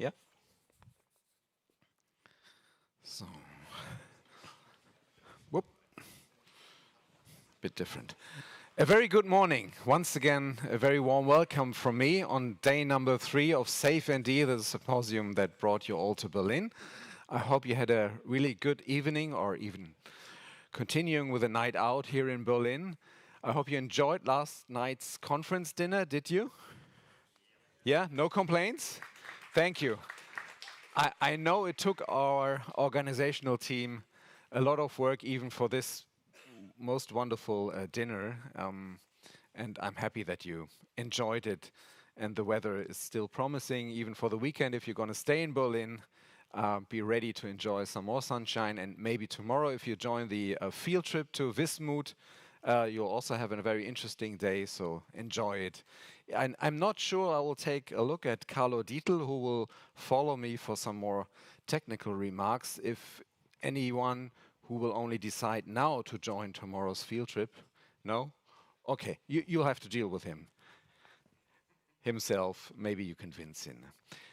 Yeah. So, whoop. Bit different. A very good morning. Once again, a very warm welcome from me on day number 3 of safeND, the symposium that brought you all to Berlin. I hope you had a really good evening, or even continuing with a night out here in Berlin. I hope you enjoyed last night's conference dinner, did you? Yeah, no complaints? Thank you. I know it took our organizational team a lot of work even for this most wonderful dinner, and I'm happy that you enjoyed it. And the weather is still promising, even for the weekend. If you're going to stay in Berlin, be ready to enjoy some more sunshine. And maybe tomorrow, if you join the field trip to Wismut, you'll also have a very interesting day, so enjoy it. I'm not sure I will take a look at Carlo Dietl, who will follow me for some more technical remarks. If anyone who will only decide now to join tomorrow's field trip, no? Okay, you'll have to deal with him. Himself, maybe you convince him.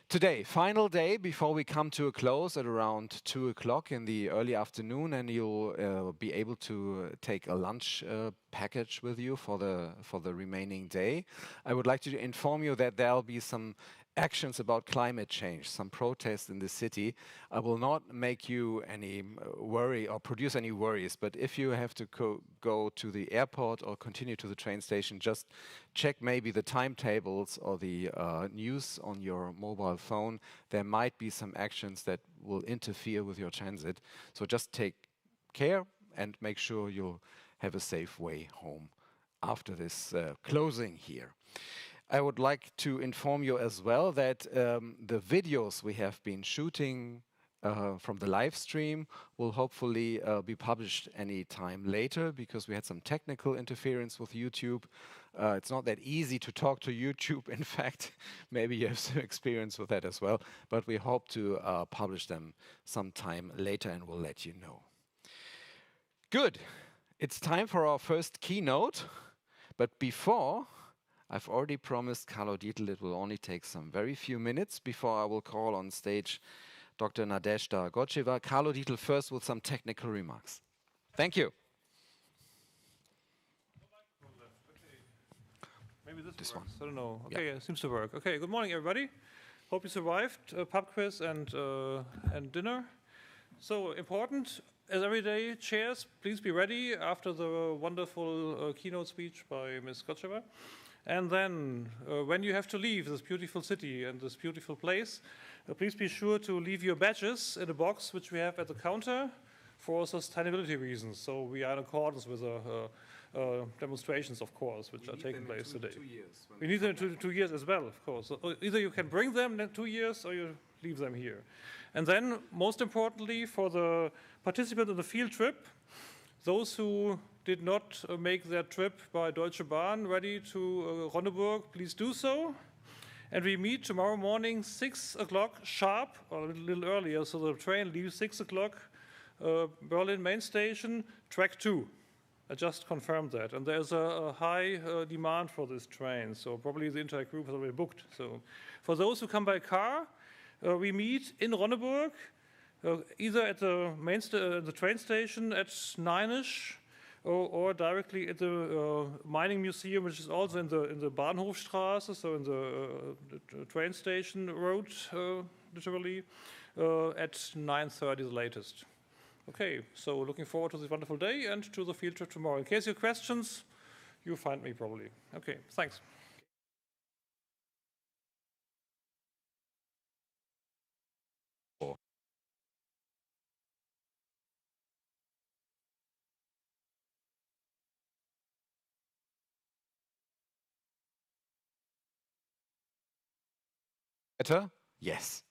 Today, final day before we come to a close at around 2 o'clock in the early afternoon, and you'll be able to take a lunch package with you for the remaining day. I would like to inform you that there'll be some actions about climate change, some protests in the city. I will not make you any worry or produce any worries, but if you have to go to the airport or continue to the train station, just check maybe the timetables or the news on your mobile phone. There might be some actions that will interfere with your transit. So just take care and make sure you'll have a safe way home after this closing here. I would like to inform you as well that the videos we have been shooting from the live stream will hopefully be published any time later, because we had some technical interference with YouTube. It's not that easy to talk to YouTube, in fact. Maybe you have some experience with that as well. But we hope to publish them sometime later, and we'll let you know. Good. It's time for our first keynote. But before, I've already promised Carlo Dietl it will only take some very few minutes before I will call on stage Dr. Nadezhda Gotcheva. Carlo Dietl first with some technical remarks. Thank you. Maybe this one. I don't know. Okay, yeah, it seems to work. Okay, good morning, everybody. Hope you survived pub quiz and dinner. So important, as every day, chairs, please be ready after the wonderful keynote speech by Ms. Gotcheva. And then, when you have to leave this beautiful city and this beautiful place, please be sure to leave your badges in a box which we have at the counter for sustainability reasons. So we are in accordance with demonstrations, of course, which are taking place today. We need them in 2 years as well, of course. So either you can bring them in 2 years or you leave them here. And then, most importantly, for the participants in the field trip, those who did not make their trip by Deutsche Bahn ready to Ronneburg, please do so. And we meet tomorrow morning, 6 o'clock sharp, or a little earlier, so the train leaves 6 o'clock, Berlin main station, track 2. I just confirmed that. And there's a high demand for this train, so probably the entire group has already booked. So for those who come by car, we meet in Ronneburg, either at the train station at 9-ish, or directly at the mining museum, which is also in the Bahnhofstraße, so in the train station road, literally, at 9:30 the latest. Okay, so looking forward to this wonderful day and to the field trip tomorrow. In case you have questions, you'll find me probably. Okay, thanks. Better? Yes.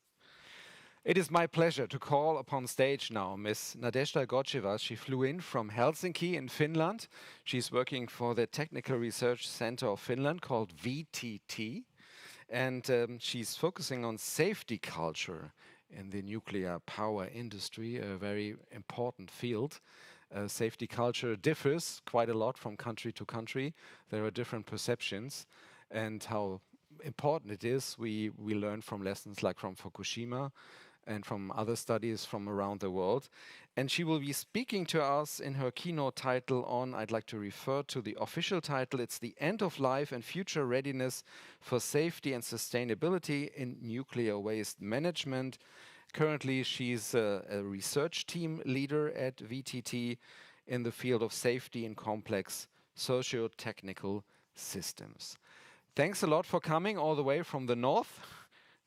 It is my pleasure to call upon stage now Ms. Nadezhda Gotcheva. She flew in from Helsinki in Finland. She's working for the Technical Research Center of Finland called VTT. And she's focusing on safety culture in the nuclear power industry, a very important field. Safety culture differs quite a lot from country to country. There are different perceptions, and how important it is. We learn from lessons like from Fukushima and from other studies from around the world. And she will be speaking to us in her keynote title on, I'd like to refer to the official title, it's the End of Life and Future Readiness for Safety and Sustainability in Nuclear Waste Management. Currently, she's a research team leader at VTT in the field of safety in complex socio-technical systems. Thanks a lot for coming all the way from the north.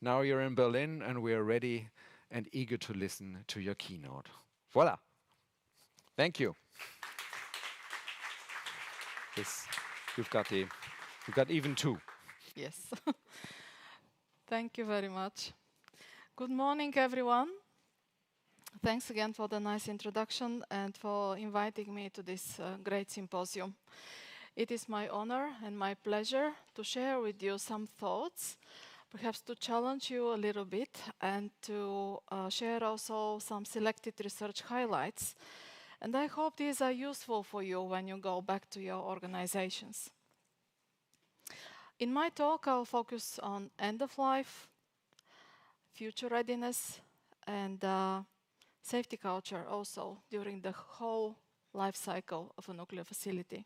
Now you're in Berlin and we're ready and eager to listen to your keynote. Voila. Thank you. This, you've got even two. Yes. Thank you very much. Good morning, everyone. Thanks again for the nice introduction and for inviting me to this great symposium. It is my honor and my pleasure to share with you some thoughts, perhaps to challenge you a little bit and to share also some selected research highlights. And I hope these are useful for you when you go back to your organizations. In my talk, I'll focus on end of life, future readiness, and safety culture also during the whole life cycle of a nuclear facility.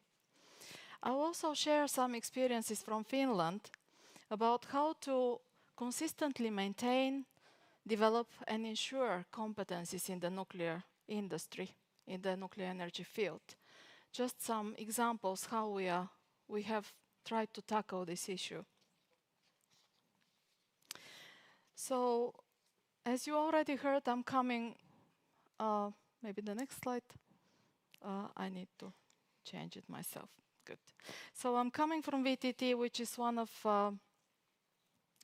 I'll also share some experiences from Finland about how to consistently maintain, develop, and ensure competencies in the nuclear industry, in the nuclear energy field. Just some examples how we have tried to tackle this issue. So, as you already heard, I'm coming, maybe the next slide. I need to change it myself. Good. So I'm coming from VTT, which is one of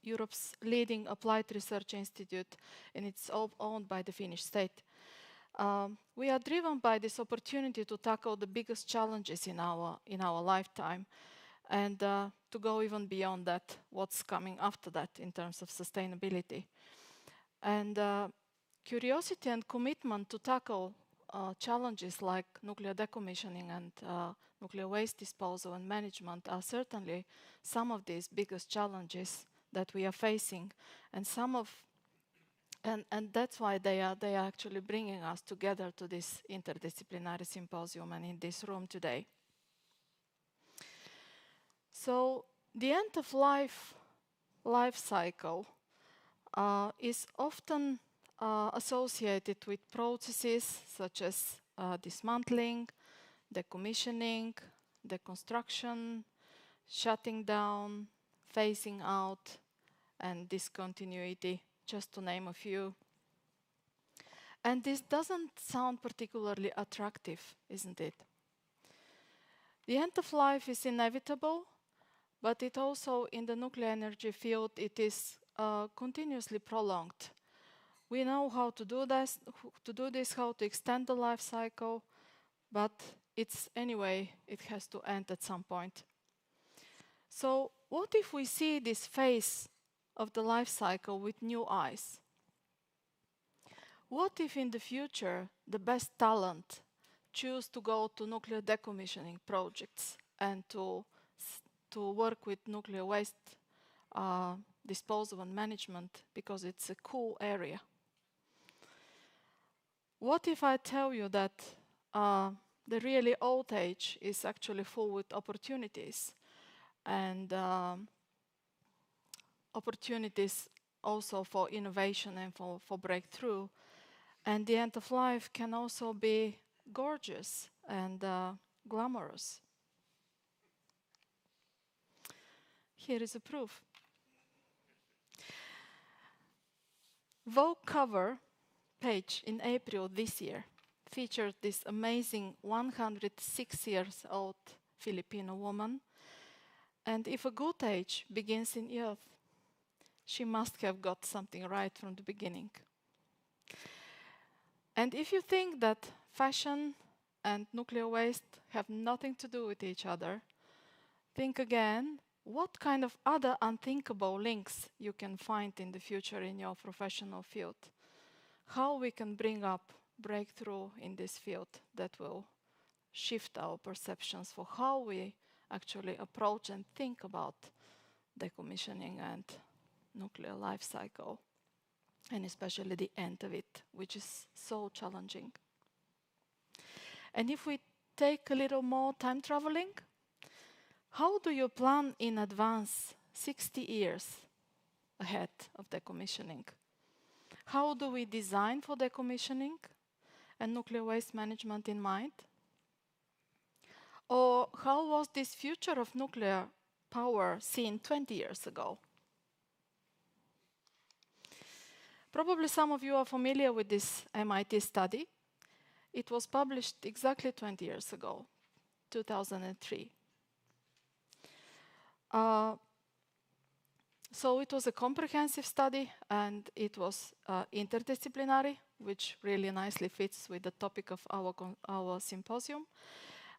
Europe's leading applied research institute, and it's all owned by the Finnish state. We are driven by this opportunity to tackle the biggest challenges in our lifetime, and to go even beyond that, what's coming after that in terms of sustainability. And curiosity and commitment to tackle challenges like nuclear decommissioning and nuclear waste disposal and management are certainly some of these biggest challenges that we are facing, and and that's why they are actually bringing us together to this interdisciplinary symposium and in this room today. So the end of life cycle is often associated with processes such as dismantling, decommissioning, deconstruction, shutting down, phasing out, and discontinuity, just to name a few. And this doesn't sound particularly attractive, isn't it? The end of life is inevitable, but it also, in the nuclear energy field, it is continuously prolonged. We know how to do this, how to extend the life cycle, but it has to end at some point. So what if we see this phase of the life cycle with new eyes? What if in the future the best talent choose to go to nuclear decommissioning projects and to work with nuclear waste disposal and management because it's a cool area? What if I tell you that the really old age is actually full with opportunities, and opportunities also for innovation and for breakthrough, and the end of life can also be gorgeous and glamorous? Here is a proof. Vogue cover page in April this year featured this amazing 106-year-old Filipino woman. And if a good age begins in youth, she must have got something right from the beginning. And if you think that fashion and nuclear waste have nothing to do with each other, think again what kind of other unthinkable links you can find in the future in your professional field. How we can bring up breakthrough in this field that will shift our perceptions for how we actually approach and think about decommissioning and nuclear life cycle, and especially the end of it, which is so challenging. And if we take a little more time traveling, how do you plan in advance 60 years ahead of decommissioning? How do we design for decommissioning and nuclear waste management in mind? Or how was this future of nuclear power seen 20 years ago? Probably some of you are familiar with this MIT study. It was published exactly 20 years ago, 2003. So it was a comprehensive study, and it was interdisciplinary, which really nicely fits with the topic of our symposium.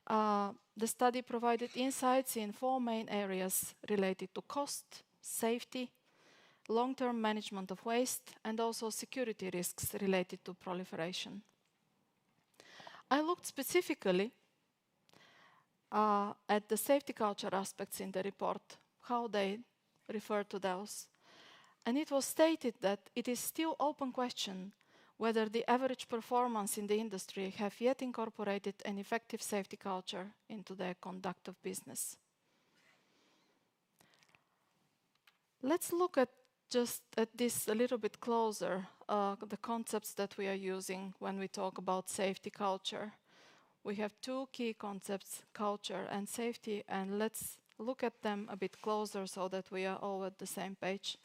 The study provided insights in 4 main areas related to cost, safety, long-term management of waste, and also security risks related to proliferation. I looked specifically at the safety culture aspects in the report, how they refer to those. And it was stated that it is still open question whether the average performance in the industry have yet incorporated an effective safety culture into their conduct of business. Let's look at this a little bit closer, the concepts that we are using when we talk about safety culture. We have 2 key concepts, culture and safety, and let's look at them a bit closer so that we are all at the same page.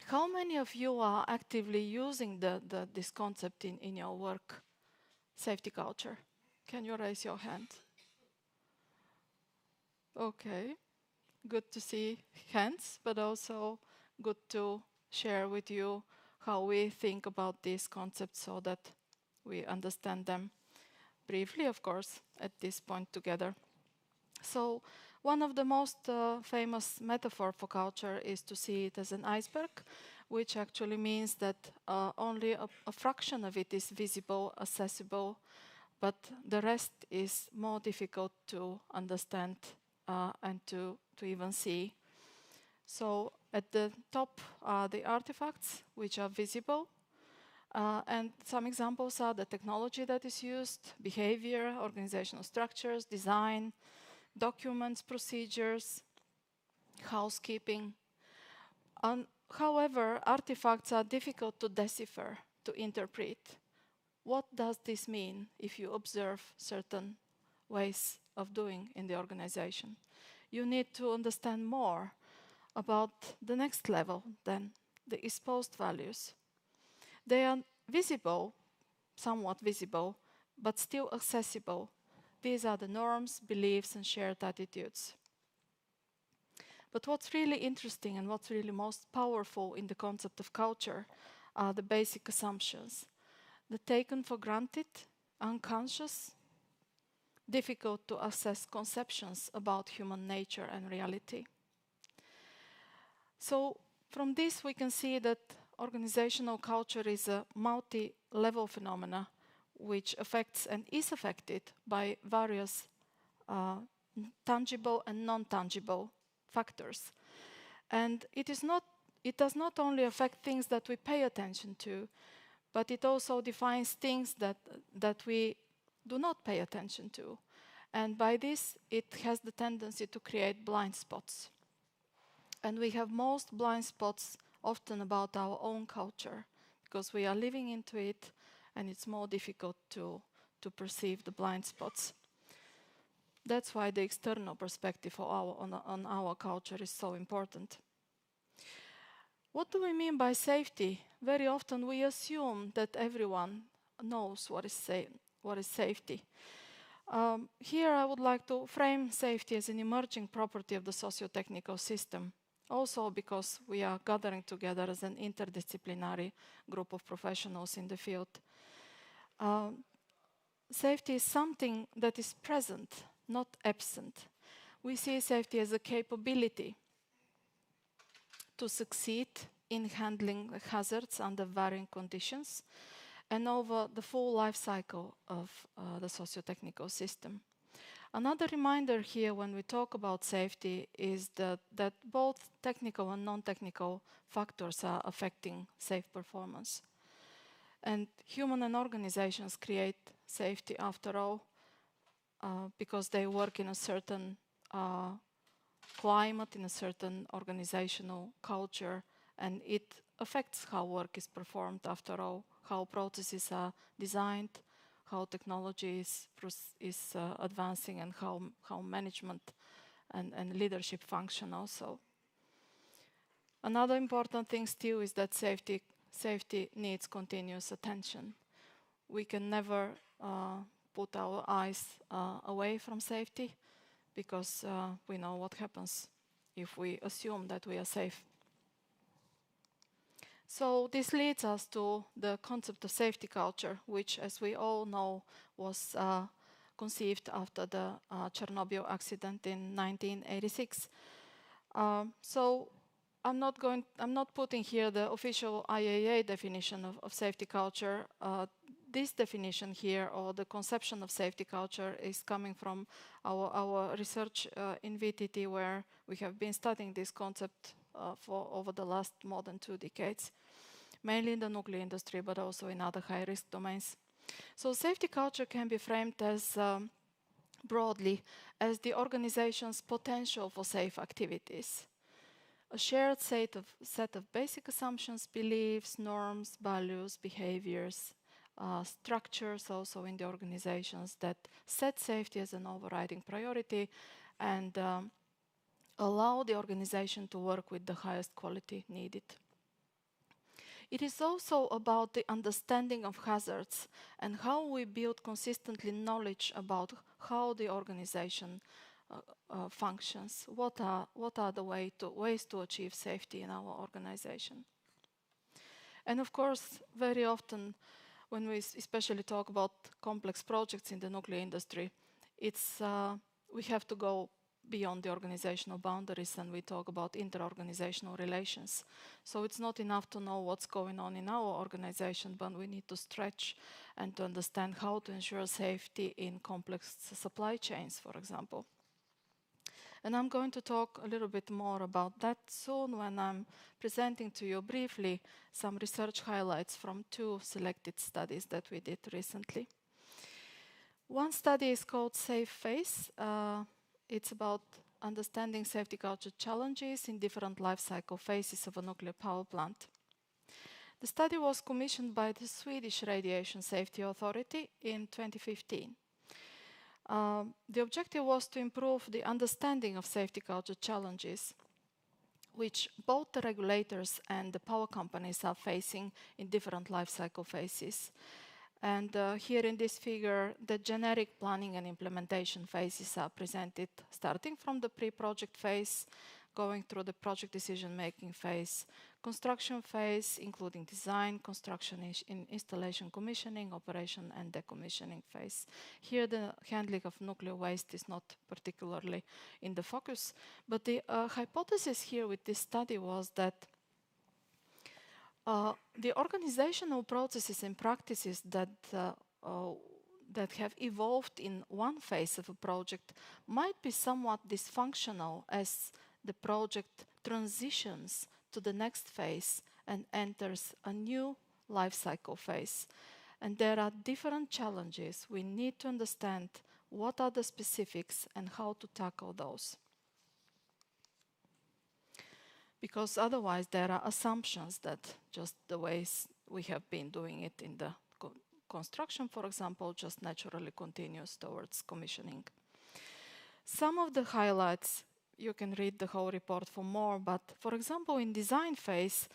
How many of you are actively using this concept in your work, safety culture? Can you raise your hand? Okay, good to see hands, but also good to share with you how we think about these concepts so that we understand them briefly, of course, at this point together. So one of the most famous metaphor for culture is to see it as an iceberg, which actually means that only a fraction of it is visible, accessible, but the rest is more difficult to understand and to even see. So at the top are the artifacts, which are visible. And some examples are the technology that is used, behavior, organizational structures, design, documents, procedures, housekeeping. However, artifacts are difficult to decipher, to interpret. What does this mean if you observe certain ways of doing in the organization? You need to understand more about the next level than the exposed values. They are visible, somewhat visible, but still accessible. These are the norms, beliefs, and shared attitudes. But what's really interesting and what's really most powerful in the concept of culture are the basic assumptions. The taken for granted, unconscious, difficult to assess conceptions about human nature and reality. So from this we can see that organizational culture is a multi-level phenomena which affects and is affected by various tangible and non-tangible factors. And it does not only affect things that we pay attention to, but it also defines things that we do not pay attention to. And by this, it has the tendency to create blind spots. And we have most blind spots often about our own culture, because we are living into it, and it's more difficult to perceive the blind spots. That's why the external perspective on our culture is so important. What do we mean by safety? Very often we assume that everyone knows what is safety. Here I would like to frame safety as an emerging property of the socio-technical system, also because we are gathering together as an interdisciplinary group of professionals in the field. Safety is something that is present, not absent. We see safety as a capability to succeed in handling hazards under varying conditions and over the full life cycle of the socio-technical system. Another reminder here when we talk about safety is that both technical and non-technical factors are affecting safe performance. And human and organizations create safety after all because they work in a certain climate, in a certain organizational culture, and it affects how work is performed after all, how processes are designed, how technology is advancing, and how management and leadership function also. Another important thing still is that safety needs continuous attention. We can never put our eyes away from safety because we know what happens if we assume that we are safe. So this leads us to the concept of safety culture, which, as we all know, was conceived after the Chernobyl accident in 1986. So I'm not putting here the official IAEA definition of safety culture. This definition here, or the conception of safety culture, is coming from our research in VTT, where we have been studying this concept for over the last more than 2 decades, mainly in the nuclear industry, but also in other high-risk domains. So safety culture can be framed as broadly as the organization's potential for safe activities. A shared set of basic assumptions, beliefs, norms, values, behaviors, structures also in the organizations that set safety as an overriding priority and allow the organization to work with the highest quality needed. It is also about the understanding of hazards and how we build consistently knowledge about how the organization functions. What are the ways to achieve safety in our organization? And of course, very often, when we especially talk about complex projects in the nuclear industry, we have to go beyond the organizational boundaries and we talk about interorganizational relations. So it's not enough to know what's going on in our organization, but we need to stretch and to understand how to ensure safety in complex supply chains, for example. And I'm going to talk a little bit more about that soon when I'm presenting to you briefly some research highlights from 2 selected studies that we did recently. One study is called safePhase. It's about understanding safety culture challenges in different life cycle phases of a nuclear power plant. The study was commissioned by the Swedish Radiation Safety Authority in 2015. The objective was to improve the understanding of safety culture challenges, which both the regulators and the power companies are facing in different life cycle phases. And here in this figure, the generic planning and implementation phases are presented, starting from the pre-project phase, going through the project decision-making phase, construction phase, including design, construction, installation, commissioning, operation, and decommissioning phase. Here, the handling of nuclear waste is not particularly in the focus, but the hypothesis here with this study was that the organizational processes and practices that have evolved in one phase of a project might be somewhat dysfunctional as the project transitions to the next phase and enters a new life cycle phase. And there are different challenges. We need to understand what are the specifics and how to tackle those. Because otherwise there are assumptions that just the ways we have been doing it in the construction, for example, just naturally continues towards commissioning. Some of the highlights, you can read the whole report for more, but for example, in design phase,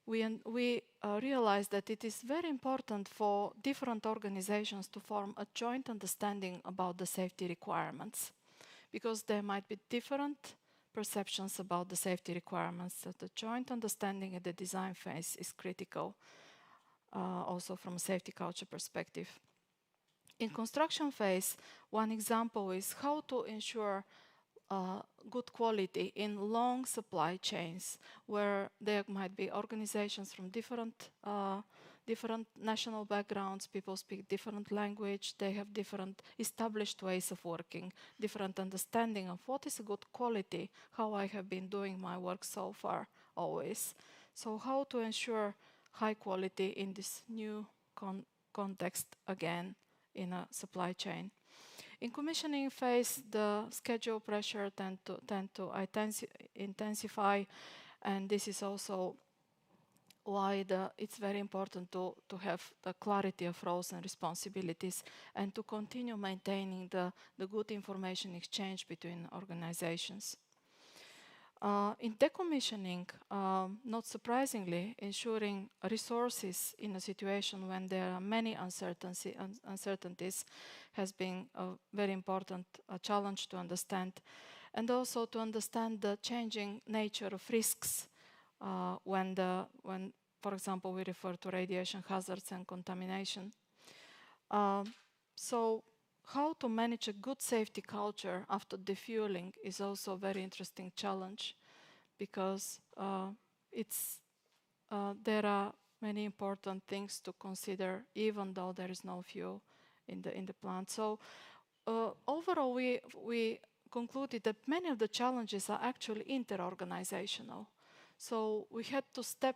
we realized that it is very important for different organizations to form a joint understanding about the safety requirements, because there might be different perceptions about the safety requirements. So the joint understanding at the design phase is critical, also from a safety culture perspective. In construction phase, one example is how to ensure good quality in long supply chains, where there might be organizations from different different national backgrounds, people speak different language, they have different established ways of working, different understanding of what is a good quality, how I have been doing my work so far always. So how to ensure high quality in this new context again in a supply chain. In commissioning phase, the schedule pressure tend to intensify, and this is also why it's very important to have the clarity of roles and responsibilities and to continue maintaining the good information exchange between organizations. In decommissioning, not surprisingly, ensuring resources in a situation when there are many uncertainties has been a very important challenge to understand, and also to understand the changing nature of risks when, for example, we refer to radiation hazards and contamination. So how to manage a good safety culture after defueling is also a very interesting challenge, because there are many important things to consider even though there is no fuel in the plant. So overall we concluded that many of the challenges are actually inter-organizational. So we had to step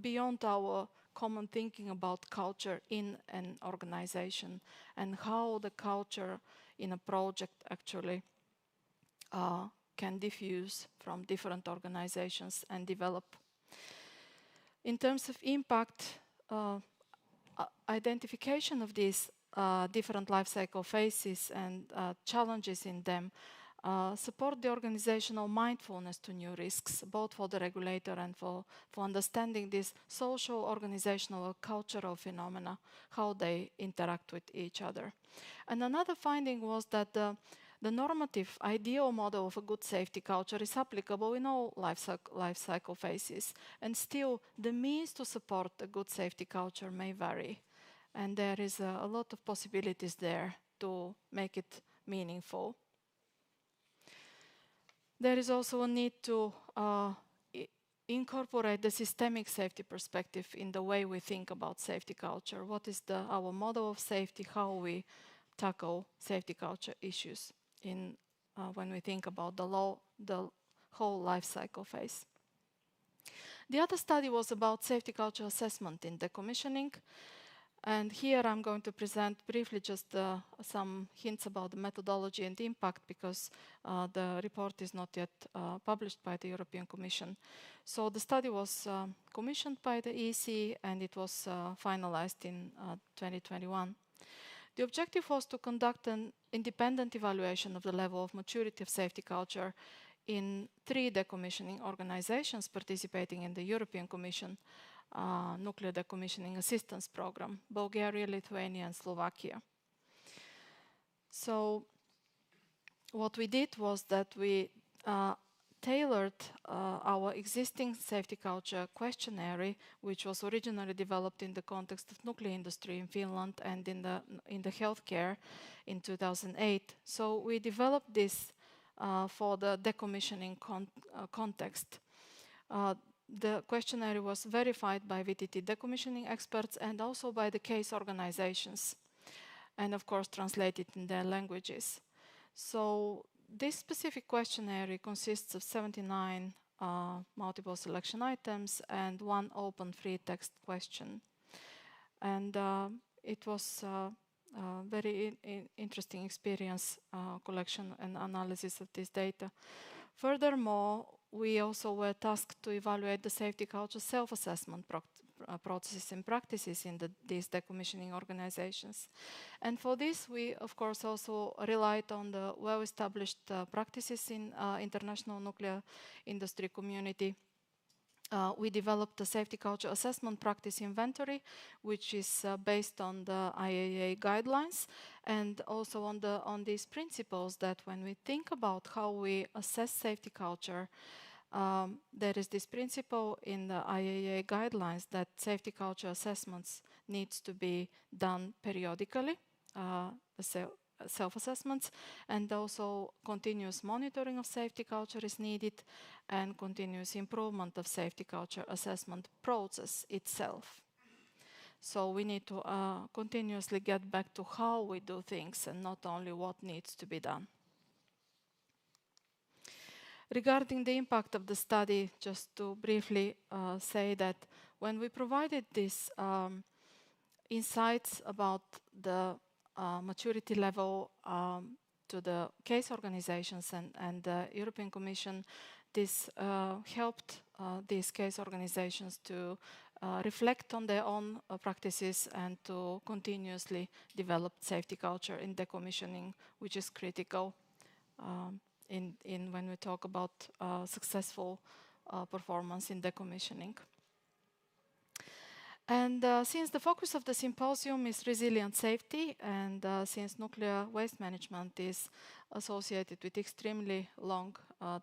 beyond our common thinking about culture in an organization and how the culture in a project actually can diffuse from different organizations and develop. In terms of impact, identification of these different life cycle phases and challenges in them support the organizational mindfulness to new risks, both for the regulator and for understanding these social, organizational, cultural phenomena, how they interact with each other. And another finding was that the normative ideal model of a good safety culture is applicable in all life cycle phases, and still the means to support a good safety culture may vary. And there is a lot of possibilities there to make it meaningful. There is also a need to incorporate the systemic safety perspective in the way we think about safety culture. What is our model of safety, how we tackle safety culture issues when we think about the whole life cycle phase. The other study was about safety culture assessment in decommissioning. And here I'm going to present briefly just some hints about the methodology and impact, because the report is not yet published by the European Commission. So the study was commissioned by the EC and it was finalized in 2021. The objective was to conduct an independent evaluation of the level of maturity of safety culture in 3 decommissioning organizations participating in the European Commission Nuclear Decommissioning Assistance Program: Bulgaria, Lithuania, and Slovakia. So what we did was that we tailored our existing safety culture questionnaire, which was originally developed in the context of nuclear industry in Finland and in the healthcare in 2008. So we developed this for the decommissioning context. The questionnaire was verified by VTT decommissioning experts and also by the case organizations, and of course translated in their languages. So this specific questionnaire consists of 79 multiple selection items and 1 open free text question. And it was a very interesting experience, collection and analysis of this data. Furthermore, we also were tasked to evaluate the safety culture self-assessment processes and practices in these decommissioning organizations. And for this, we, of course, also relied on the well-established practices in international nuclear industry community. We developed a safety culture assessment practice inventory, which is based on the IAEA guidelines and also on these principles that when we think about how we assess safety culture, there is this principle in the IAEA guidelines that safety culture assessments needs to be done periodically, self-assessments, and also continuous monitoring of safety culture is needed, and continuous improvement of safety culture assessment process itself. So we need to continuously get back to how we do things and not only what needs to be done. Regarding the impact of the study, just to briefly say that when we provided these insights about the maturity level to the case organizations and the European Commission, this helped these case organizations to reflect on their own practices and to continuously develop safety culture in decommissioning, which is critical in when we talk about successful performance in decommissioning. And since the focus of the symposium is resilient safety, and since nuclear waste management is associated with extremely long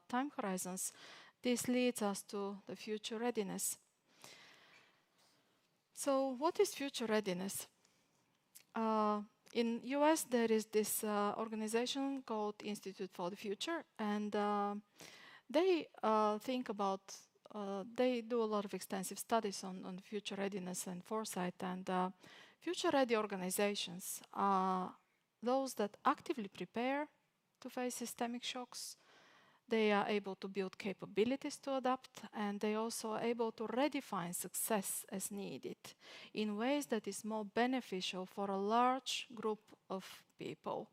time horizons, this leads us to the future readiness. So what is future readiness? In US, there is this organization called Institute for the Future, and they think about they do a lot of extensive studies on future readiness and foresight, and future-ready organizations are those that actively prepare to face systemic shocks. They are able to build capabilities to adapt, and they also are able to redefine success as needed in ways that is more beneficial for a large group of people,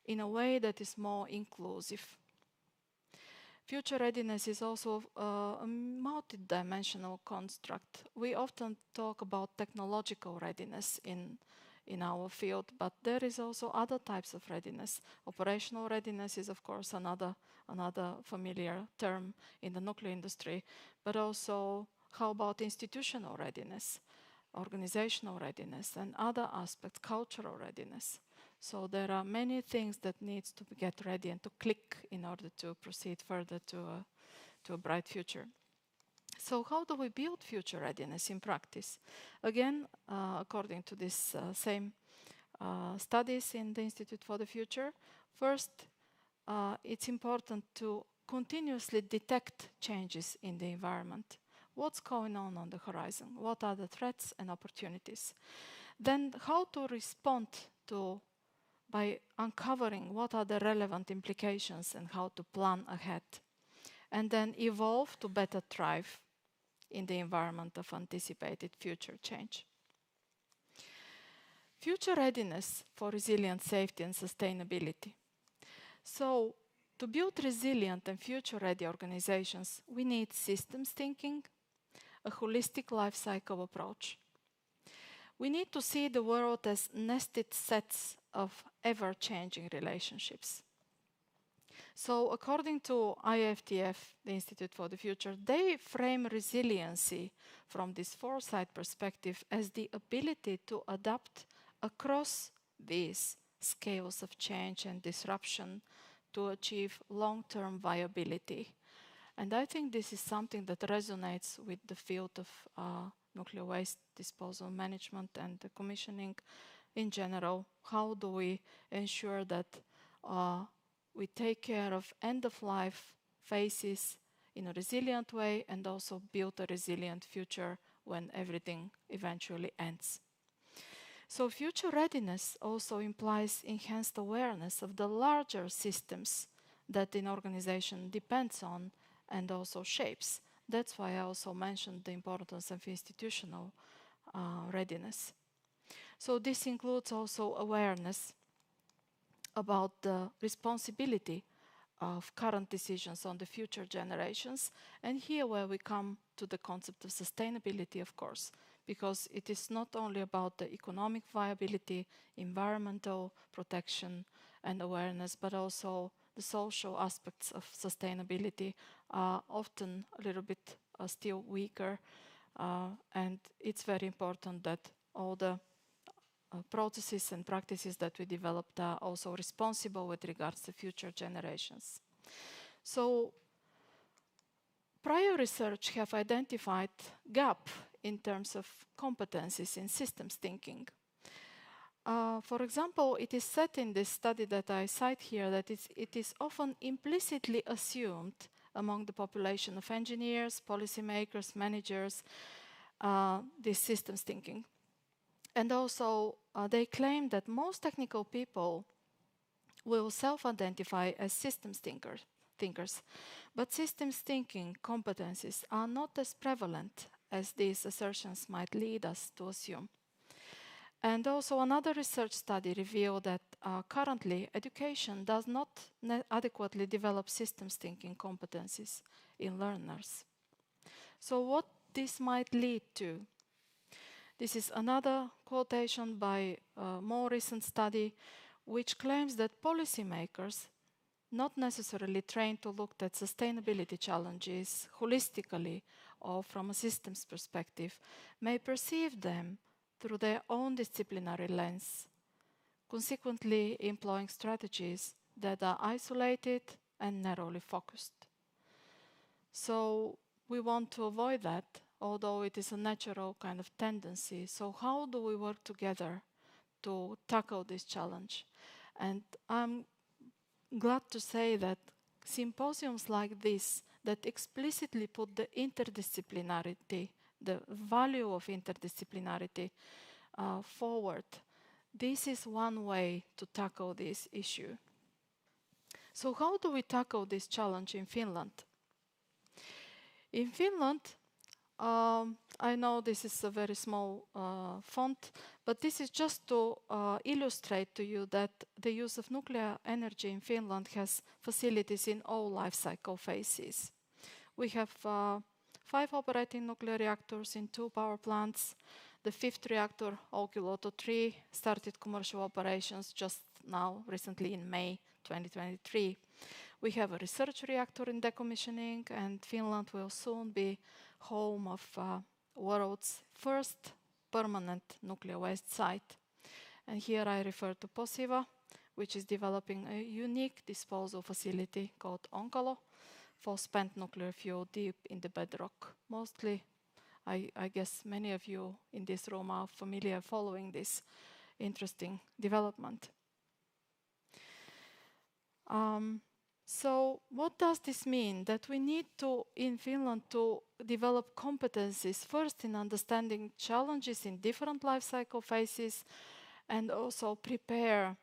in a way that is more inclusive. Future readiness is also a multidimensional construct. We often talk about technological readiness in our field, but there is also other types of readiness. Operational readiness is, of course, another familiar term in the nuclear industry, but also how about institutional readiness, organizational readiness, and other aspects, cultural readiness. So there are many things that needs to get ready and to click in order to proceed further to a bright future. So how do we build future readiness in practice? Again, according to this same studies in the Institute for the Future, first, it's important to continuously detect changes in the environment. What's going on the horizon? What are the threats and opportunities? Then how to respond to by uncovering what are the relevant implications and how to plan ahead, and then evolve to better thrive in the environment of anticipated future change. Future readiness for resilient safety and sustainability. So, to build resilient and future-ready organizations, we need systems thinking, a holistic life cycle approach. We need to see the world as nested sets of ever-changing relationships. So according to IFTF, the Institute for the Future, they frame resiliency from this foresight perspective as the ability to adapt across these scales of change and disruption to achieve long-term viability. And I think this is something that resonates with the field of nuclear waste disposal management and the commissioning in general. How do we ensure that we take care of end-of-life phases in a resilient way and also build a resilient future when everything eventually ends? So future readiness also implies enhanced awareness of the larger systems that an organization depends on and also shapes. That's why I also mentioned the importance of institutional readiness. So this includes also awareness about the responsibility of current decisions on the future generations. And here where we come to the concept of sustainability, of course, because it is not only about the economic viability, environmental protection and awareness, but also the social aspects of sustainability are often a little bit still weaker. And it's very important that all the processes and practices that we developed are also responsible with regards to future generations. So prior research have identified gap in terms of competencies in systems thinking. For example, it is said in this study that I cite here that it is often implicitly assumed among the population of engineers, policymakers, managers, this systems thinking. And also, they claim that most technical people will self-identify as systems thinkers. But systems thinking competencies are not as prevalent as these assertions might lead us to assume. And also another research study revealed that currently education does not adequately develop systems thinking competencies in learners. So what this might lead to? This is another quotation by a more recent study which claims that policymakers, not necessarily trained to look at sustainability challenges holistically or from a systems perspective, may perceive them through their own disciplinary lens, consequently employing strategies that are isolated and narrowly focused. So we want to avoid that, although it is a natural kind of tendency. So how do we work together to tackle this challenge? And I'm glad to say that symposiums like this that explicitly put the interdisciplinarity, the value of interdisciplinarity forward, this is one way to tackle this issue. So how do we tackle this challenge in Finland? In Finland, I know this is a very small font, but this is just to illustrate to you that the use of nuclear energy in Finland has facilities in all life cycle phases. We have 5 operating nuclear reactors in 2 power plants. The 5th reactor, Olkiluoto 3, started commercial operations just now, recently in May 2023. We have a research reactor in decommissioning, and Finland will soon be home of world's first permanent nuclear waste site. And here I refer to Posiva, which is developing a unique disposal facility called Onkalo for spent nuclear fuel deep in the bedrock. Mostly, I guess many of you in this room are familiar following this interesting development. So what does this mean? That we need to, in Finland, to develop competencies first in understanding challenges in different life cycle phases, and also prepare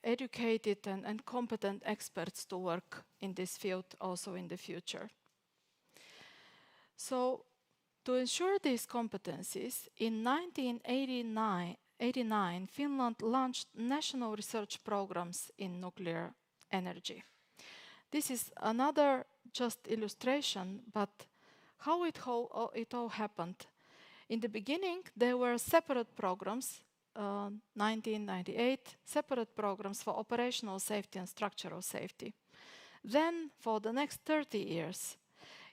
educated and competent experts to work in this field also in the future. So to ensure these competencies, in 1989, Finland launched national research programs in nuclear energy. This is another just illustration, but how it all happened. In the beginning, there were separate programs, 1998, separate programs for operational safety and structural safety. Then, for the next 30 years,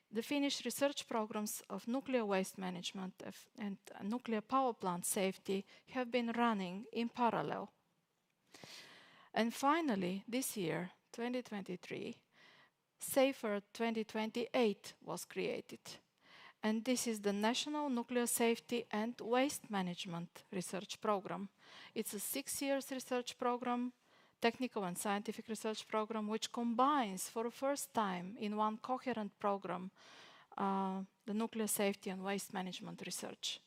the Finnish research programs of nuclear waste management and nuclear power plant safety have been running in parallel. And finally, this year, 2023, SAFER 2028 was created. And this is the National Nuclear Safety and Waste Management Research Program. It's a 6-year research program, technical and scientific research program, which combines for the first time in one coherent program the nuclear safety and waste management research.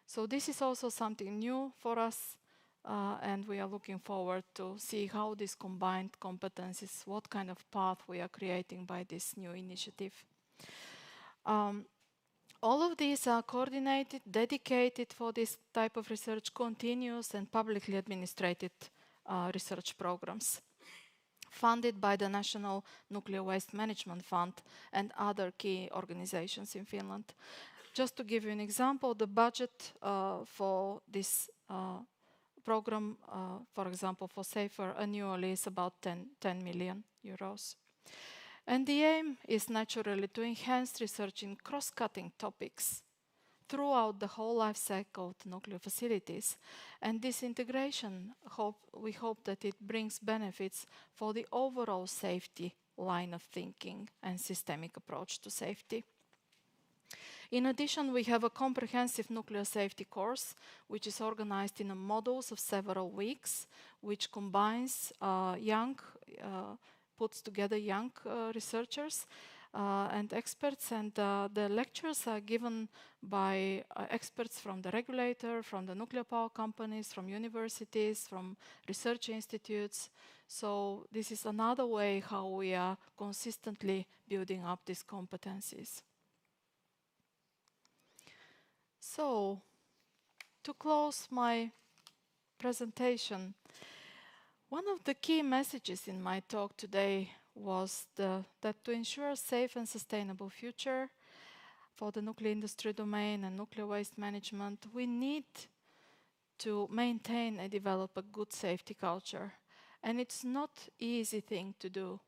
So this is also something new for us, and we are looking forward to see how these combined competencies, what kind of path we are creating by this new initiative. All of these are coordinated, dedicated for this type of research, continuous and publicly administrated research programs, funded by the National Nuclear Waste Management Fund and other key organizations in Finland. Just to give you an example, the budget for this program, for example, for SAFER annually is about 10 million euros. And the aim is naturally to enhance research in cross-cutting topics throughout the whole life cycle of nuclear facilities. And this integration, we hope that it brings benefits for the overall safety line of thinking and systemic approach to safety. In addition, we have a comprehensive nuclear safety course, which is organized in modules of several weeks, which combines puts together young researchers and experts, and the lectures are given by experts from the regulator, from the nuclear power companies, from universities, from research institutes. So this is another way how we are consistently building up these competencies. So, to close my presentation, one of the key messages in my talk today was that to ensure a safe and sustainable future for the nuclear industry domain and nuclear waste management, we need to maintain and develop a good safety culture. And it's not an easy thing to do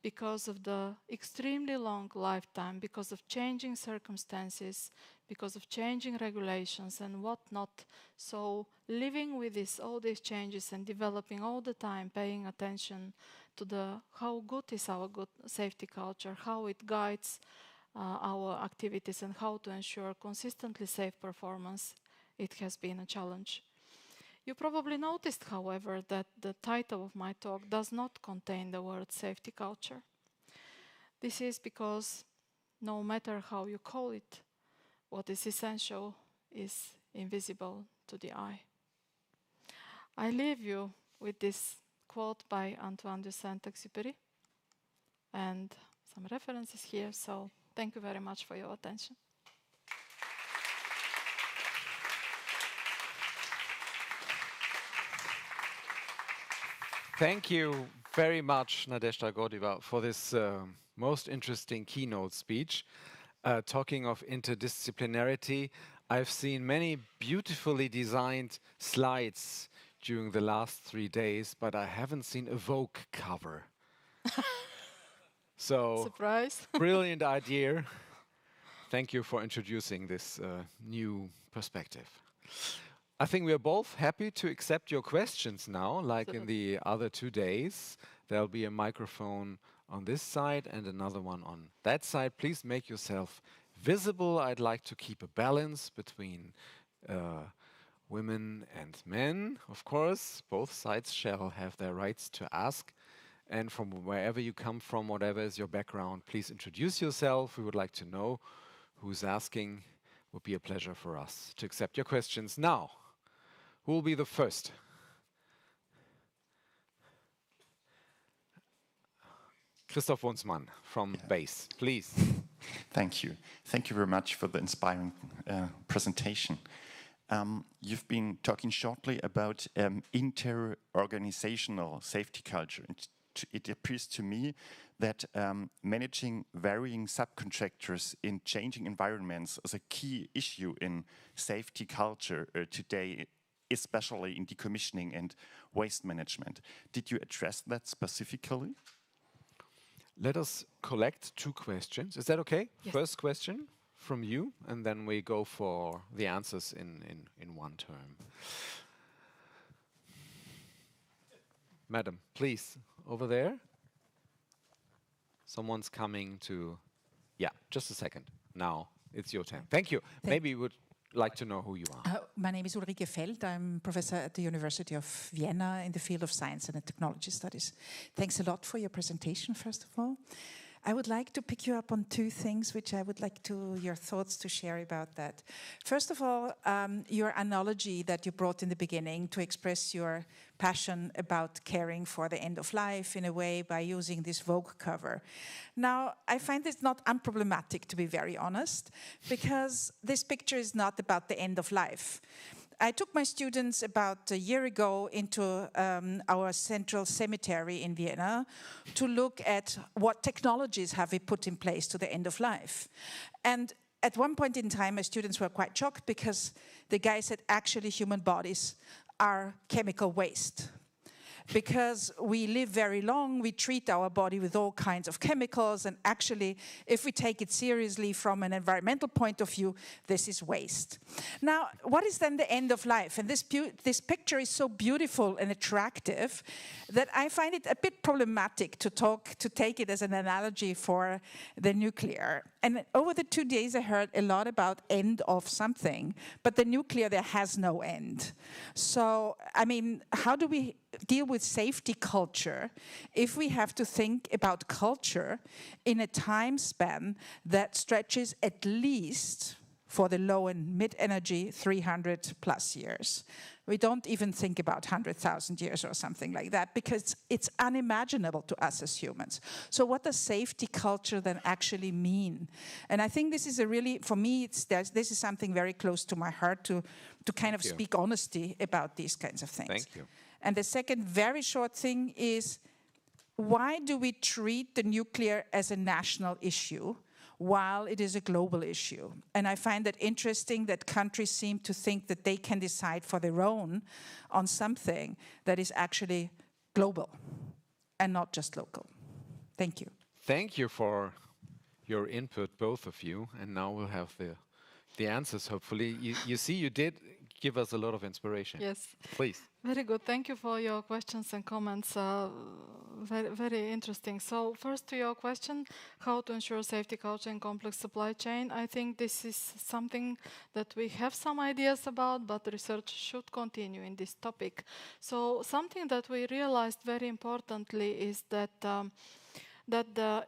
because of the extremely long lifetime, because of changing circumstances, because of changing regulations and whatnot. So living with all these changes and developing all the time, paying attention to how good is our good safety culture, how it guides our activities and how to ensure consistently safe performance, it has been a challenge. You probably noticed, however, that the title of my talk does not contain the word safety culture. This is because no matter how you call it, what is essential is invisible to the eye. I leave you with this quote by Antoine de Saint-Exupéry and some references here, so thank you very much for your attention. Thank you very much, Nadezhda Gotcheva, for this most interesting keynote speech. Talking of interdisciplinarity, I've seen many beautifully designed slides during the last 3 days, but I haven't seen a Vogue cover. So, surprise. Brilliant idea. Thank you for introducing this new perspective. I think we are both happy to accept your questions now, like in the other 2 days. There'll be a microphone on this side and another one on that side. Please make yourself visible. I'd like to keep a balance between women and men, of course. Both sides shall have their rights to ask. And from wherever you come from, whatever is your background, please introduce yourself. We would like to know who's asking. It would be a pleasure for us to accept your questions now. Who will be the first? Christoph Wunsmann from BASE, please. Thank you. Thank you very much for the inspiring presentation. You've been talking shortly about inter-organizational safety culture. It appears to me that managing varying subcontractors in changing environments is a key issue in safety culture today, especially in decommissioning and waste management. Did you address that specifically? Let us collect 2 questions. Is that okay? Yes. First question from you, and then we go for the answers in one term. Madam, please, over there. Someone's coming to... Yeah, just a second. Now, it's your turn. Thank you. Maybe you would like to know who you are. My name is Ulrike Feld. I'm professor at the University of Vienna in the field of science and technology studies. Thanks a lot for your presentation, first of all. I would like to pick you up on 2 things which I would like your thoughts to share about that. First of all, your analogy that you brought in the beginning to express your passion about caring for the end of life in a way by using this Vogue cover. Now, I find this not unproblematic, to be very honest, because this picture is not about the end of life. I took my students about a year ago into our central cemetery in Vienna to look at what technologies have we put in place to the end of life. And at one point in time, my students were quite shocked because the guy said, actually, human bodies are chemical waste. Because we live very long, we treat our body with all kinds of chemicals, and actually, if we take it seriously from an environmental point of view, this is waste. Now, what is then the end of life? And this picture is so beautiful and attractive that I find it a bit problematic to take it as an analogy for the nuclear. And over the 2 days, I heard a lot about end of something, but the nuclear, there has no end. So, I mean, how do we deal with safety culture if we have to think about culture in a time span that stretches at least, for the low and mid-energy, 300 plus years. We don't even think about 100,000 years or something like that, because it's unimaginable to us as humans. So what does safety culture then actually mean? And I think this is a really, for me, this is something very close to my heart, to kind of speak honesty about these kinds of things. Thank you. And the second very short thing is, why do we treat the nuclear as a national issue while it is a global issue? And I find that interesting that countries seem to think that they can decide for their own on something that is actually global and not just local. Thank you. Thank you for your input, both of you. And now we'll have the answers, hopefully. You see, you did give us a lot of inspiration. Yes. Please. Very good. Thank you for your questions and comments. Very, very interesting. So first to your question, how to ensure safety culture in complex supply chain. I think this is something that we have some ideas about, but research should continue in this topic. So something that we realized very importantly is that the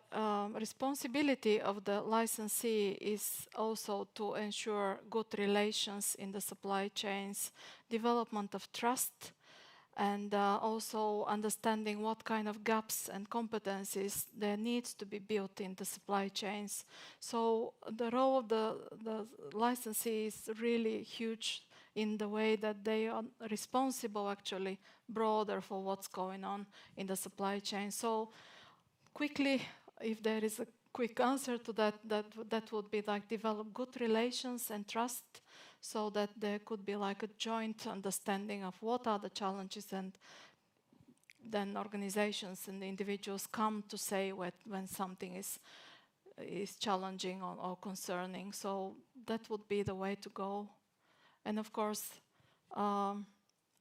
responsibility of the licensee is also to ensure good relations in the supply chains, development of trust, and also understanding what kind of gaps and competencies there needs to be built in the supply chains. So the role of the licensee is really huge in the way that they are responsible, actually broader, for what's going on in the supply chain. So quickly, if there is a quick answer to that would be like develop good relations and trust, so that there could be like a joint understanding of what are the challenges, and then organizations and individuals come to say when something is challenging or concerning. So that would be the way to go. And of course,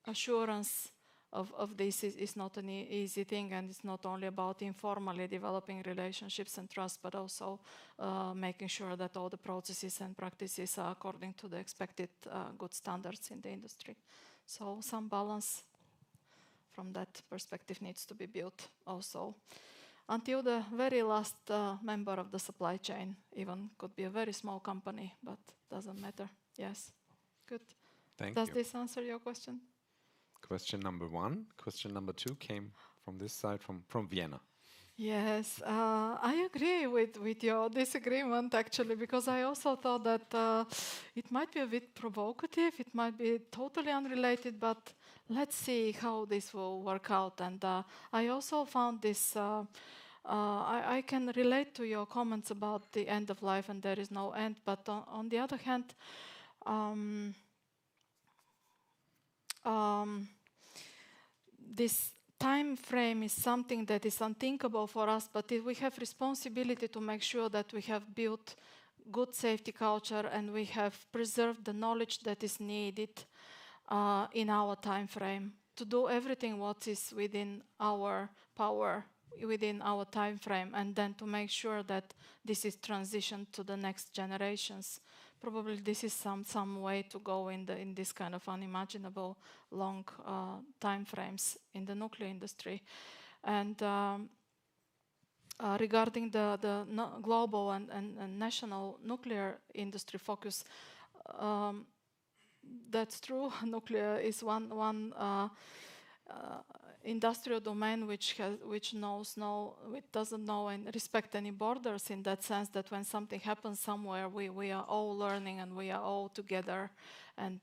assurance of this is not an easy thing, and it's not only about informally developing relationships and trust, but also making sure that all the processes and practices are according to the expected good standards in the industry. So some balance from that perspective needs to be built also. Until the very last member of the supply chain, even could be a very small company, but doesn't matter. Yes, good. Thank you. Does this answer your question? Question number 1. Question number 2 came from this side, from Vienna. Yes, I agree with your disagreement, actually, because I also thought that it might be a bit provocative, it might be totally unrelated, but let's see how this will work out. And I also found this, I can relate to your comments about the end of life and there is no end, but on the other hand, this time frame is something that is unthinkable for us, but we have responsibility to make sure that we have built good safety culture and we have preserved the knowledge that is needed in our time frame to do everything what is within our power, within our time frame, and then to make sure that this is transitioned to the next generations. Probably this is some way to go in this kind of unimaginable long time frames in the nuclear industry. And regarding the global and national nuclear industry focus, that's true. Nuclear is one industrial domain which doesn't know and respect any borders, in that sense that when something happens somewhere, we are all learning and we are all together, and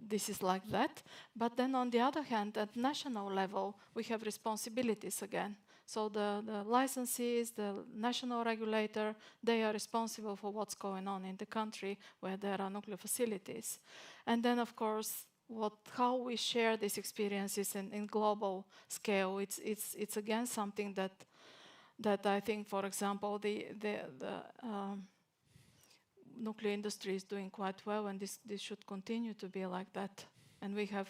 this is like that. But then on the other hand, at national level, we have responsibilities again. So the licensees, the national regulator, they are responsible for what's going on in the country where there are nuclear facilities. And then, of course, how we share these experiences in global scale, it's again something that I think, for example, the nuclear industry is doing quite well, and this should continue to be like that. And we have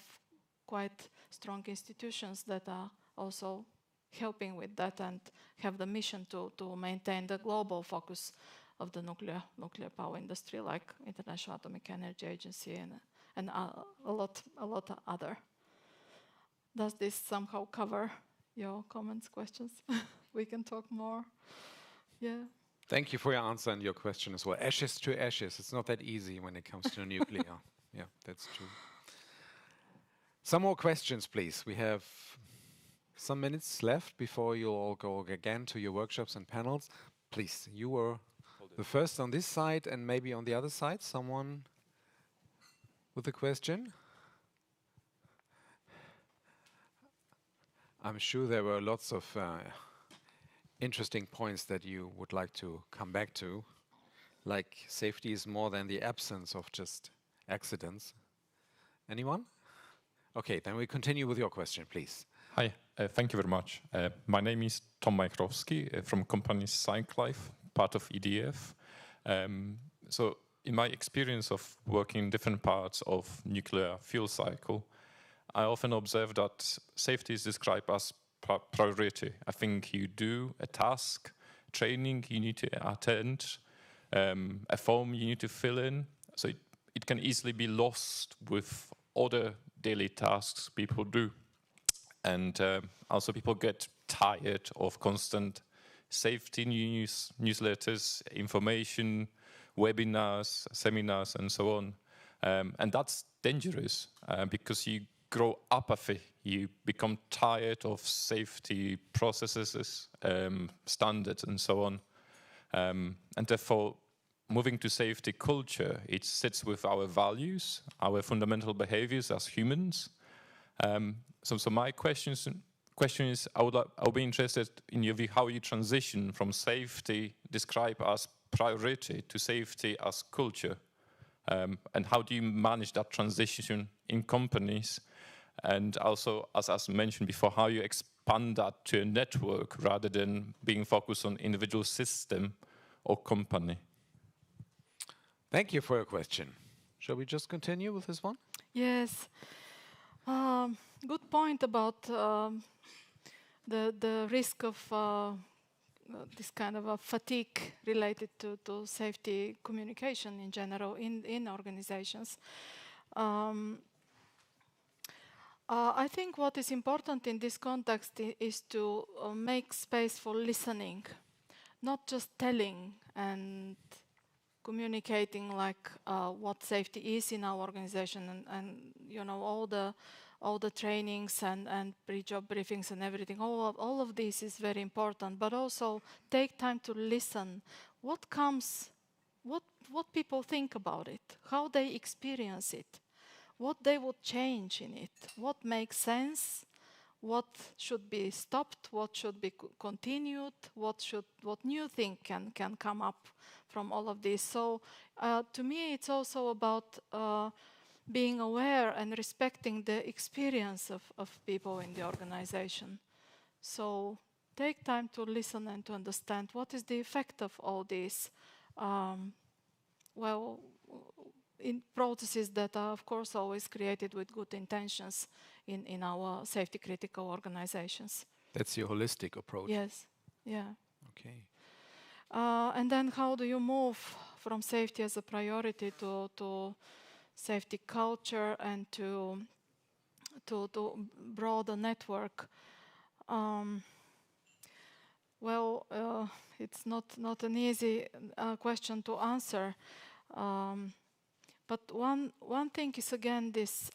quite strong institutions that are also helping with that and have the mission to maintain the global focus of the nuclear power industry, like International Atomic Energy Agency and a lot other. Does this somehow cover your comments, questions? We can talk more. Yeah. Thank you for your answer and your question as well. Ashes to ashes. It's not that easy when it comes to nuclear. Yeah, that's true. Some more questions, please. We have some minutes left before you all go again to your workshops and panels. Please, you were the first on this side and maybe on the other side. Someone with a question? I'm sure there were lots of interesting points that you would like to come back to, like safety is more than the absence of just accidents. Anyone? Okay, then we continue with your question, please. Hi, thank you very much. My name is Tom Majkowski from company Cyclife, part of EDF. So in my experience of working in different parts of nuclear fuel cycle, I often observe that safety is described as priority. I think you do a task, training you need to attend, a form you need to fill in. So it can easily be lost with other daily tasks people do. And also people get tired of constant safety news, newsletters, information, webinars, seminars, and so on. And that's dangerous because you grow apathy. You become tired of safety processes, standards, and so on. And therefore, moving to safety culture, it sits with our values, our fundamental behaviors as humans. So my question is, I would be interested in your view how you transition from safety described as priority to safety as culture, and how do you manage that transition in companies, and also as mentioned before, how you expand that to a network rather than being focused on individual system or company. Thank you for your question. Shall we just continue with this one? Yes. Good point about the risk of this kind of a fatigue related to safety communication in general in organizations. I think what is important in this context is to make space for listening, not just telling and communicating like what safety is in our organization and you know all the trainings and pre-job briefings and everything. All of this is very important, but also take time to listen. What comes, what people think about it, how they experience it, what they would change in it, what makes sense, what should be stopped, what should be continued, what new thing can come up from all of this. So to me, it's also about being aware and respecting the experience of people in the organization. So take time to listen and to understand what is the effect of all this. Well, in processes that are, of course, always created with good intentions in our safety critical organizations. That's your holistic approach. Yes, yeah. Okay. And then how do you move from safety as a priority to safety culture and to broader network? Well, it's not an easy question to answer. But one thing is, again, this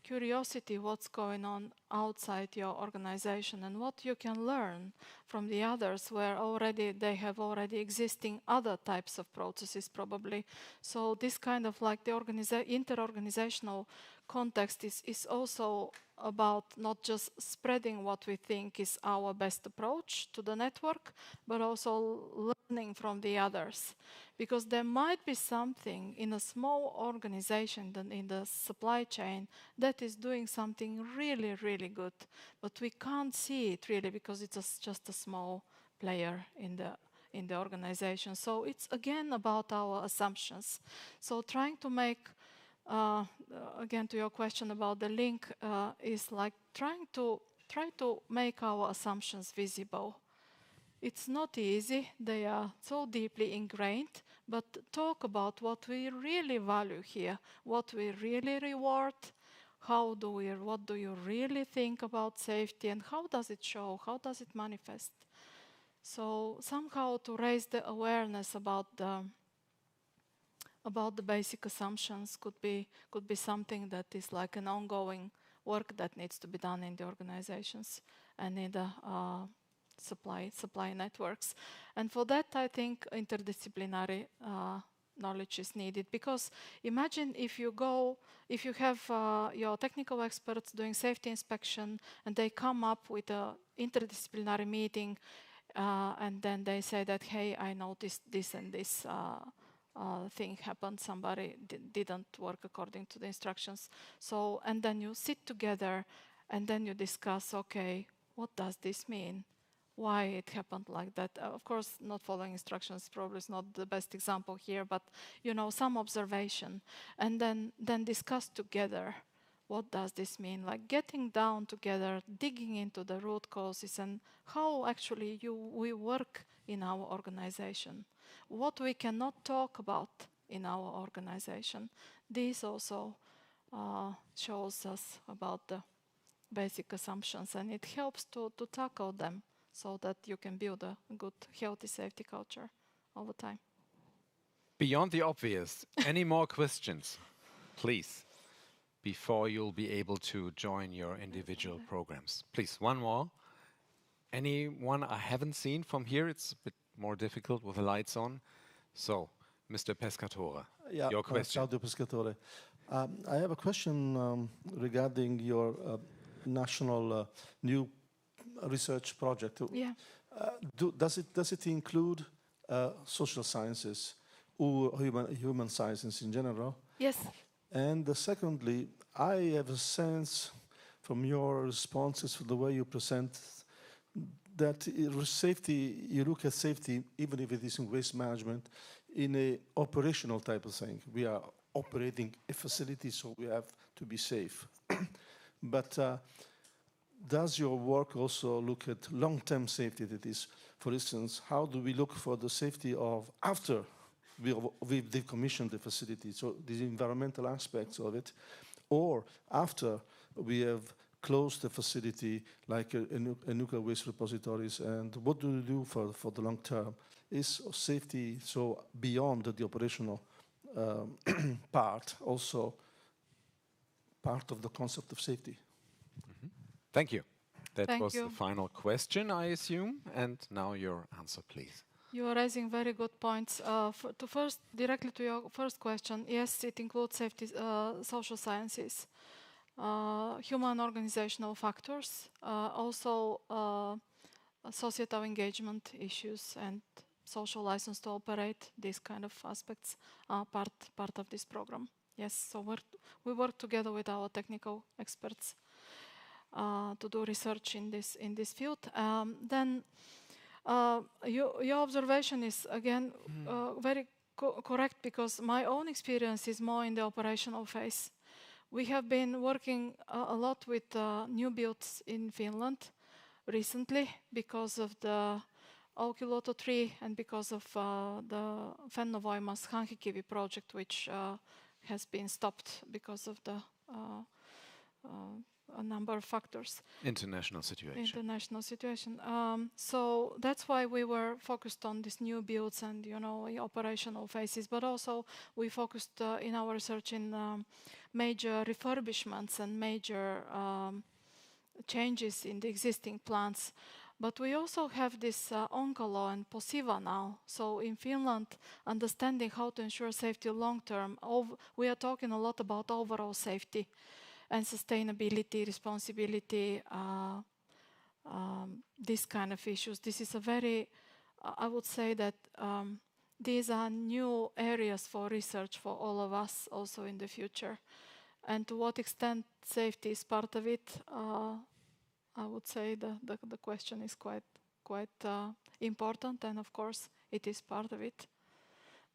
curiosity, what's going on outside your organization and what you can learn from the others where already they have already existing other types of processes probably. So this kind of like the inter-organizational context is also about not just spreading what we think is our best approach to the network, but also learning from the others. Because there might be something in a small organization than in the supply chain that is doing something really, really good, but we can't see it really because it's just a small player in the organization. So it's again about our assumptions. So trying to make again to your question about the link is like try to make our assumptions visible. It's not easy, they are so deeply ingrained, but talk about what we really value here, what we really reward, what do you really think about safety, and how does it show, how does it manifest? So somehow to raise the awareness about the basic assumptions could be something that is like an ongoing work that needs to be done in the organizations and in the supply networks. And for that, I think interdisciplinary knowledge is needed, because imagine if you have your technical experts doing safety inspection and they come up with an interdisciplinary meeting and then they say that, hey, I noticed this and this thing happened, somebody didn't work according to the instructions. So, and then you sit together and then you discuss, okay, what does this mean? Why it happened like that? Of course, not following instructions probably is not the best example here, but you know, some observation, and then discuss together. What does this mean? Like getting down together, digging into the root causes and how actually we work in our organization. What we cannot talk about in our organization. This also shows us about the basic assumptions, and it helps to tackle them so that you can build a good, healthy safety culture over time. Beyond the obvious, any more questions, please, before you'll be able to join your individual programs? Please, one more. Anyone I haven't seen from here? It's a bit more difficult with the lights on. So, Mr. Pescatore, your question. Claudio Pescatore. I have a question regarding your national new research project. Yeah. Does it include social sciences or human sciences in general? Yes. And secondly, I have a sense from your responses, from the way you present, that safety, you look at safety, even if it is in waste management, in a operational type of thing. We are operating a facility, so we have to be safe. But does your work also look at long-term safety? That is, for instance, how do we look for the safety of after we've decommissioned the facility, so the environmental aspects of it, or after we have closed the facility, like a nuclear waste repositories, and what do we do for the long term? Is safety so beyond the operational part, also part of the concept of safety? Mm-hmm. Thank you. That was the final question, I assume, and now your answer, please. You are raising very good points. Directly to your first question, yes, it includes safety, social sciences, human organizational factors, also societal engagement issues and social license to operate. These kind of aspects are part of this program. Yes, so we work together with our technical experts to do research in this field. Then your observation is again very correct, because my own experience is more in the operational phase. We have been working a lot with new builds in Finland recently because of the Olkiluoto 3 and because of the Fennovoima's Hanhikivi project, which has been stopped because of the a number of factors. International situation. So that's why we were focused on these new builds and, you know, operational phases, but also we focused in our research in major refurbishments and major changes in the existing plants. But we also have this Onkalo and Posiva now. So in Finland, understanding how to ensure safety long term, we are talking a lot about overall safety and sustainability, responsibility, these kind of issues. This is a very, I would say that these are new areas for research for all of us also in the future. And to what extent safety is part of it, I would say the question is quite important, and of course it is part of it.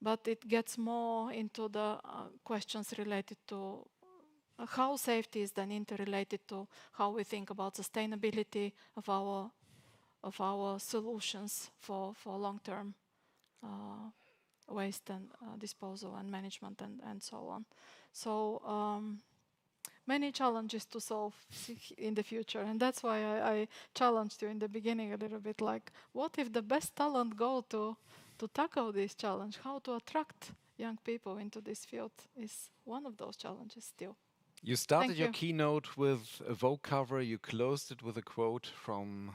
But it gets more into the questions related to how safety is then interrelated to how we think about sustainability of our solutions for long-term waste and disposal and management and so on. So many challenges to solve in the future, and that's why I challenged you in the beginning a little bit, like, what if the best talent go to tackle this challenge? How to attract young people into this field is one of those challenges still. You started your keynote with a Vogue cover, you closed it with a quote from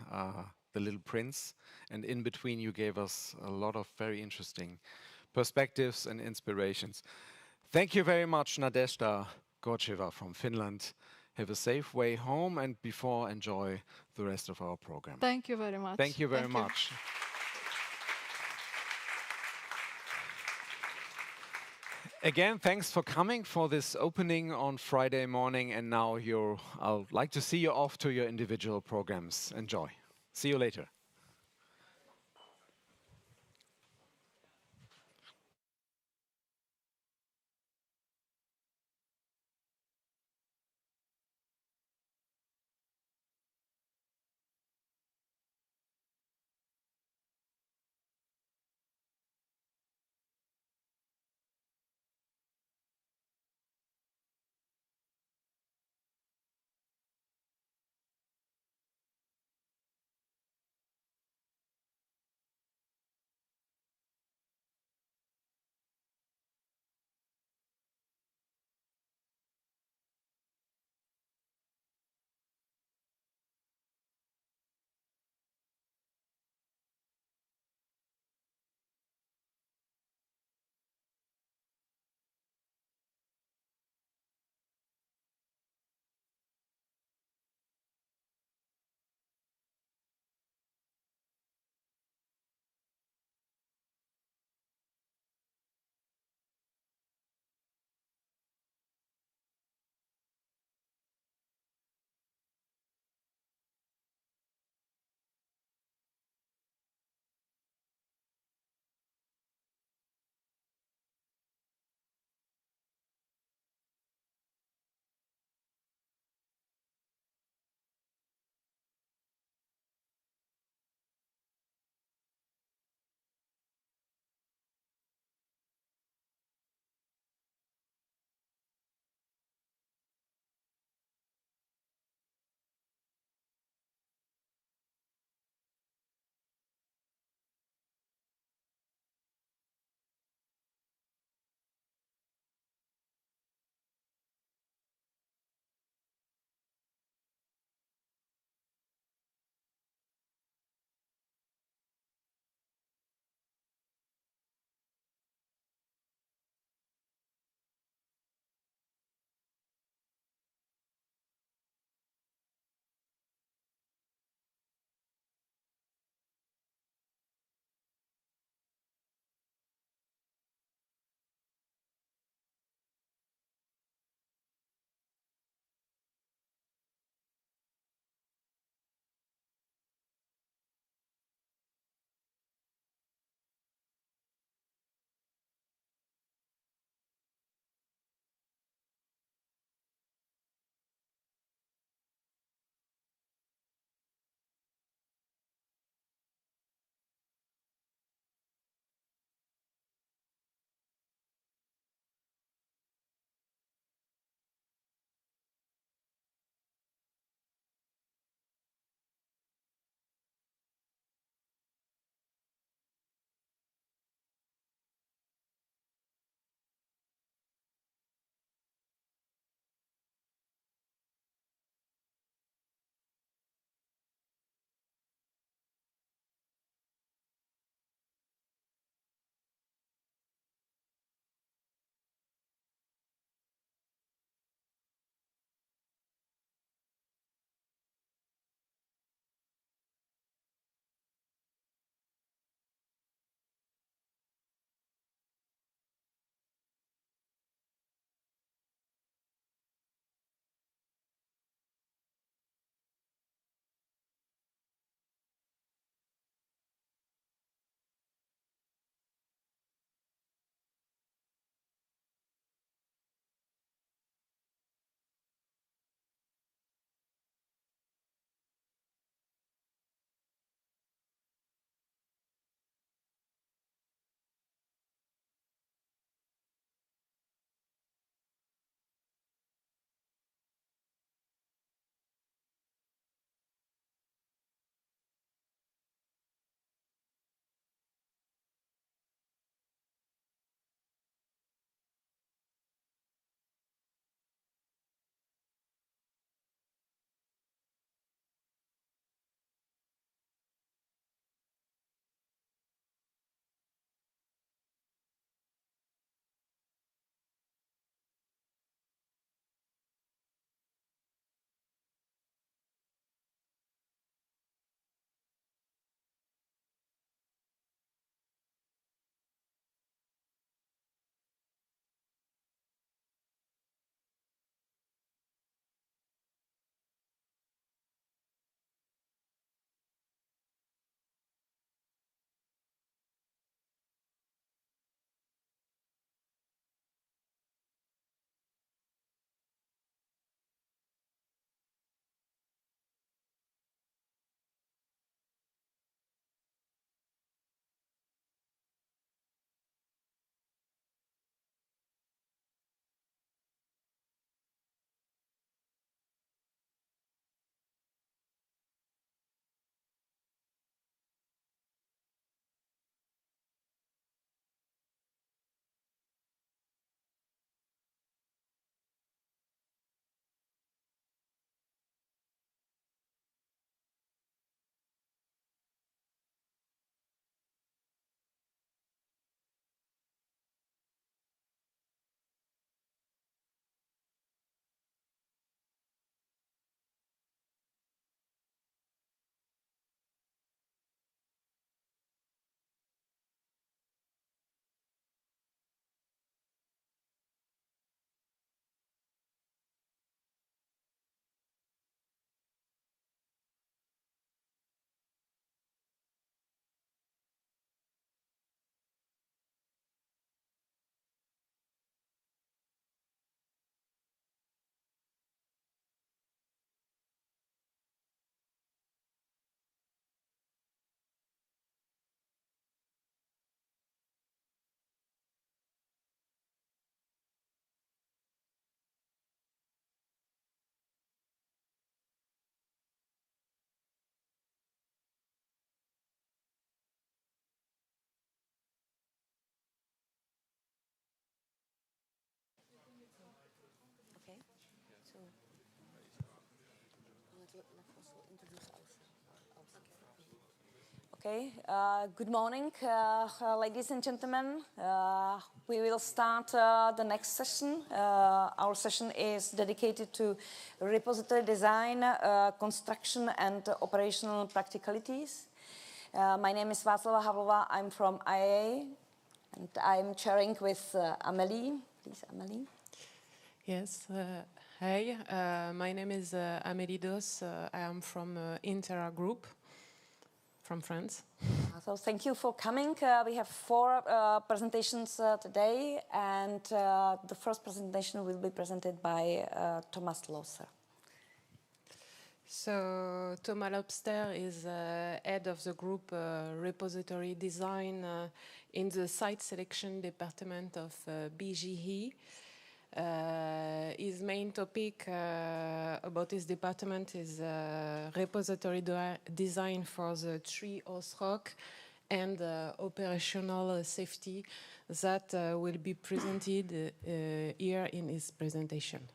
The Little Prince, and in between you gave us a lot of very interesting perspectives and inspirations. Thank you very much, Nadezhda Gotcheva from Finland. Have a safe way home, and before, enjoy the rest of our program. Thank you very much. Thank you very much. Again, thanks for coming for this opening on Friday morning, and now I'd like to see you off to your individual programs. Enjoy. See you later. Okay, good morning, ladies and gentlemen. We will start the next session. Our session is dedicated to repository design, construction, and operational practicalities. My name is Václava Havlová. I'm from IAA, and I'm chairing with Amélie. Please, Amélie. Yes. Hi, my name is Amélie Dos. I am from Intera Group from France. So thank you for coming. We have 4 presentations today, and the first presentation will be presented by T.Lohser. So Thomas Lobster is head of the group repository design in the site selection department of BGE. His main topic about his department is repository design for the T.Lohser rock and operational safety that will be presented here in his presentation.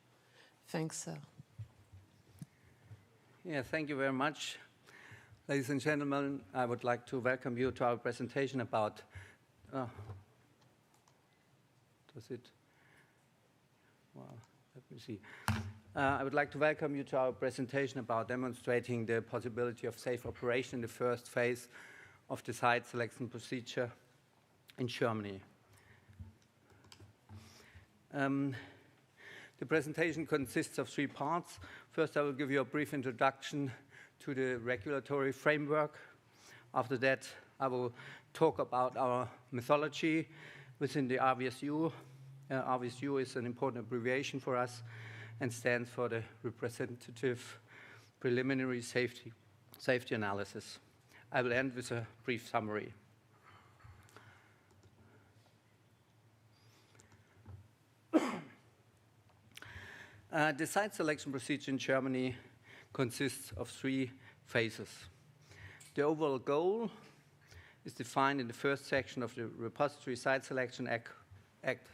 Thanks, sir. Yeah, thank you very much. Ladies and gentlemen, I would like to welcome you to our presentation about let me see. I would like to welcome you to our presentation about demonstrating the possibility of safe operation in the first phase of the site selection procedure in Germany. The presentation consists of 3 parts. First, I will give you a brief introduction to the regulatory framework. After that, I will talk about our methodology within the RVSU. RVSU is an important abbreviation for us and stands for the Representative Preliminary Safety Analysis. I will end with a brief summary. The site selection procedure in Germany consists of 3 phases. The overall goal is defined in the first section of the Repository Site Selection Act,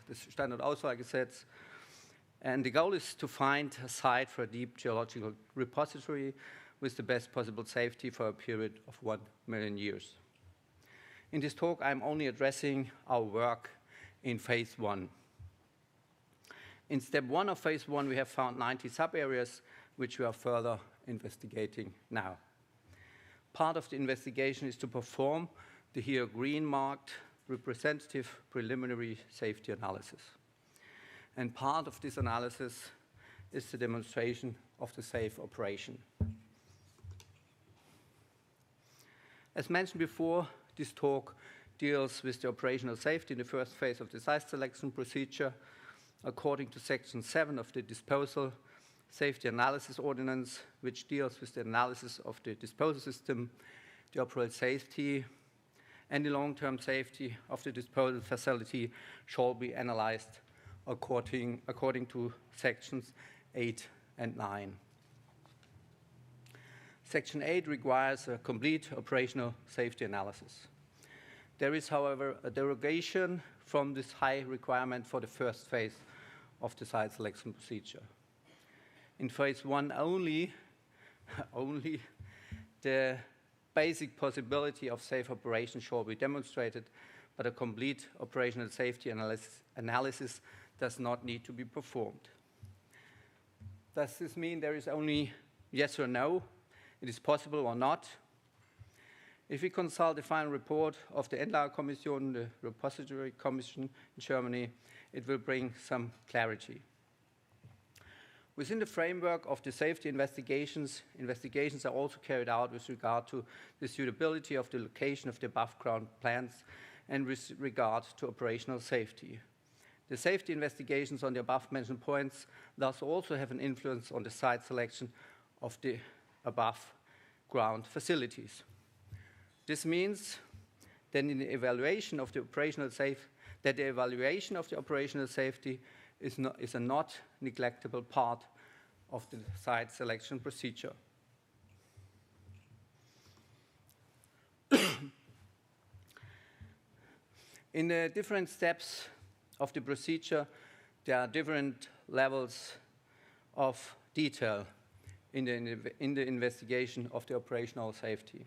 the Standardauswahlgesetz, and the goal is to find a site for a deep geological repository with the best possible safety for a period of 1 million years. In this talk, I'm only addressing our work in phase 1. In step 1 of phase 1, we have found 90 sub-areas, which we are further investigating now. Part of the investigation is to perform the here green-marked representative preliminary safety analysis. And part of this analysis is the demonstration of the safe operation. As mentioned before, this talk deals with the operational safety in the first phase of the site selection procedure. According to Section 7 of the Disposal Safety Analysis Ordinance, which deals with the analysis of the disposal system, the operational safety, and the long-term safety of the disposal facility shall be analyzed according to Sections 8 and 9. Section 8 requires a complete operational safety analysis. There is, however, a derogation from this high requirement for the first phase of the site selection procedure. In phase 1 only the basic possibility of safe operation shall be demonstrated, but a complete operational safety analysis does not need to be performed. Does this mean there is only yes or no? It is possible or not? If we consult the final report of the Endlagerkommission, the Repository Commission in Germany, it will bring some clarity. Within the framework of the safety investigations are also carried out with regard to the suitability of the location of the above-ground plants and with regard to operational safety. The safety investigations on the above-mentioned points thus also have an influence on the site selection of the above-ground facilities. This means that in the evaluation of the operational safety is a not neglectable part of the site selection procedure. In the different steps of the procedure, there are different levels of detail in the investigation of the operational safety.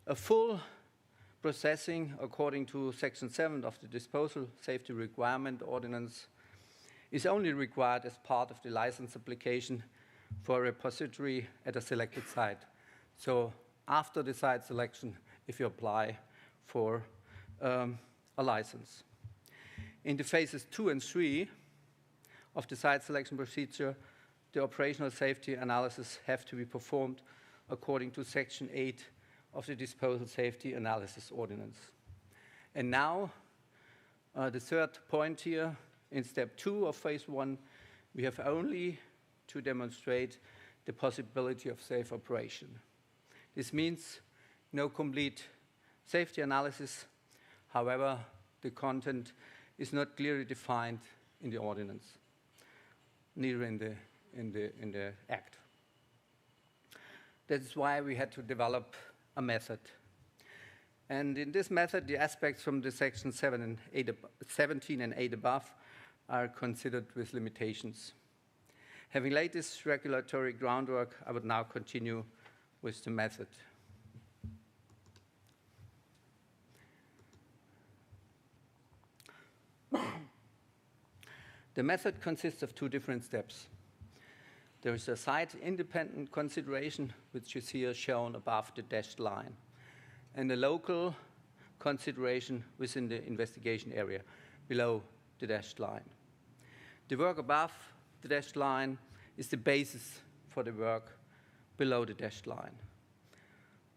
A full processing according to Section 7 of the Disposal Safety Requirement Ordinance is only required as part of the license application for a repository at a selected site. So after the site selection, if you apply for a license. In the phases 2 and 3 of the site selection procedure, the operational safety analysis have to be performed according to Section 8 of the Disposal Safety Analysis Ordinance. And now, the third point here, in step 2 of phase 1, we have only to demonstrate the possibility of safe operation. This means no complete safety analysis. However, the content is not clearly defined in the ordinance, neither in the act. That's why we had to develop a method. And in this method, the aspects from the section 17 and 8 above are considered with limitations. Having laid this regulatory groundwork, I would now continue with the method. The method consists of 2 different steps. There is a site-independent consideration, which is here shown above the dashed line, and a local consideration within the investigation area, below the dashed line. The work above the dashed line is the basis for the work below the dashed line.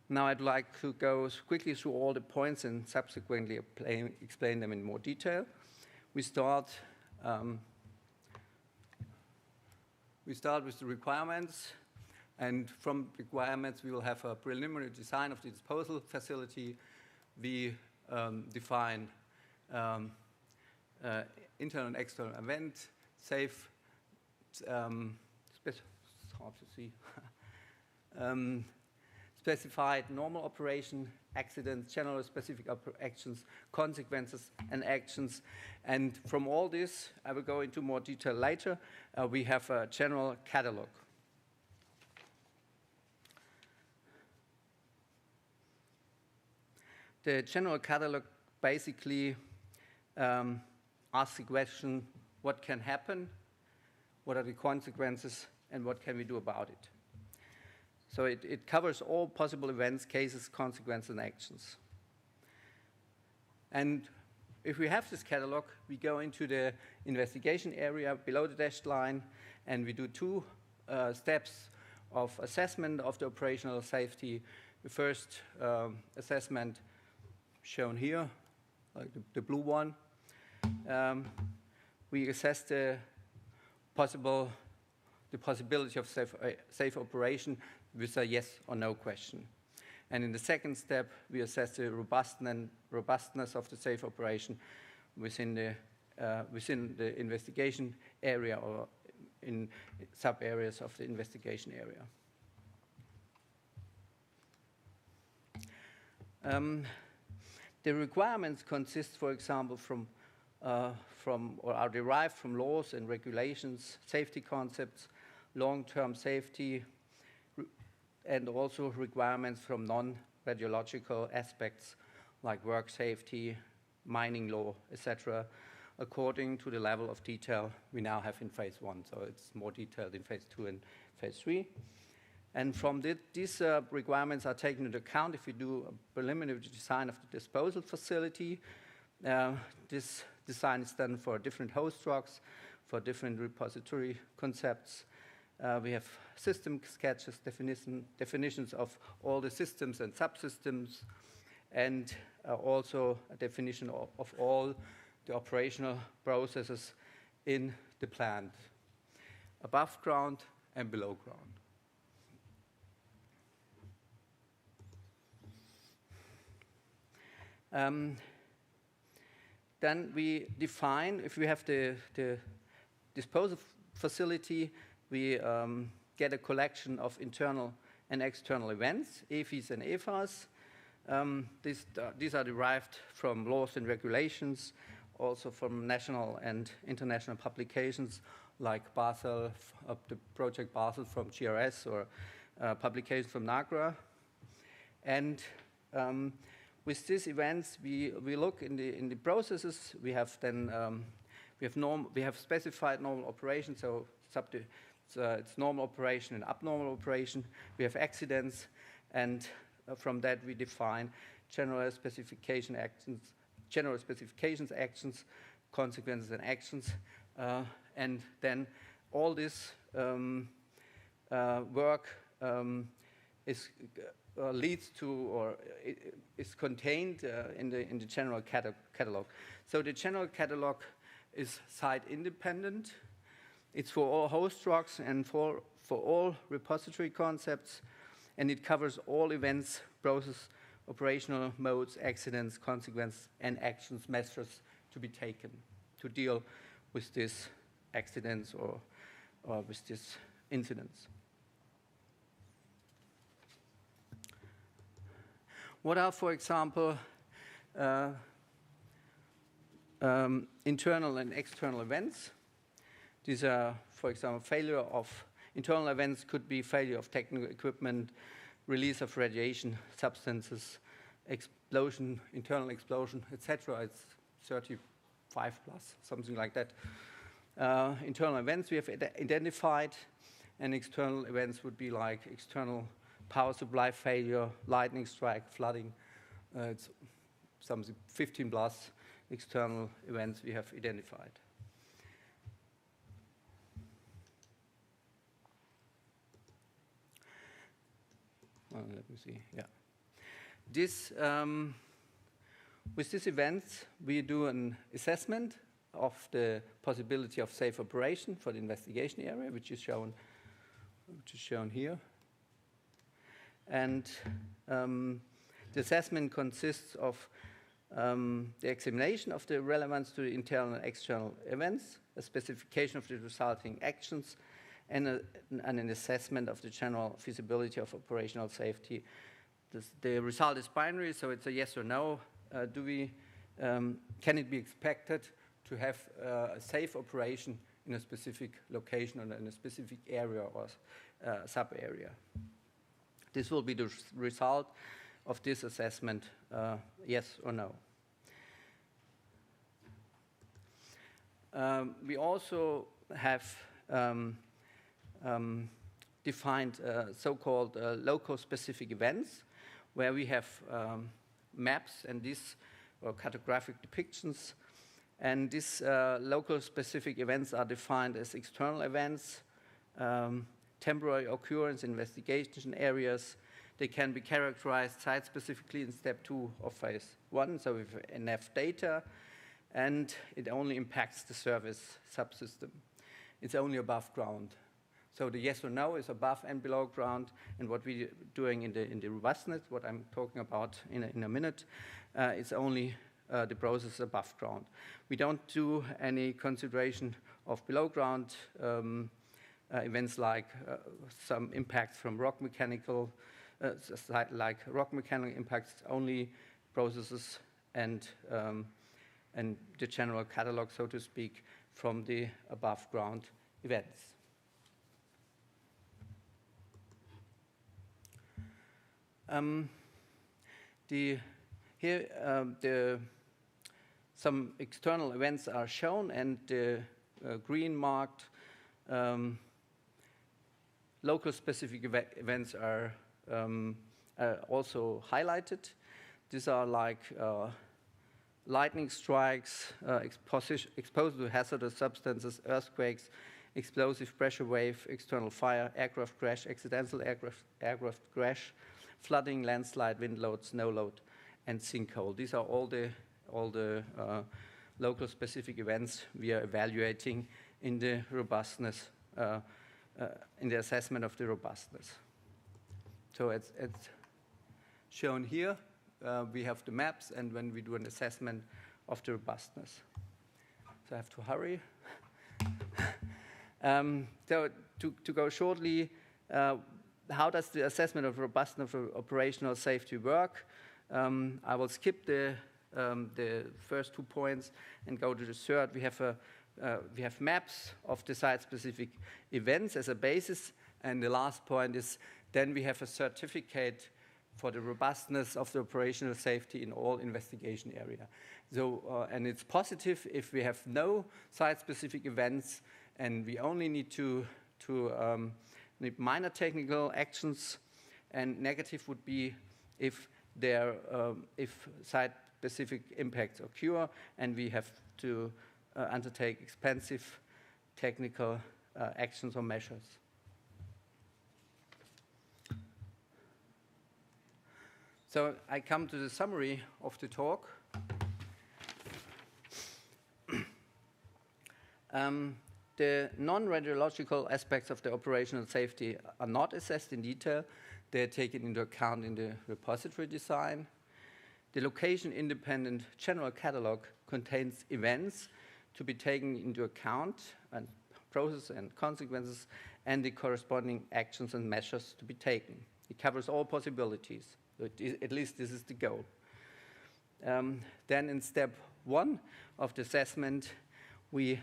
Now I'd like to go quickly through all the points and subsequently explain them in more detail. We start with the requirements, and from requirements we will have a preliminary design of the disposal facility. We define internal and external event, safe, it's hard to see, specified normal operation, accidents, general specific actions, consequences, and actions. And from all this, I will go into more detail later, we have a general catalog. The general catalog basically asks the question, what can happen, what are the consequences, and what can we do about it? So it covers all possible events, cases, consequences, and actions. And if we have this catalog, we go into the investigation area below the dashed line, and we do 2 steps of assessment of the operational safety. The first assessment shown here, like the blue one. We assess the possibility of safe operation with a yes or no question. And in the second step, we assess the robustness of the safe operation within the investigation area or in sub-areas of the investigation area. The requirements consist, for example, from or are derived from laws and regulations, safety concepts, long-term safety, and also requirements from non-radiological aspects like work safety, mining law, etc., according to the level of detail we now have in phase 1. So it's more detailed in phase 2 and phase 3. And from these requirements are taken into account if we do a preliminary design of the disposal facility. This design is done for different host rocks, for different repository concepts. We have system sketches, definitions of all the systems and subsystems, and also a definition of all the operational processes in the plant, above ground and below ground. Then we define, if we have the disposal facility, we get a collection of internal and external events, EFIs and EFAs. These are derived from laws and regulations, also from national and international publications, like Basel, the project Basel from GRS, or publications from NAGRA. And with these events, we look in the processes. We have then we have specified normal operations, so it's normal operation and abnormal operation. We have accidents, and from that we define general specifications actions, consequences and actions, and then all this work leads to, or is contained in the general catalog. So the general catalog is site independent. It's for all host drugs and for all repository concepts, and it covers all events, process, operational modes, accidents, consequences, and actions, measures to be taken to deal with these accidents or with these incidents. What are, for example, internal and external events? These are, for example, failure of internal events could be failure of technical equipment, release of radiation substances, explosion, internal explosion, etc. It's 35 plus, something like that. Internal events we have identified, and external events would be like external power supply failure, lightning strike, flooding. It's something 15 plus external events we have identified. Well, let me see. Yeah. This with these events, we do an assessment of the possibility of safe operation for the investigation area, which is shown here. And the assessment consists of the examination of the relevance to the internal and external events, a specification of the resulting actions, and an assessment of the general feasibility of operational safety. The result is binary, so it's a yes or no. Can it be expected to have a safe operation in a specific location or in a specific area or sub-area? This will be the result of this assessment, yes or no. We also have defined so-called local specific events, where we have maps and these cartographic depictions. And these local specific events are defined as external events, temporary occurrence investigation areas. They can be characterized site-specifically in step 2 of phase 1, so with enough data, and it only impacts the service subsystem. It's only above ground. So the yes or no is above and below ground, and what we're doing in the robustness, what I'm talking about in a minute, is only the process above ground. We don't do any consideration of below ground events like some impacts from rock mechanical, like rock mechanical impacts, only processes and the general catalog, so to speak, from the above ground events. Some external events are shown, and the green marked local specific events are also highlighted. These are like lightning strikes, exposure to hazardous substances, earthquakes, explosive pressure wave, external fire, aircraft crash, accidental aircraft crash, flooding, landslide, wind load, snow load, and sinkhole. These are all the local specific events we are evaluating in the robustness, in the assessment of the robustness. So it's shown here. We have the maps, and when we do an assessment of the robustness. So I have to hurry. So to go shortly, how does the assessment of robustness of operational safety work? I will skip the first 2 points and go to the third. We have a we have maps of the site-specific events as a basis. And the last point is then we have a certificate for the robustness of the operational safety in all investigation area. So, and it's positive if we have no site-specific events and we only need to need minor technical actions, and negative would be if if site-specific impacts occur and we have to undertake expensive technical actions or measures. So I come to the summary of the talk. The non-radiological aspects of the operational safety are not assessed in detail. They are taken into account in the repository design. The location-independent general catalog contains events to be taken into account, and process and consequences, and the corresponding actions and measures to be taken. It covers all possibilities. At least this is the goal. Then in step 1 of the assessment, we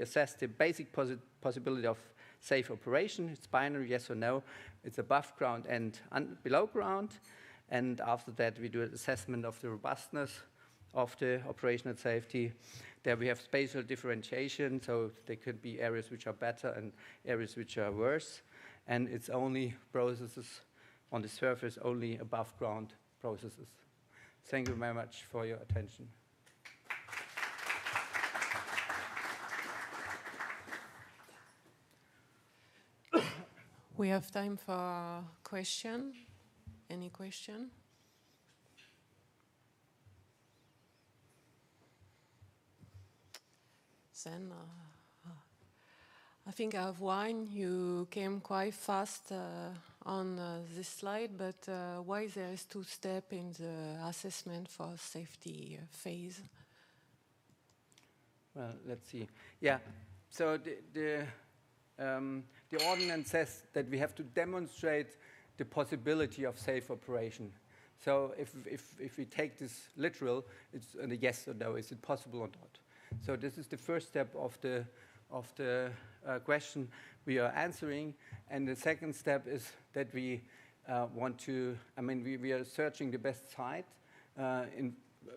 assess the basic possibility of safe operation. It's binary, yes or no. It's above ground and below ground. And after that, we do an assessment of the robustness of the operational safety. There we have spatial differentiation, so there could be areas which are better and areas which are worse. And it's only processes on the surface, only above ground processes. Thank you very much for your attention. We have time for question. Any question? Then I think I have one. You came quite fast on this slide, but why there is 2 steps in the assessment for safety phase? Well, let's see. Yeah, so the ordinance says that we have to demonstrate the possibility of safe operation. So if we take this literal, it's a yes or no, is it possible or not? So this is the first step of the question we are answering. And the second step is that we want to, we are searching the best site,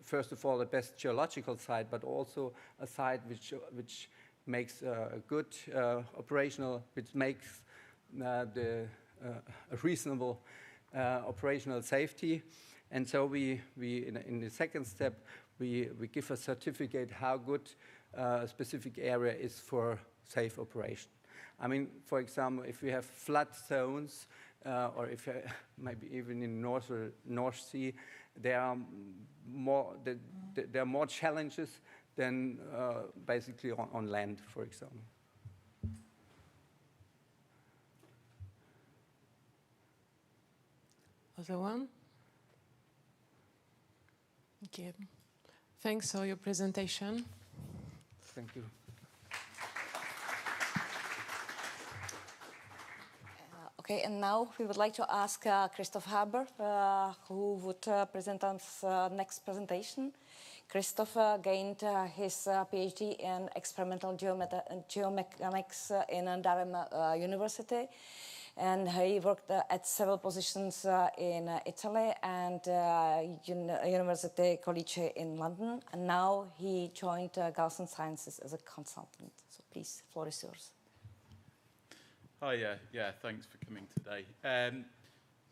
first of all, the best geological site, but also a site which makes a good operational, which makes a reasonable operational safety. And so we in the second step, we give a certificate how good a specific area is for safe operation. I mean, for example, if we have flood zones, or if maybe even in North Sea, there are more challenges than basically on land, for example. Other one? Okay. Thanks for your presentation. Thank you. Okay, and now we would like to ask Christoph Haber, who would present us next presentation. Christoph gained his PhD in experimental geomechanics in Durham University, and he worked at several positions in Italy and University College in London, and now he joined Galson Sciences as a consultant. So please, floor is yours. Hi, yeah, thanks for coming today.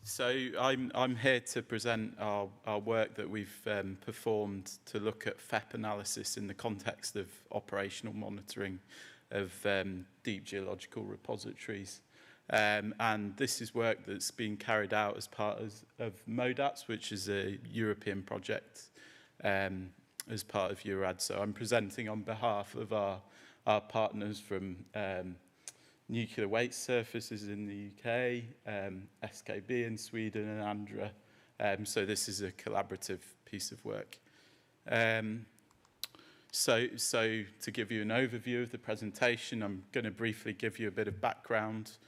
So I'm here to present our work that we've performed to look at FEP analysis in the context of operational monitoring of deep geological repositories. And this is work that's been carried out as part of MODATS, which is a European project as part of EURAD. So I'm presenting on behalf of our partners from Nuclear Waste Surfaces in the UK, SKB in Sweden, and ANDRA. So this is a collaborative piece of work. So to give you an overview of the presentation, I'm going to briefly give you a bit of background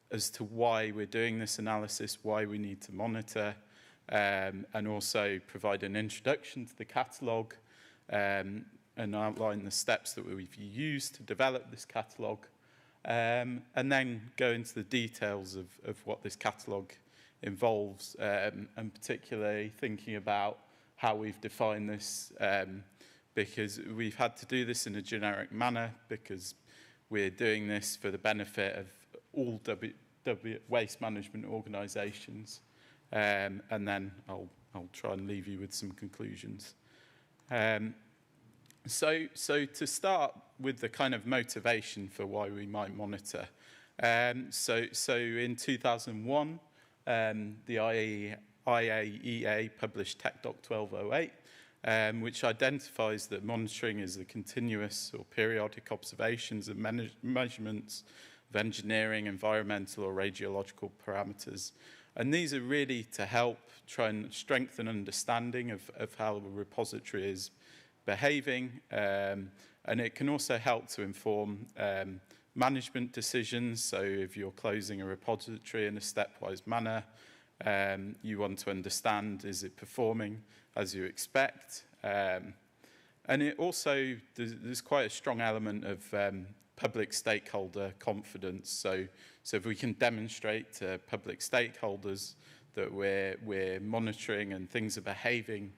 as to why we're doing this analysis, why we need to monitor, and also provide an introduction to the catalogue, and outline the steps that we've used to develop this catalogue, and then go into the details of what this catalogue involves, and particularly thinking about how we've defined this, because we've had to do this in a generic manner because we're doing this for the benefit of all waste management organisations, and then I'll try and leave you with some conclusions. So to start with the kind of motivation for why we might monitor. So in 2001, the IAEA published TechDoc 1208, which identifies that monitoring is the continuous or periodic observations and measurements of engineering, environmental or radiological parameters. And these are really to help try and strengthen understanding of how the repository is behaving, and it can also help to inform management decisions. So if you're closing a repository in a stepwise manner, you want to understand, is it performing as you expect? And it also, there's quite a strong element of public stakeholder confidence. So if we can demonstrate to public stakeholders that we're monitoring and things are behaving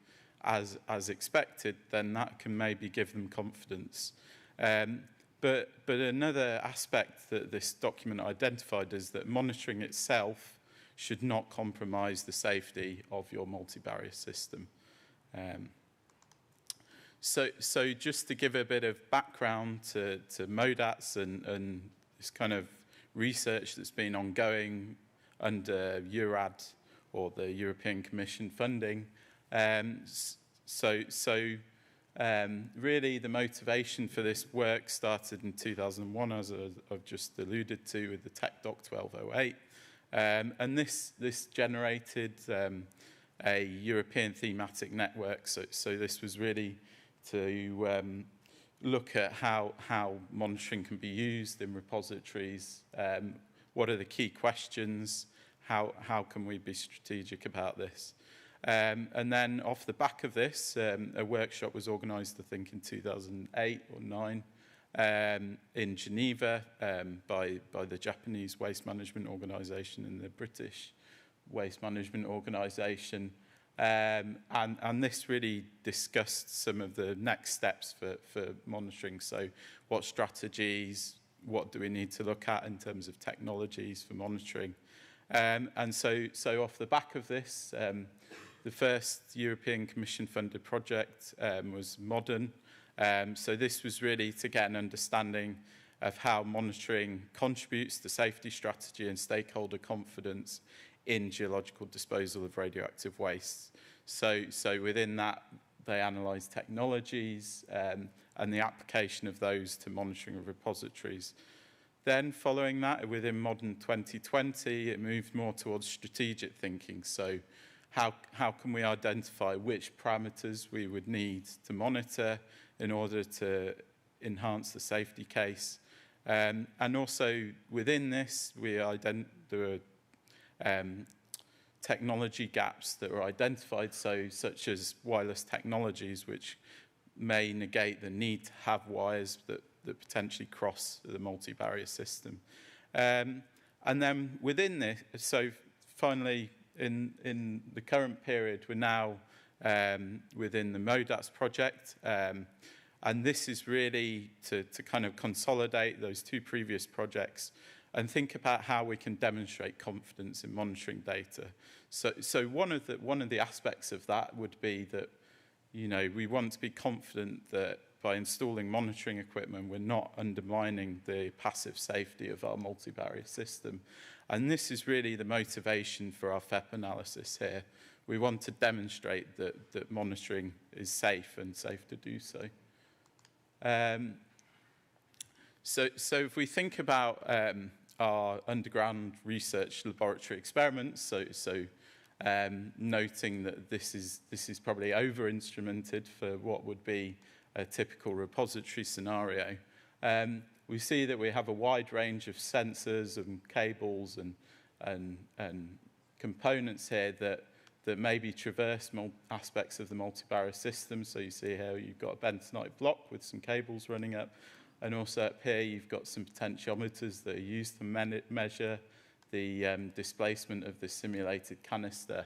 as expected, then that can maybe give them confidence. But another aspect that this document identified is that monitoring itself should not compromise the safety of your multi-barrier system. So just to give a bit of background to MODATS and this kind of research that's been ongoing under EURAD, or the European Commission funding. Really the motivation for this work started in 2001, as I've just alluded to, with the TechDoc 1208. And this generated a European thematic network. So this was really to look at how monitoring can be used in repositories. What are the key questions? How can we be strategic about this? And then off the back of this, a workshop was organised, I think, in 2008 or 2009 in Geneva by the Japanese Waste Management Organisation and the British Waste Management Organisation. And this really discussed some of the next steps for monitoring. So what strategies, what do we need to look at in terms of technologies for monitoring? And so off the back of this, the first European Commission funded project was MODERN. So this was really to get an understanding of how monitoring contributes to safety strategy and stakeholder confidence in geological disposal of radioactive waste. So within that, they analysed technologies and the application of those to monitoring of repositories. Then following that, within MODERN 2020, it moved more towards strategic thinking. So how can we identify which parameters we would need to monitor in order to enhance the safety case? And also within this, there are technology gaps that were identified, such as wireless technologies, which may negate the need to have wires that potentially cross the multi-barrier system. And then within this, so finally, in the current period, we're now within the MODATS project. And this is really to kind of consolidate those two previous projects and think about how we can demonstrate confidence in monitoring data. So one of the aspects of that would be that, you know, we want to be confident that by installing monitoring equipment, we're not undermining the passive safety of our multi-barrier system. And this is really the motivation for our FEP analysis here. We want to demonstrate that monitoring is safe and safe to do so. So if we think about our underground research laboratory experiments, noting that this is probably over-instrumented for what would be a typical repository scenario, we see that we have a wide range of sensors and cables and components here that that maybe traverse aspects of the multi-barrier system. So you see here you've got a bentonite block with some cables running up, and also up here you've got some potentiometers that are used to measure the displacement of the simulated canister.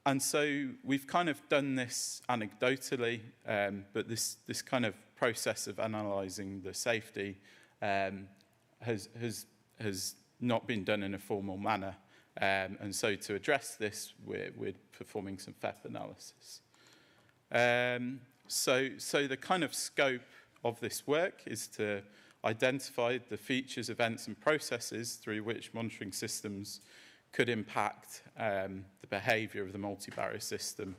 And so we've kind of done this anecdotally, but this kind of process of analysing the safety has not been done in a formal manner. And so to address this, we're performing some FEP analysis. So the kind of scope of this work is to identify the features, events, and processes through which monitoring systems could impact the behaviour of the multi-barrier system.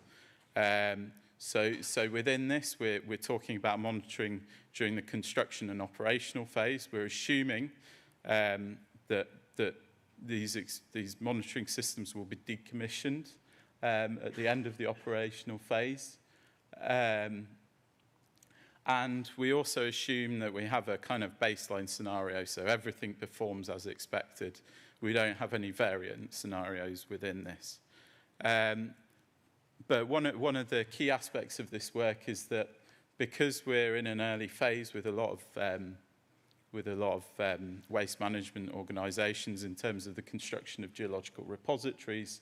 So within this, we're talking about monitoring during the construction and operational phase. We're assuming that these monitoring systems will be decommissioned at the end of the operational phase. And we also assume that we have a kind of baseline scenario, so everything performs as expected. We don't have any variant scenarios within this. But one of the key aspects of this work is that because we're in an early phase with a lot of waste management organisations in terms of the construction of geological repositories,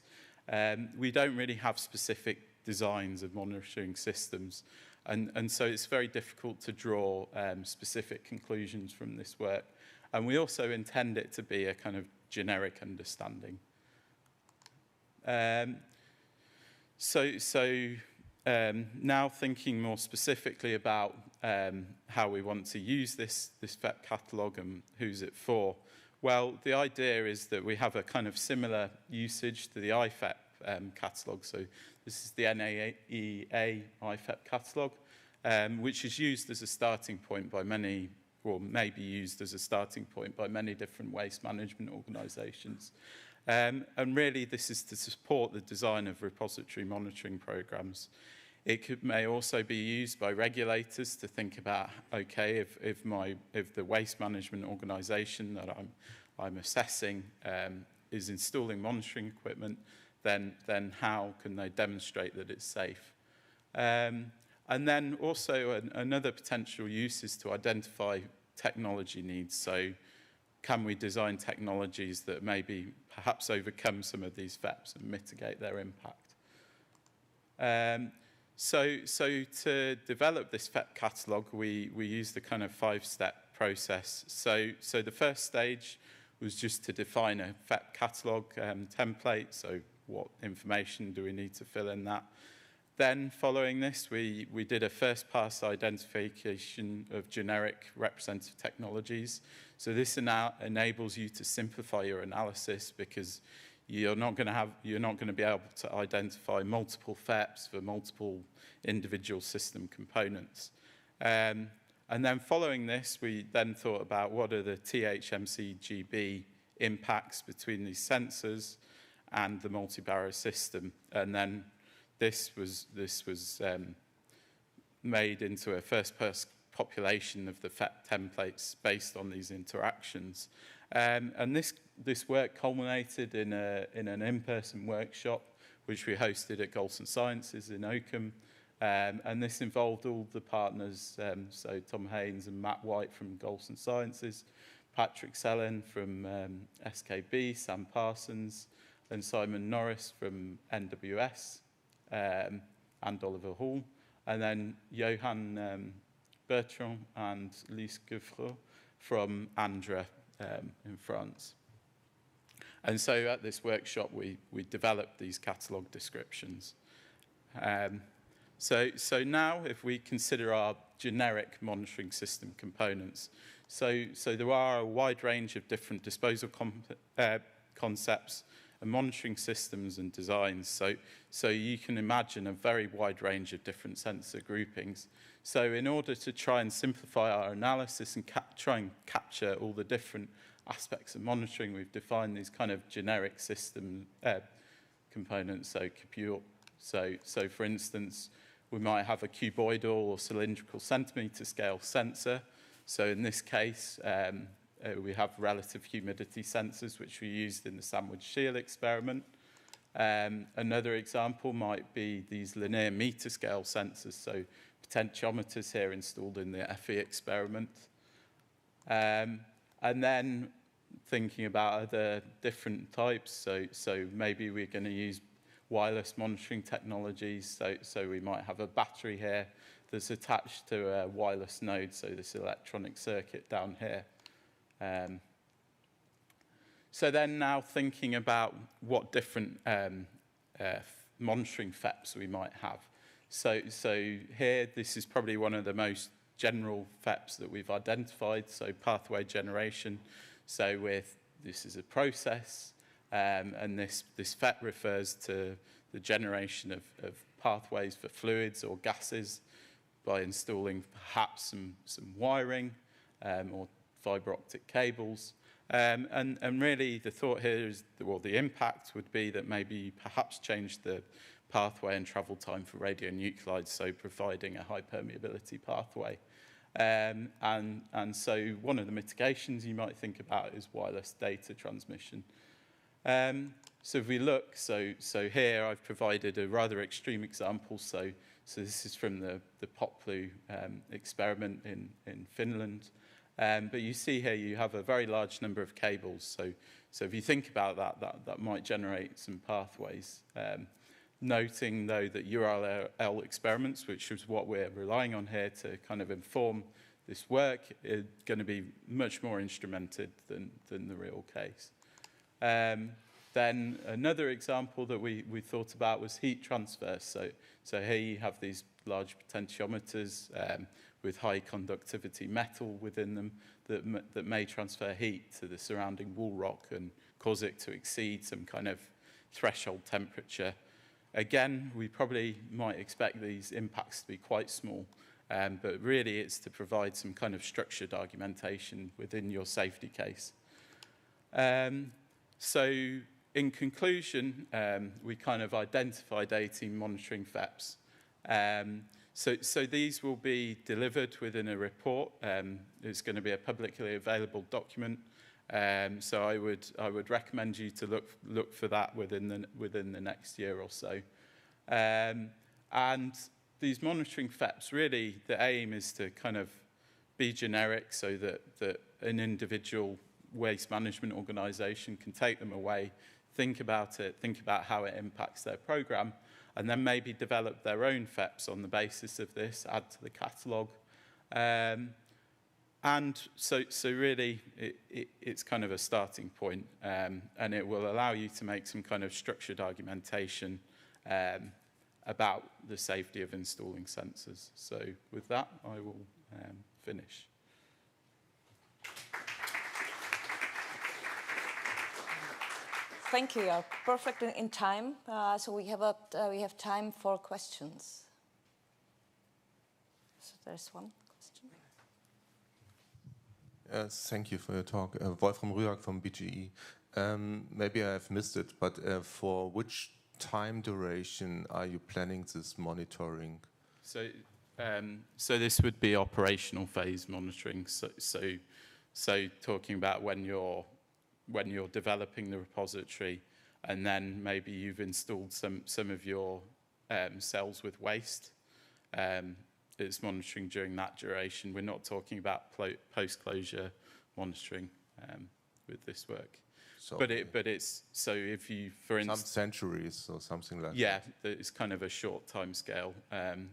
we don't really have specific designs of monitoring systems. And so it's very difficult to draw specific conclusions from this work. And we also intend it to be a kind of generic understanding. Now thinking more specifically about how we want to use this FEP catalogue and who's it for. Well, the idea is that we have a kind of similar usage to the IFEP catalogue. So this is the NAEA IFEP catalogue, which is used as a starting point by many, or may be used as a starting point by many different waste management organisations. And really this is to support the design of repository monitoring programmes. It may also be used by regulators to think about, okay, if the waste management organisation that I'm assessing is installing monitoring equipment, then how can they demonstrate that it's safe? And then also another potential use is to identify technology needs. So can we design technologies that maybe perhaps overcome some of these FEPs and mitigate their impact? So to develop this FEP catalogue, we used the kind of 5-step process. So the first stage was just to define a FEP catalogue template. So what information do we need to fill in that? Then following this, we did a first-pass identification of generic representative technologies. So this enables you to simplify your analysis because you're not going to be able to identify multiple FEPs for multiple individual system components. And then following this, we then thought about what are the THMCGB impacts between these sensors and the multi-barrier system. And then this was made into a first-person population of the FEP templates based on these interactions. And this work culminated in an in-person workshop which we hosted at Golson Sciences in Oakham. And this involved all the partners, so Tom Haynes and Matt White from Golson Sciences, Patrick Sellen from SKB, Sam Parsons, and Simon Norris from NWS, and Oliver Hall, and then Johan Bertrand and Lise Gouffreau from Andra in France. And so at this workshop, we developed these catalogue descriptions. So now, if we consider our generic monitoring system components, so there are a wide range of different disposal concepts and monitoring systems and designs. So you can imagine a very wide range of different sensor groupings. So in order to try and simplify our analysis and try and capture all the different aspects of monitoring, we've defined these kind of generic system components, so CUPUR. So for instance, we might have a cuboidal or cylindrical centimeter scale sensor. So in this case, we have relative humidity sensors, which we used in the Sandwich Shield experiment. Another example might be these linear meter scale sensors, so potentiometers here installed in the FE experiment. And then thinking about other different types, so maybe we're going to use wireless monitoring technologies, so we might have a battery here that's attached to a wireless node, so this electronic circuit down here. So then now thinking about what different monitoring FEPs we might have. So here, this is probably one of the most general FEPs that we've identified, so pathway generation. So this is a process, and this FEP refers to the generation of pathways for fluids or gases by installing perhaps some wiring or fiber optic cables. And really the thought here is, well, the impact would be that maybe you perhaps change the pathway and travel time for radionuclides, so providing a high permeability pathway. And so one of the mitigations you might think about is wireless data transmission. So if we look, so here I've provided a rather extreme example. So this is from the Poplu experiment in Finland. But you see here you have a very large number of cables. So if you think about that might generate some pathways. Noting, though, that URL experiments, which is what we're relying on here to kind of inform this work, is going to be much more instrumented than the real case. Then another example that we thought about was heat transfer. So here you have these large potentiometers with high conductivity metal within them that may transfer heat to the surrounding wall rock and cause it to exceed some kind of threshold temperature. Again, we probably might expect these impacts to be quite small, but really it's to provide some kind of structured argumentation within your safety case. So in conclusion, we kind of identified 18 monitoring FEPs. So these will be delivered within a report. It's going to be a publicly available document. So I would recommend you to look for that within the next year or so. And these monitoring FEPs, really, the aim is to kind of be generic so that an individual waste management organization can take them away, think about it, think about how it impacts their program, and then maybe develop their own FEPs on the basis of this, add to the catalogue. And so really, it's kind of a starting point, and it will allow you to make some kind of structured argumentation about the safety of installing sensors. So with that, I will finish. Thank you. You're perfect in time. So we have time for questions. So there's one question. Yes, thank you for your talk. Wolfram Rüag from BGE. Maybe I have missed it, but for which time duration are you planning this monitoring? So this would be operational phase monitoring. So talking about when you're developing the repository, and then maybe you've installed some of your cells with waste. It's monitoring during that duration. We're not talking about post-closure monitoring with this work. So, but it's, so if you, for instance... Some centuries or something like that. Yeah, it's kind of a short time scale.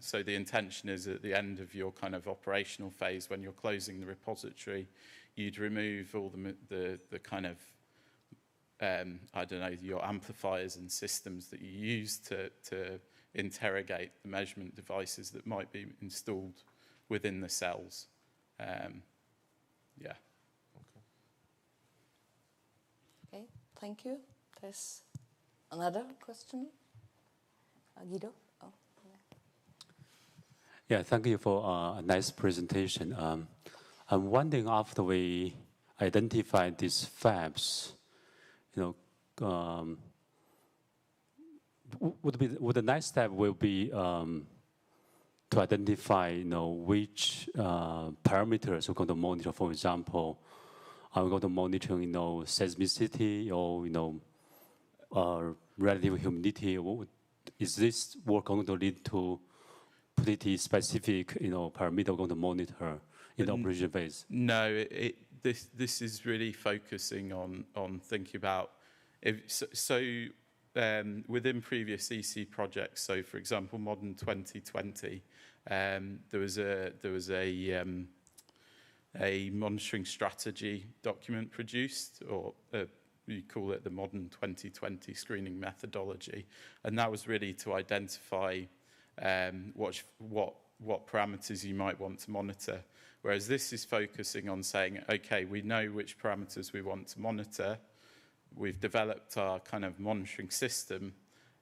So the intention is at the end of your kind of operational phase, when you're closing the repository, you'd remove all the kind of, I don't know, your amplifiers and systems that you use to interrogate the measurement devices that might be installed within the cells. Yeah. Okay, thank you. There's another question. Guido? Oh, yeah, thank you for a nice presentation. I'm wondering, after we identify these FEPs, would the next step will be to identify, which parameters we're going to monitor? For example, are we going to monitor, seismicity, or relative humidity, is this work going to lead to pretty specific, parameter going to monitor in the operation phase? No, this is really focusing on thinking about within previous EC projects. So, for example, Modern 2020, there was a monitoring strategy document produced, or you call it the Modern 2020 screening methodology, and that was really to identify what parameters you might want to monitor. Whereas this is focusing on saying, okay, we know which parameters we want to monitor. We've developed our kind of monitoring system.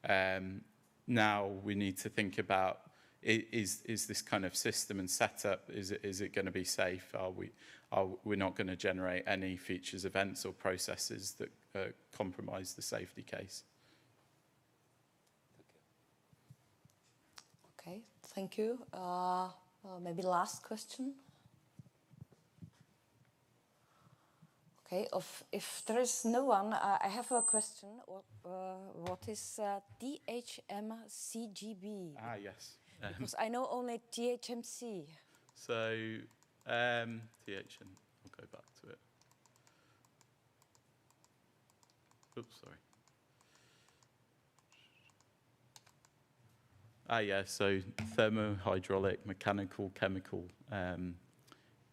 Now we need to think about, is this kind of system and setup, is it going to be safe? We're not going to generate any features, events, or processes that compromise the safety case. Okay, thank you. Maybe last question. Okay, if there is no one, I have a question. What is DHMCGB? Ah, yes. Because I know only THMC. So, THM, I'll go back to it. Oops, sorry. Ah, yeah, so thermohydraulic, mechanical, chemical,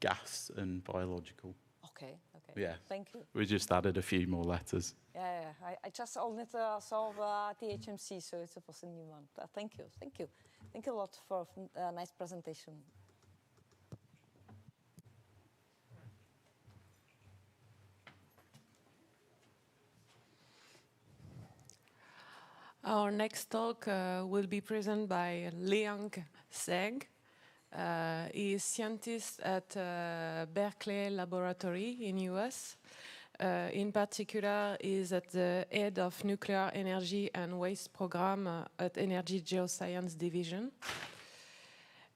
gas, and biological. Okay. Yeah. Thank you. We just added a few more letters. Yeah. I just only saw THMC, so it was a new one. Thank you. Thank you a lot for a nice presentation. Our next talk will be presented by L.Zheng. He is scientist at Berkeley Laboratory in US. In particular, he is at the head of Nuclear Energy and Waste Program at Energy Geoscience Division.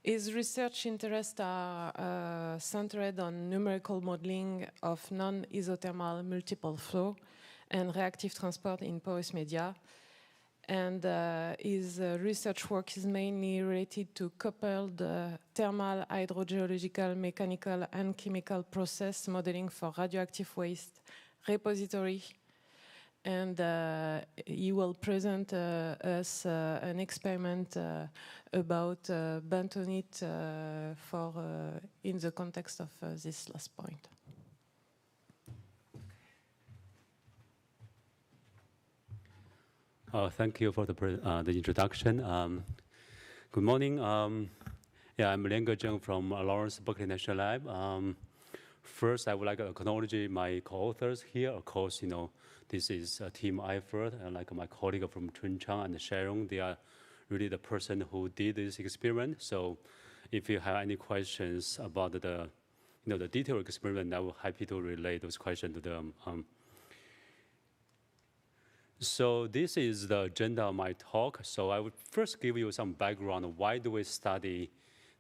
His research interests are centered on numerical modeling of non-isothermal multiple flow and reactive transport in porous media. And his research work is mainly related to coupled thermal, hydrogeological, mechanical, and chemical process modeling for radioactive waste repository. And he will present us an experiment about bentonite in the context of this last point. Thank you for the introduction. Good morning. I'm L.Zheng from Lawrence Berkeley National Lab. First, I would like to acknowledge my co-authors here. Of course, this is a team effort, and like my colleague from Chuncheon and Sharon, they are really the person who did this experiment. So, if you have any questions about the detailed experiment, I will be happy to relay those questions to them. So this is the agenda of my talk. So I would first give you some background on why do we study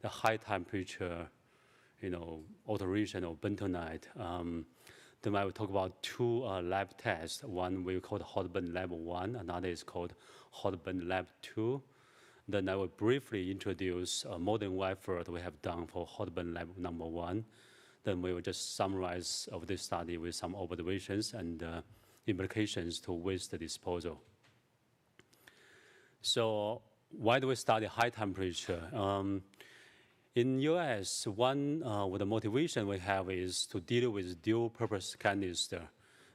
the high temperature, alteration of bentonite. Then I will talk about two lab tests. One we call hot burn lab 1, another is called hot burn lab 2. Then I will briefly introduce a modern effort we have done for hot burn lab number 1. Then we will just summarize of this study with some observations and implications to waste disposal. So why do we study high temperature? In US, one of the motivation we have is to deal with dual-purpose canister.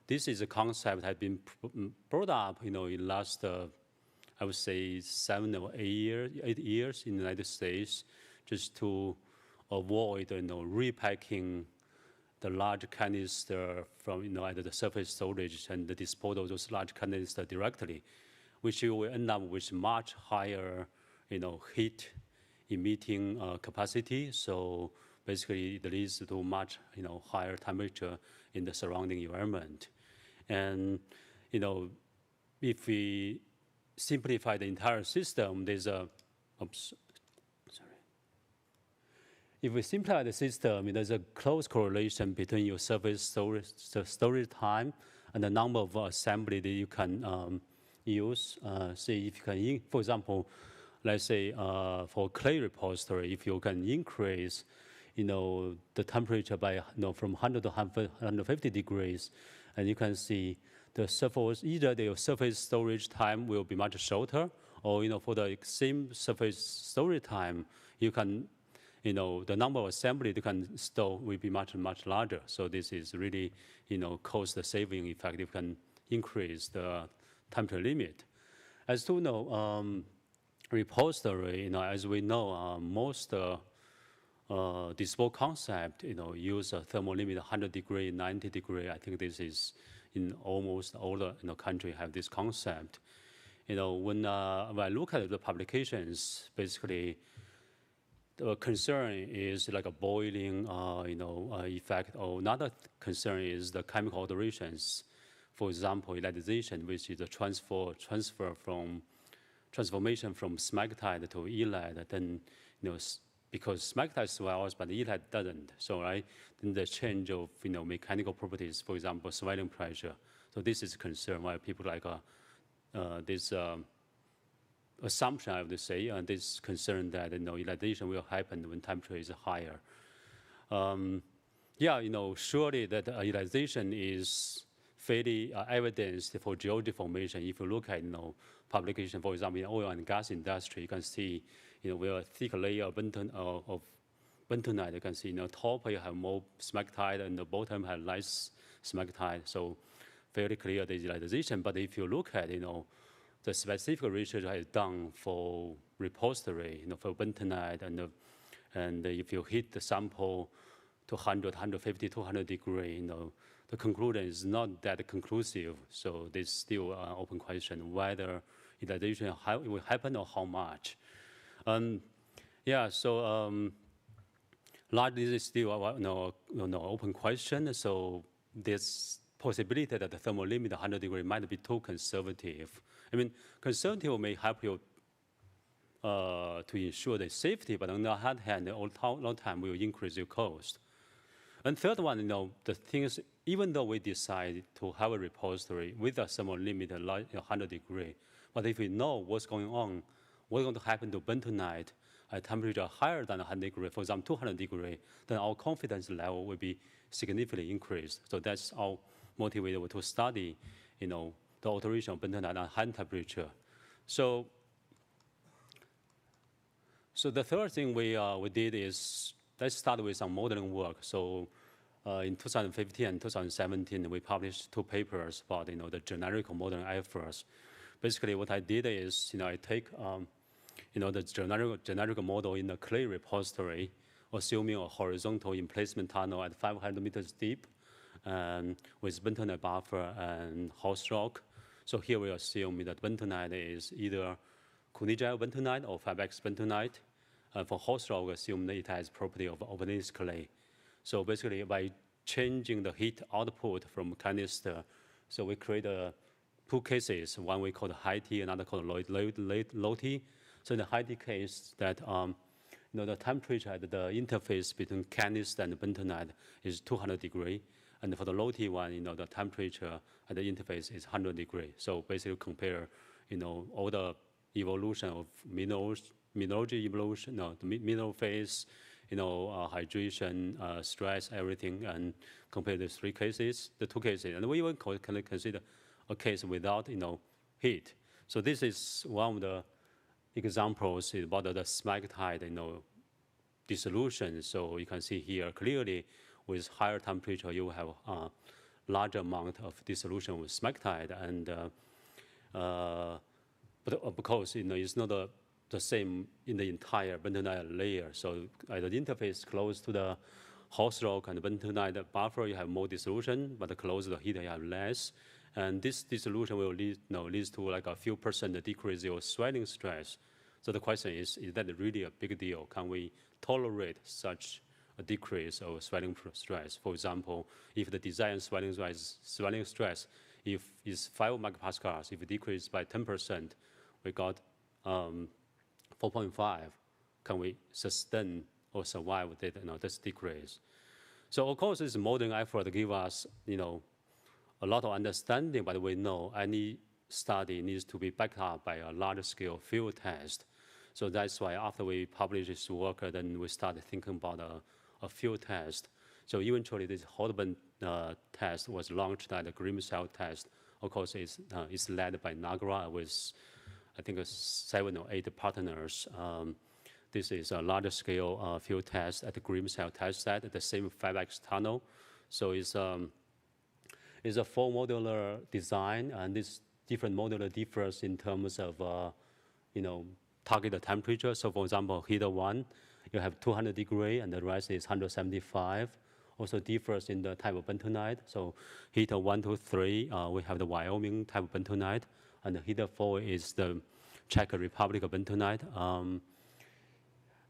This is a concept that has been brought up, in last, I would say, 7 or 8 years in the United States, just to avoid, repacking the large canister from, either the surface storage and the disposal of those large canisters directly, which you will end up with much higher, heat emitting capacity. So basically, it leads to much, higher temperature in the surrounding environment. And, if we simplify the entire system, there's a, if we simplify the system, there's a close correlation between your surface storage time and the number of assembly that you can use. See if you can, for example, let's say for clay repository, if you can increase, the temperature by, from 100 to 150 degrees, and you can see the surface, either the surface storage time will be much shorter, or, for the same surface storage time, you can, the number of assembly you can store will be much, much larger. So this is really, cost saving effect. You can increase the temperature limit. As to repository, as we know, most disposable concept, use a thermal limit 100 degree, 90 degree. I think this is in almost all the country have this concept. When I look at the publications, basically the concern is like a boiling, effect. Or another concern is the chemical alterations. For example, electrization, which is the transformation from smectite to ELAD. Then, because smectite swells, but ELAD doesn't. So, right, then the change of mechanical properties, for example, swelling pressure. So this is a concern why people like this assumption, I would say, and this concern that electrization will happen when temperature is higher. Yeah, surely that electrization is fairly evidenced for geologic formation. If you look at publication, for example, in oil and gas industry, you can see where a thick layer of bentonite, you can see top you have more smectite and the bottom have less smectite. So very clear the electrization. But if you look at the specific research is done for repository, for bentonite, and if you hit the sample to 100, 150, 200 degree, the conclusion is not that conclusive. So there's still an open question whether electrization will happen or how much. Yeah, so largely this is still an open question. So there's possibility that the thermal limit 100 degree might be too conservative. I mean, conservative may help you to ensure the safety, but on the other hand, long time will increase your cost. And third one, the thing is, even though we decide to have a repository with a thermal limit like 100 degree, but if we know what's going on, what's going to happen to bentonite at temperature higher than 100 degree, for example, 200 degree, then our confidence level will be significantly increased. So that's our motivator to study, the alteration of bentonite at high temperature. So the third thing we did is, let's start with some modeling work. So in 2015 and 2017, we published 2 papers about the generic modeling efforts. Basically, what I did is I take the generic model in the clay repository, assuming a horizontal emplacement tunnel at 500 meters deep, with bentonite buffer and host rock. So here we assume that bentonite is either Kunigel bentonite or 5X bentonite. For host rock, we assume that it has property of organic clay. So basically, by changing the heat output from canister, so we create 2 cases. One we call the high T, another called low T. So in the high T case, that the temperature at the interface between canister and bentonite is 200 degree, and for the low T one, the temperature at the interface is 100 degree. So basically, compare all the evolution of mineralogy evolution, the mineral phase, hydration, stress, everything, and compare the 3 cases, the 2 cases, and we even can consider a case without heat. So this is one of the examples about the smectite dissolution. So you can see here clearly with higher temperature you have a larger amount of dissolution with smectite, and but because it's not the same in the entire bentonite layer. So at the interface close to the host rock and bentonite buffer, you have more dissolution, but close to the heat, you have less. And this dissolution will lead to like a few % decrease your swelling stress. So the question is that really a big deal? Can we tolerate such a decrease of swelling stress? For example, if the design swelling stress, if it's 5 megapascals, if it decreased by 10%, we got 4.5. Can we sustain or survive with it, this decrease? So of course, this modeling effort give us, a lot of understanding, but we know any study needs to be backed up by a large-scale field test. So that's why after we published this work, then we started thinking about a field test. So eventually, this hot-burn test was launched at the Grimshaw test. Of course, it's led by Nagra with, I think, 7 or 8 partners. This is a large-scale field test at the Grimshaw test site at the same 5X tunnel. So it's a 4-modular design, and this different modular differs in terms of, target temperature. So for example, heater 1, you have 200 degrees, and the rest is 175. Also differs in the type of bentonite. So heater 1 to 3, we have the Wyoming type of bentonite, and the heater 4 is the Czech Republic of bentonite.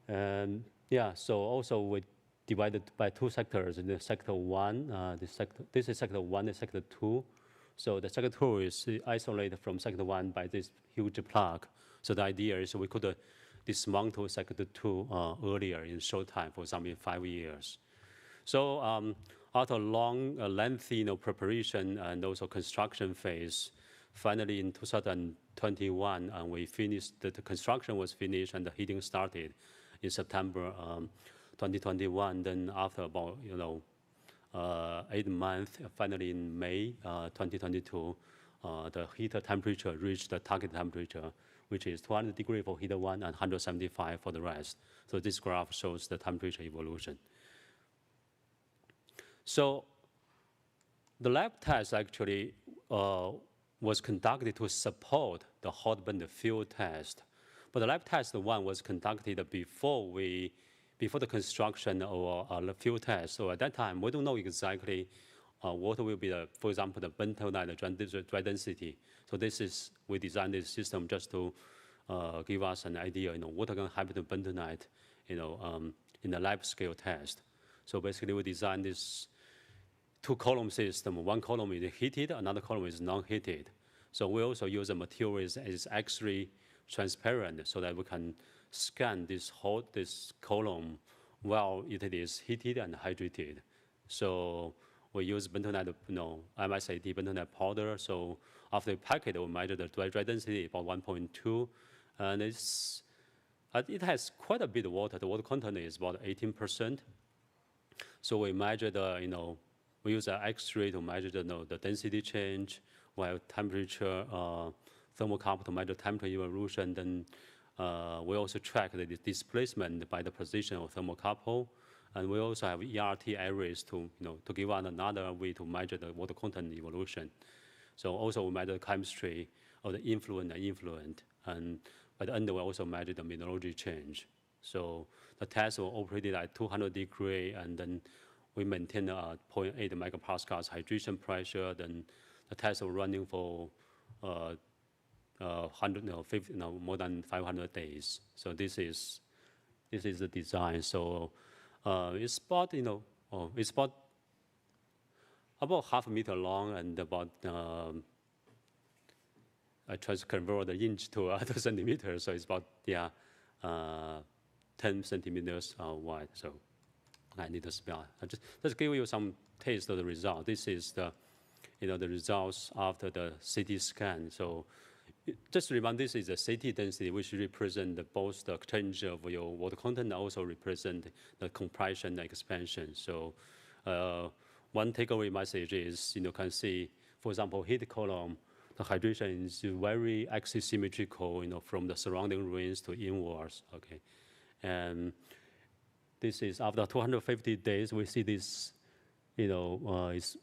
And yeah, so also we divided by 2 sectors. In the sector 1, this is sector 1 and sector 2. So the sector 2 is isolated from sector 1 by this huge plug. So the idea is we could dismantle sector 2 earlier in short time, for example, in 5 years. So after a long, lengthy preparation and also construction phase, finally in 2021, we finished, the construction was finished and the heating started in September 2021. Then after about 8 months, finally in May 2022, the heater temperature reached the target temperature, which is 200 degrees for heater 1 and 175 for the rest. So this graph shows the temperature evolution. So the lab test actually was conducted to support the hot burn field test. But the lab test one was conducted before the construction or the field test. So at that time, we don't know exactly what will be, for example, the bentonite dry density. So we designed this system just to give us an idea, what are going to happen to bentonite, in the lab scale test. So basically, we designed this 2-column system. One column is heated, another column is non-heated. So we also use a material as X-ray transparent, so that we can scan this column while it is heated and hydrated. So we use bentonite, MSAD bentonite powder. So after we pack it, we measure the dry density about 1.2, and it has quite a bit of water. The water content is about 18%. So we measure we use an X-ray to measure the density change, while temperature, thermocouple to measure temperature evolution. Then we also track the displacement by the position of thermocouple. And we also have ERT arrays to give out another way to measure the water content evolution. So also we measure the chemistry of the influent and influent. And by the end, we also measure the mineralogy change. So the test was operated at 200 degrees, and then we maintain 0.8 megapascals hydration pressure. Then the test was running for more than 500 days. So this is the design. So it's about about half a meter long and about I try to convert the inch to centimeters. So it's about 10 centimeters wide. So I need to spell. I just give you some taste of the result. This is the the results after the CT scan. So just remember, this is a CT density, which represents both the change of your water content and also represent the compression and expansion. So one takeaway message is, you can see, for example, heat column, the hydration is very axis symmetrical, from the surrounding rings to inwards. Okay, and this is after 250 days, we see this, it's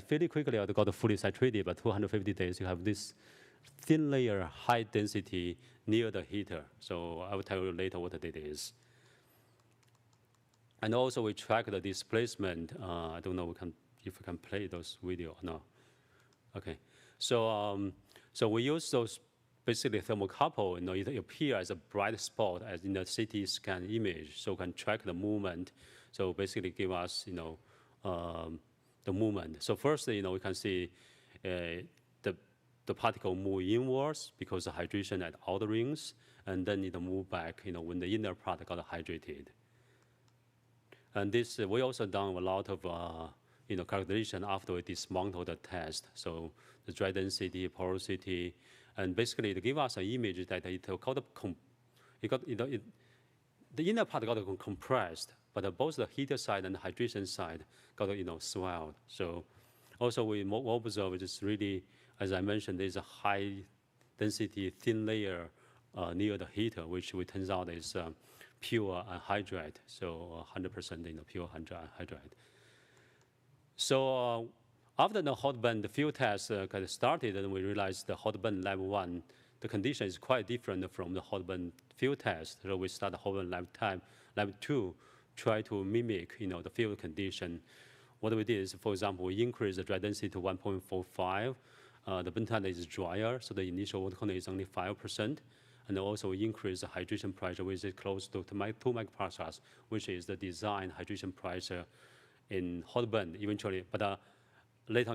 fairly quickly it got fully saturated, but 250 days you have this thin layer, high density near the heater. So I will tell you later what it is. And also we track the displacement. I don't know if we can play those video or not. Okay, so so we use those basically thermocouple. It appears as a bright spot as in the CT scan image, so we can track the movement. So basically give us the movement. So first, we can see the particle move inwards because of hydration at outer rings, and then it move back, when the inner part got hydrated. And this, we also done a lot of, calculation after we dismantle the test. So the dry density, porosity, and basically it give us an image that it got the inner part got compressed, but both the heater side and the hydration side got swelled. So also we observe it is really, as I mentioned, there's a high density thin layer near the heater, which we turns out is pure anhydride, so 100% pure anhydride. So after the hot burn, the field test got started, and we realized the hot burn lab 1, the condition is quite different from the hot burn field test. So we start the hot burn lab 2, try to mimic the field condition. What we did is, for example, we increase the dry density to 1.45. The bentonite is drier, so the initial water content is only 5%. And also we increase the hydration pressure, which is close to 2 megapascals, which is the design hydration pressure in hot burn eventually. But later,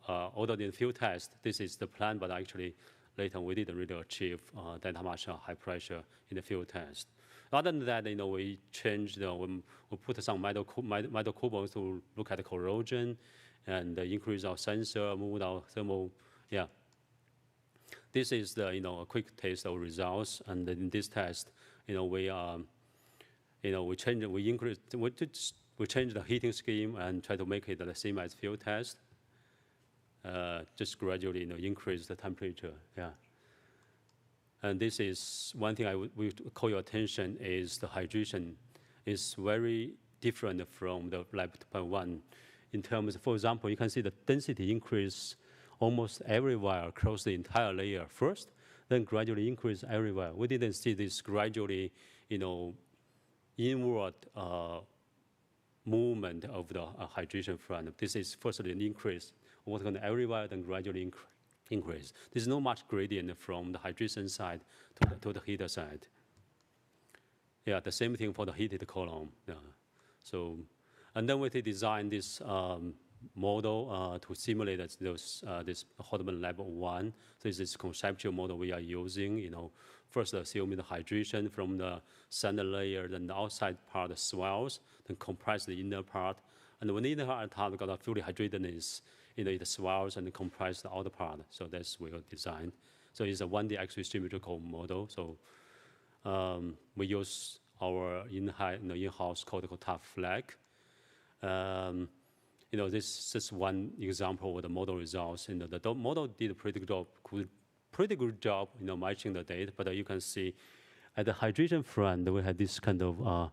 although in the field test, this is the plan, but actually later we didn't really achieve that much high pressure in the field test. Other than that, we changed, we put some metal coupons to look at the corrosion and increase our sensor, move our thermal, yeah. This is the, a quick taste of results. And in this test, we change the heating scheme and try to make it the same as field test. Just gradually, increase the temperature, yeah. And this is one thing I would call your attention is the hydration is very different from the lab 2.1 in terms of, for example, you can see the density increase almost everywhere across the entire layer first, then gradually increase everywhere. We didn't see this gradually, inward movement of the hydration front. This is firstly an increase water content everywhere, then gradually increase. There's no much gradient from the hydration side to the heater side. Yeah, the same thing for the heated column. Yeah. So, and then we design this model to simulate this hot burn lab 1. So this is conceptual model we are using. First assume the hydration from the center layer, then the outside part swells, then compress the inner part. And when the inner part got a fully hydratedness, it swells and compress the outer part. So that's we designed. So it's a 1D actually symmetrical model. So we use our in-house code called tough flag. This is one example of the model results. The model did a pretty good job, matching the data. But you can see at the hydration front, we had this kind of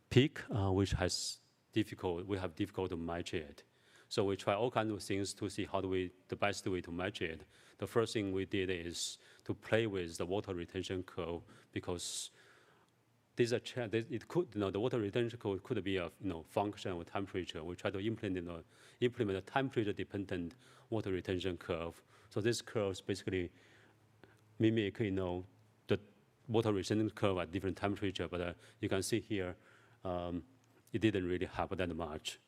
peak, which has we have difficult to match it. So we try all kinds of things to see the best way to match it. The first thing we did is to play with the water retention curve because the water retention curve could be a function of temperature. We try to implement a temperature-dependent water retention curve. So this curves basically mimic the water retention curve at different temperature. But you can see here, it didn't really happen that much.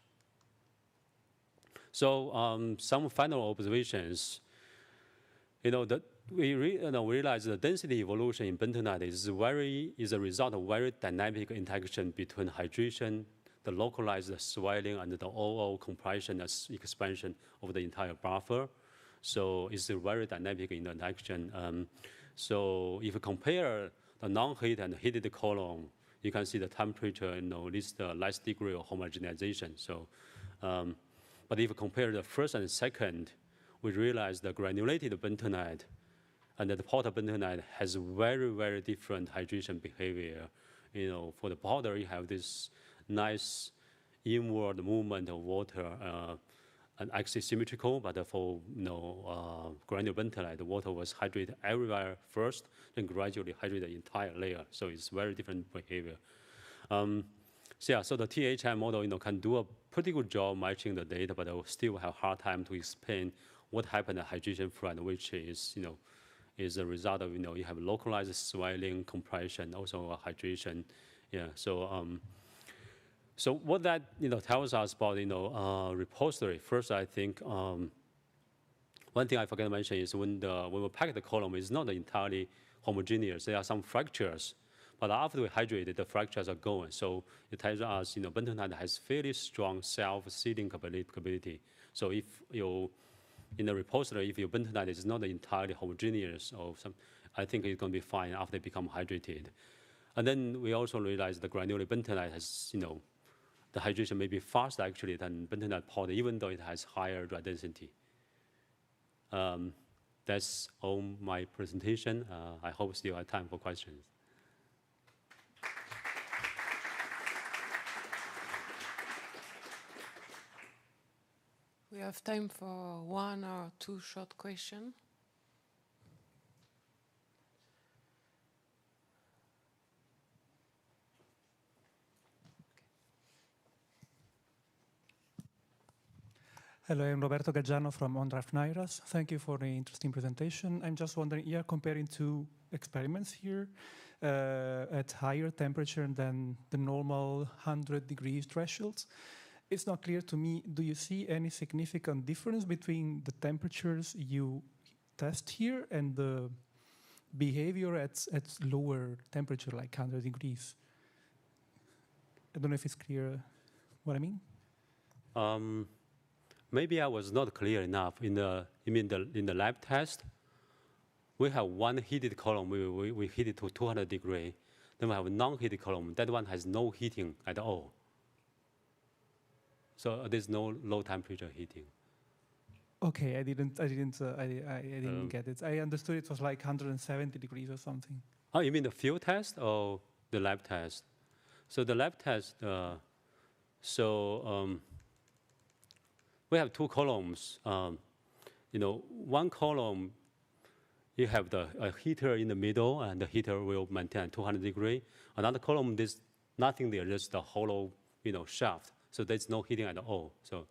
So some final observations, we realize the density evolution in bentonite is a result of very dynamic interaction between hydration, the localized swelling, and the overall compression and expansion of the entire buffer. So it's a very dynamic interaction. So if you compare the non-heat and heated column, you can see the temperature, least the less degree of homogenization. So. But if you compare the first and second, we realize the granulated bentonite and the powder bentonite has very, very different hydration behavior. For the powder, you have this nice inward movement of water and actually symmetrical, but for granular bentonite, the water was hydrated everywhere first, then gradually hydrate the entire layer. So it's very different behavior. So the THM model, can do a pretty good job matching the data, but I will still have a hard time to explain what happened at hydration front, which is, is a result of, you have localized swelling, compression, also hydration. Yeah. So, so what that tells us about repository. First, I think one thing I forgot to mention is when we pack the column, it's not entirely homogeneous. There are some fractures. But after we hydrate, the fractures are gone. So it tells us, bentonite has fairly strong self-sealing capability. So if in the repository, if your bentonite is not entirely homogeneous or some, I think it's going to be fine after it become hydrated. And then we also realized the granular bentonite has, the hydration may be faster actually than bentonite powder, even though it has higher dry density. That's all my presentation. I hope still have time for questions. We have time for 1 or 2 short questions. Hello, I'm Roberto Gaggiano from OnDraft Nairas. Thank you for the interesting presentation. I'm just wondering, you're comparing 2 experiments here at higher temperature than the normal 100 degrees thresholds. It's not clear to me, do you see any significant difference between the temperatures you test here and the behavior at lower temperature, like 100 degrees? I don't know if it's clear what I mean. Maybe I was not clear enough. In the lab test, we have one heated column. We heat it to 200 degrees. Then we have a non-heated column. That one has no heating at all. So there's no low temperature heating. Okay, I didn't get it. I understood it was like 170 degrees or something. Oh, you mean the field test or the lab test? So the lab test. We have 2 columns. One column, you have a heater in the middle, and the heater will maintain 200 degrees. Another column, there's nothing there, just a hollow, shaft. So there's no heating at all. So,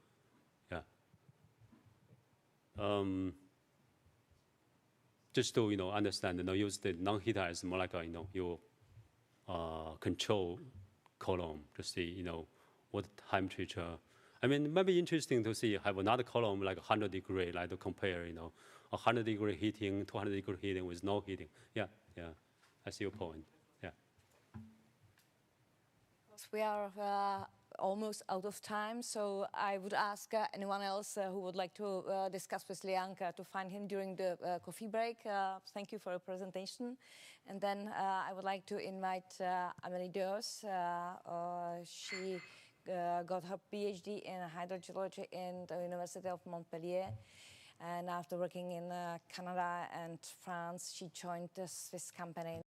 yeah. Just to understand, use the non-heater as more like a your control column to see what temperature. I mean, it might be interesting to see have another column like 100 degree, like to compare 100 degree heating, 200 degree heating with no heating. Yeah, I see your point. Yeah. We are almost out of time, so I would ask anyone else who would like to discuss with Liang to find him during the coffee break. Thank you for your presentation. And then I would like to invite Amélie Deurs. She got her PhD in hydrogeology in the University of Montpellier. And after working in Canada and France, she joined the Swiss company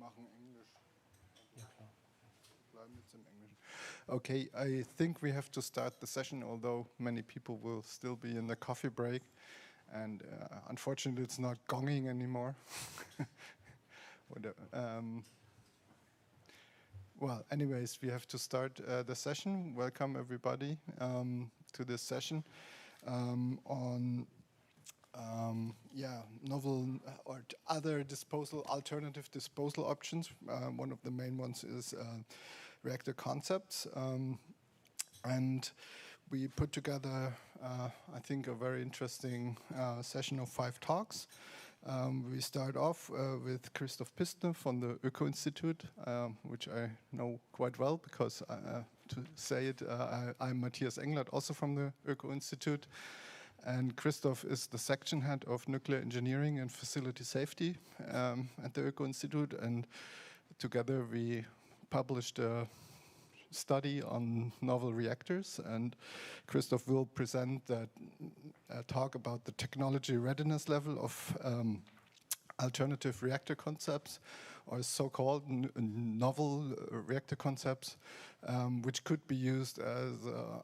machen Englisch. Ja, klar. Bleiben jetzt im Englisch. Okay, I think we have to start the session, although many people will still be in the coffee break. And unfortunately, it's not gonging anymore. Well, anyways, we have to start the session. Welcome, everybody, to this session on novel or other alternative disposal options. One of the main ones is reactor concepts. And we put together, I think, a very interesting session of 5 talks. We start off with Christoph Pistner from the Öko-Institut, which I know quite well because, to say it, I'm Matthias Englert, also from the Öko-Institut. And Christoph is the section head of nuclear engineering and facility safety at the Öko-Institut. And together we published a study on novel reactors, and Christoph will present that talk about the technology readiness level of alternative reactor concepts, or so-called novel reactor concepts, which could be used as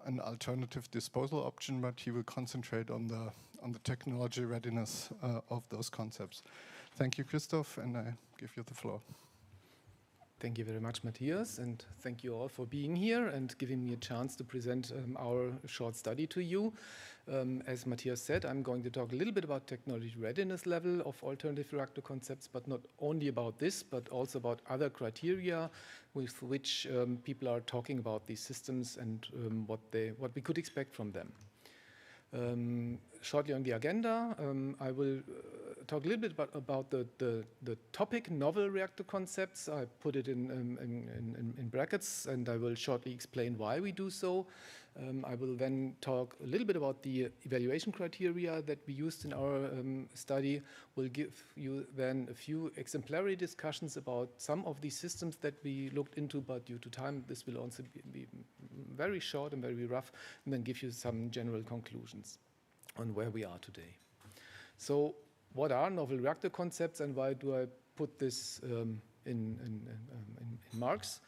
an alternative disposal option, but he will concentrate on the technology readiness of those concepts. Thank you, Christoph, and I give you the floor. Thank you very much, Matthias, and thank you all for being here and giving me a chance to present our short study to you. As Matthias said, I'm going to talk a little bit about technology readiness level of alternative reactor concepts, but not only about this, but also about other criteria with which people are talking about these systems and what we could expect from them. Shortly on the agenda, I will talk a little bit about the topic novel reactor concepts. I put it in brackets, and I will shortly explain why we do so. I will then talk a little bit about the evaluation criteria that we used in our study. We'll give you then a few exemplary discussions about some of these systems that we looked into, but due to time, this will also be very short and very rough, and then give you some general conclusions on where we are today. So what are novel reactor concepts, and why do I put this in marks?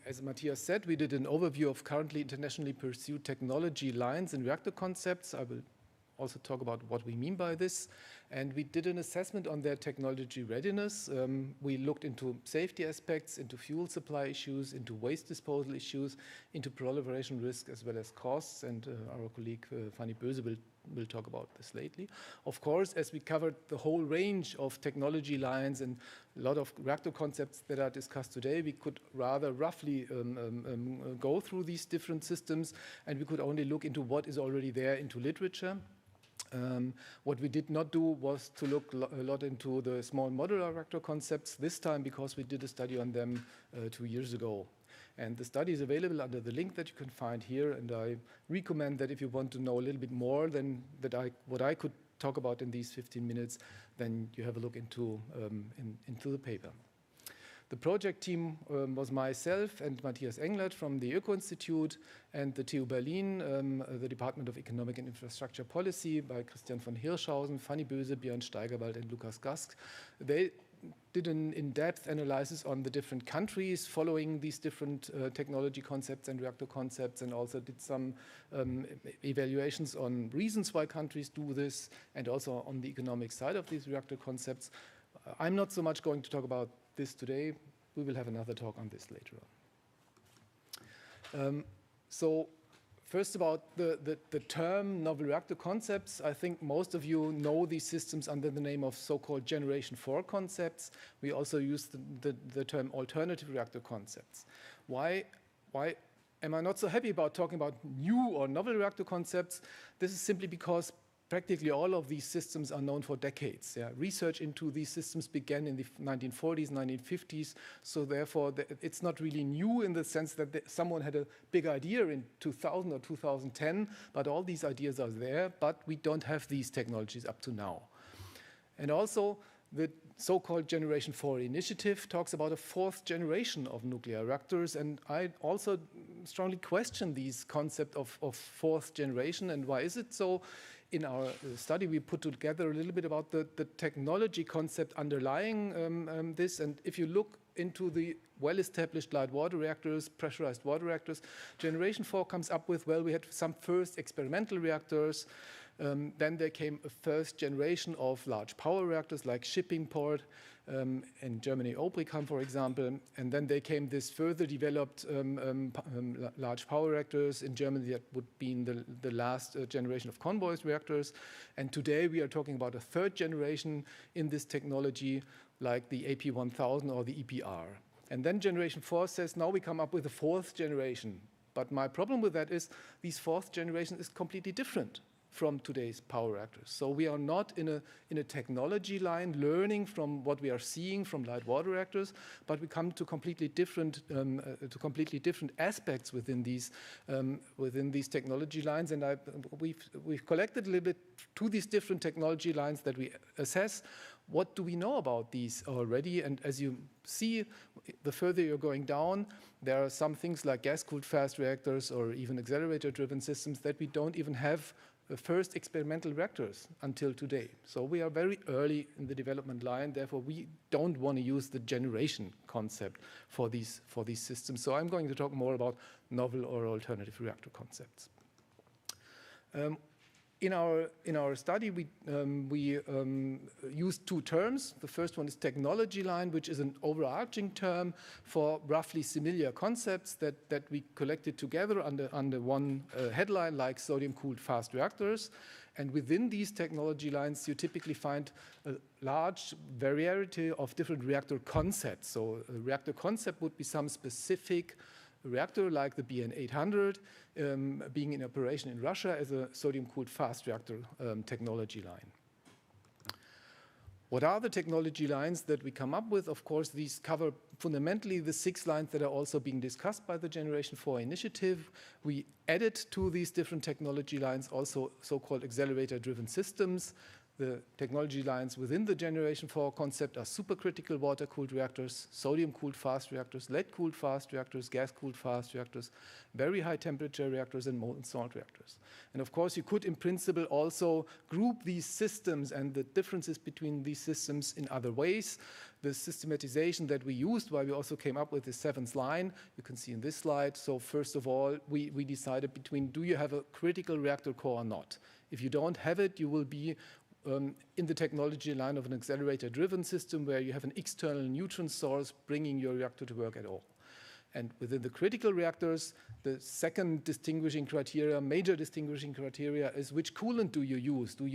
As Matthias said, we did an overview of currently internationally pursued technology lines and reactor concepts. I will also talk about what we mean by this. And we did an assessment on their technology readiness. We looked into safety aspects, into fuel supply issues, into waste disposal issues, into proliferation risk, as well as costs. And our colleague F.Böse will talk about this lately. Of course, as we covered the whole range of technology lines and a lot of reactor concepts that are discussed today, we could rather roughly go through these different systems, and we could only look into what is already there into literature. What we did not do was to look a lot into the small modular reactor concepts this time, because we did a study on them 2 years ago. And the study is available under the link that you can find here, and I recommend that if you want to know a little bit more than what I could talk about in these 15 minutes, then you have a look into the paper. The project team was myself and Matthias Englert from the Öko-Institut, and the TU Berlin, the Department of Economic and Infrastructure Policy, by Christian von Hirschhausen, F.Böse, Björn Steigerwald, and Lukas Gask. They did an in-depth analysis on the different countries following these different technology concepts and reactor concepts, and also did some evaluations on reasons why countries do this, and also on the economic side of these reactor concepts. I'm not so much going to talk about this today. We will have another talk on this later on. So first about the term novel reactor concepts. I think most of you know these systems under the name of so-called Generation 4 concepts. We also use the term alternative reactor concepts. Why am I not so happy about talking about new or novel reactor concepts? This is simply because practically all of these systems are known for decades. Yeah. Research into these systems began in the 1940s, 1950s, so therefore it's not really new in the sense that someone had a big idea in 2000 or 2010, but all these ideas are there, but we don't have these technologies up to now. And also, the so-called Generation 4 initiative talks about a 4th generation of nuclear reactors, and I also strongly question these concept of 4th generation. And why is it so? in our study, we put together a little bit about the technology concept underlying this. And if you look into the well-established light water reactors, pressurized water reactors, generation 4 comes up with, well, we had some first experimental reactors. Then there came a first generation of large power reactors like Shippingport, in Germany, Obrigam, for example. And then there came this further developed large power reactors in Germany that would be in the last generation of convoys reactors. And today we are talking about a third generation in this technology, like the AP1000 or the EPR. And then generation 4 says, now we come up with a fourth generation. But my problem with that is this fourth generation is completely different from today's power reactors. So we are not in a technology line learning from what we are seeing from light water reactors, but we come to completely different aspects within these technology lines. And we've collected a little bit to these different technology lines that we assess. What do we know about these already? And as you see, the further you're going down, there are some things like gas-cooled fast reactors or even accelerator-driven systems that we don't even have the first experimental reactors until today. So we are very early in the development line. Therefore, we don't want to use the generation concept for these systems. So I'm going to talk more about novel or alternative reactor concepts. In our study, we used two terms. The first one is technology line, which is an overarching term for roughly similar concepts that we collected together under one headline, like sodium-cooled fast reactors. And within these technology lines, you typically find a large variety of different reactor concepts. So a reactor concept would be some specific reactor like the BN800 being in operation in Russia as a sodium-cooled fast reactor technology line. What are the technology lines that we come up with? Of course, these cover fundamentally the 6 lines that are also being discussed by the Generation 4 initiative. We added to these different technology lines also so-called accelerator-driven systems. The technology lines within the Generation 4 concept are supercritical water-cooled reactors, sodium-cooled fast reactors, lead-cooled fast reactors, gas-cooled fast reactors, very high-temperature reactors, and molten salt reactors. And of course, you could, in principle, also group these systems and the differences between these systems in other ways. The systematization that we used, why we also came up with the 7th line, you can see in this slide. So first of all, we decided between do you have a critical reactor core or not. If you don't have it, you will be in the technology line of an accelerator-driven system where you have an external neutron source bringing your reactor to work at all. And within the critical reactors, the second distinguishing criteria, major distinguishing criteria, is which coolant do you use? Do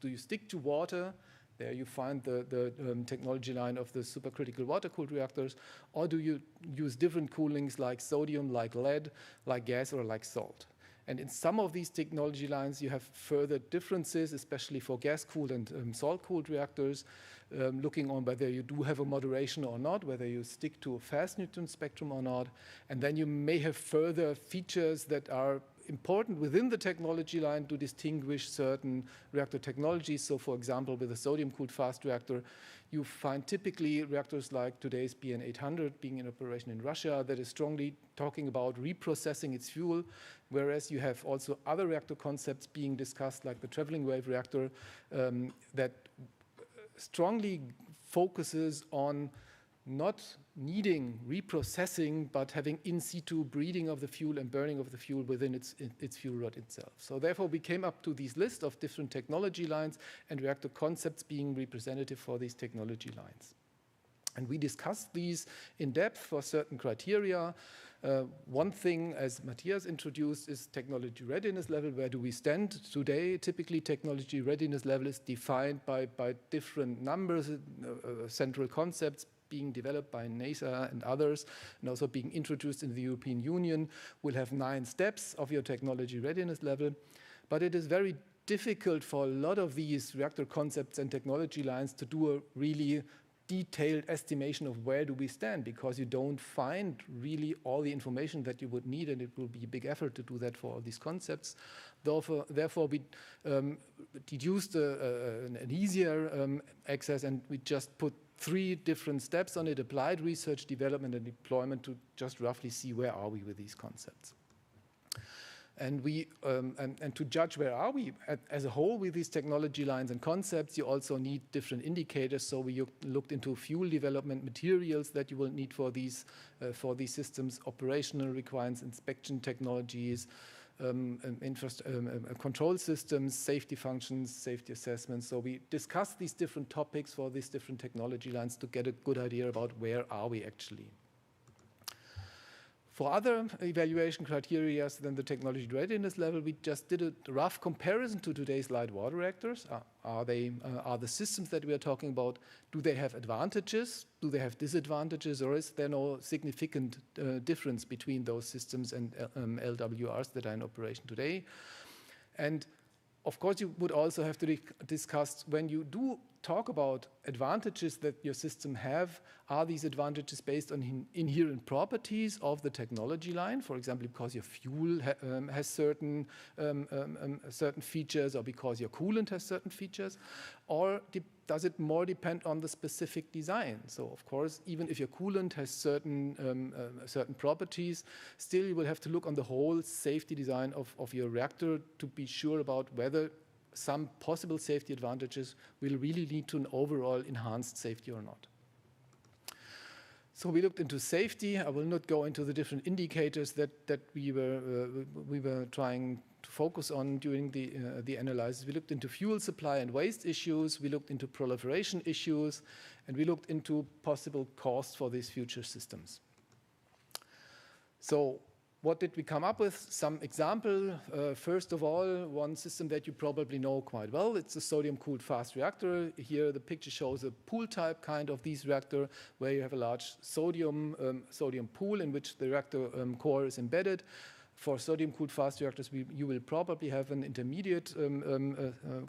you stick to water? There you find the technology line of the supercritical water-cooled reactors, or do you use different coolings like sodium, like lead, like gas, or like salt? And in some of these technology lines, you have further differences, especially for gas-cooled and salt-cooled reactors, looking on whether you do have a moderation or not, whether you stick to a fast neutron spectrum or not. And then you may have further features that are important within the technology line to distinguish certain reactor technologies. So, for example, with a sodium-cooled fast reactor, you find typically reactors like today's BN800 being in operation in Russia that is strongly talking about reprocessing its fuel, whereas you have also other reactor concepts being discussed like the traveling wave reactor that strongly focuses on not needing reprocessing, but having in situ breeding of the fuel and burning of the fuel within its fuel rod itself. So therefore, we came up to this list of different technology lines and reactor concepts being representative for these technology lines. And we discussed these in depth for certain criteria. One thing, as Matthias introduced, is technology readiness level. Where do we stand today? Typically, technology readiness level is defined by different numbers, central concepts being developed by NASA and others, and also being introduced in the European Union. We'll have 9 steps of your technology readiness level. But it is very difficult for a lot of these reactor concepts and technology lines to do a really detailed estimation of where do we stand, because you don't find really all the information that you would need, and it will be a big effort to do that for all these concepts. Therefore, we deduced an easier access, and we just put 3 different steps on it: applied research, development, and deployment, to just roughly see where are we with these concepts. And we and to judge where are we as a whole with these technology lines and concepts, you also need different indicators. So we looked into fuel development materials that you will need for these systems, operational requirements, inspection technologies, control systems, safety functions, safety assessments. So we discussed these different topics for these different technology lines to get a good idea about where are we actually. For other evaluation criteria than the technology readiness level, we just did a rough comparison to today's light water reactors. Are the systems that we are talking about, do they have advantages? Do they have disadvantages? Or is there no significant difference between those systems and LWRs that are in operation today? And of course, you would also have to discuss when you do talk about advantages that your system have, are these advantages based on inherent properties of the technology line? For example, because your fuel has certain features, or because your coolant has certain features? Or does it more depend on the specific design? So of course, even if your coolant has certain properties, still you will have to look on the whole safety design of your reactor to be sure about whether some possible safety advantages will really lead to an overall enhanced safety or not. So we looked into safety. I will not go into the different indicators that we were trying to focus on during the analysis. We looked into fuel supply and waste issues. We looked into proliferation issues, and we looked into possible costs for these future systems. So what did we come up with? Some example. First of all, one system that you probably know quite well, it's a sodium-cooled fast reactor. Here the picture shows a pool type kind of these reactor where you have a large sodium pool in which the reactor core is embedded. For sodium-cooled fast reactors, you will probably have an intermediate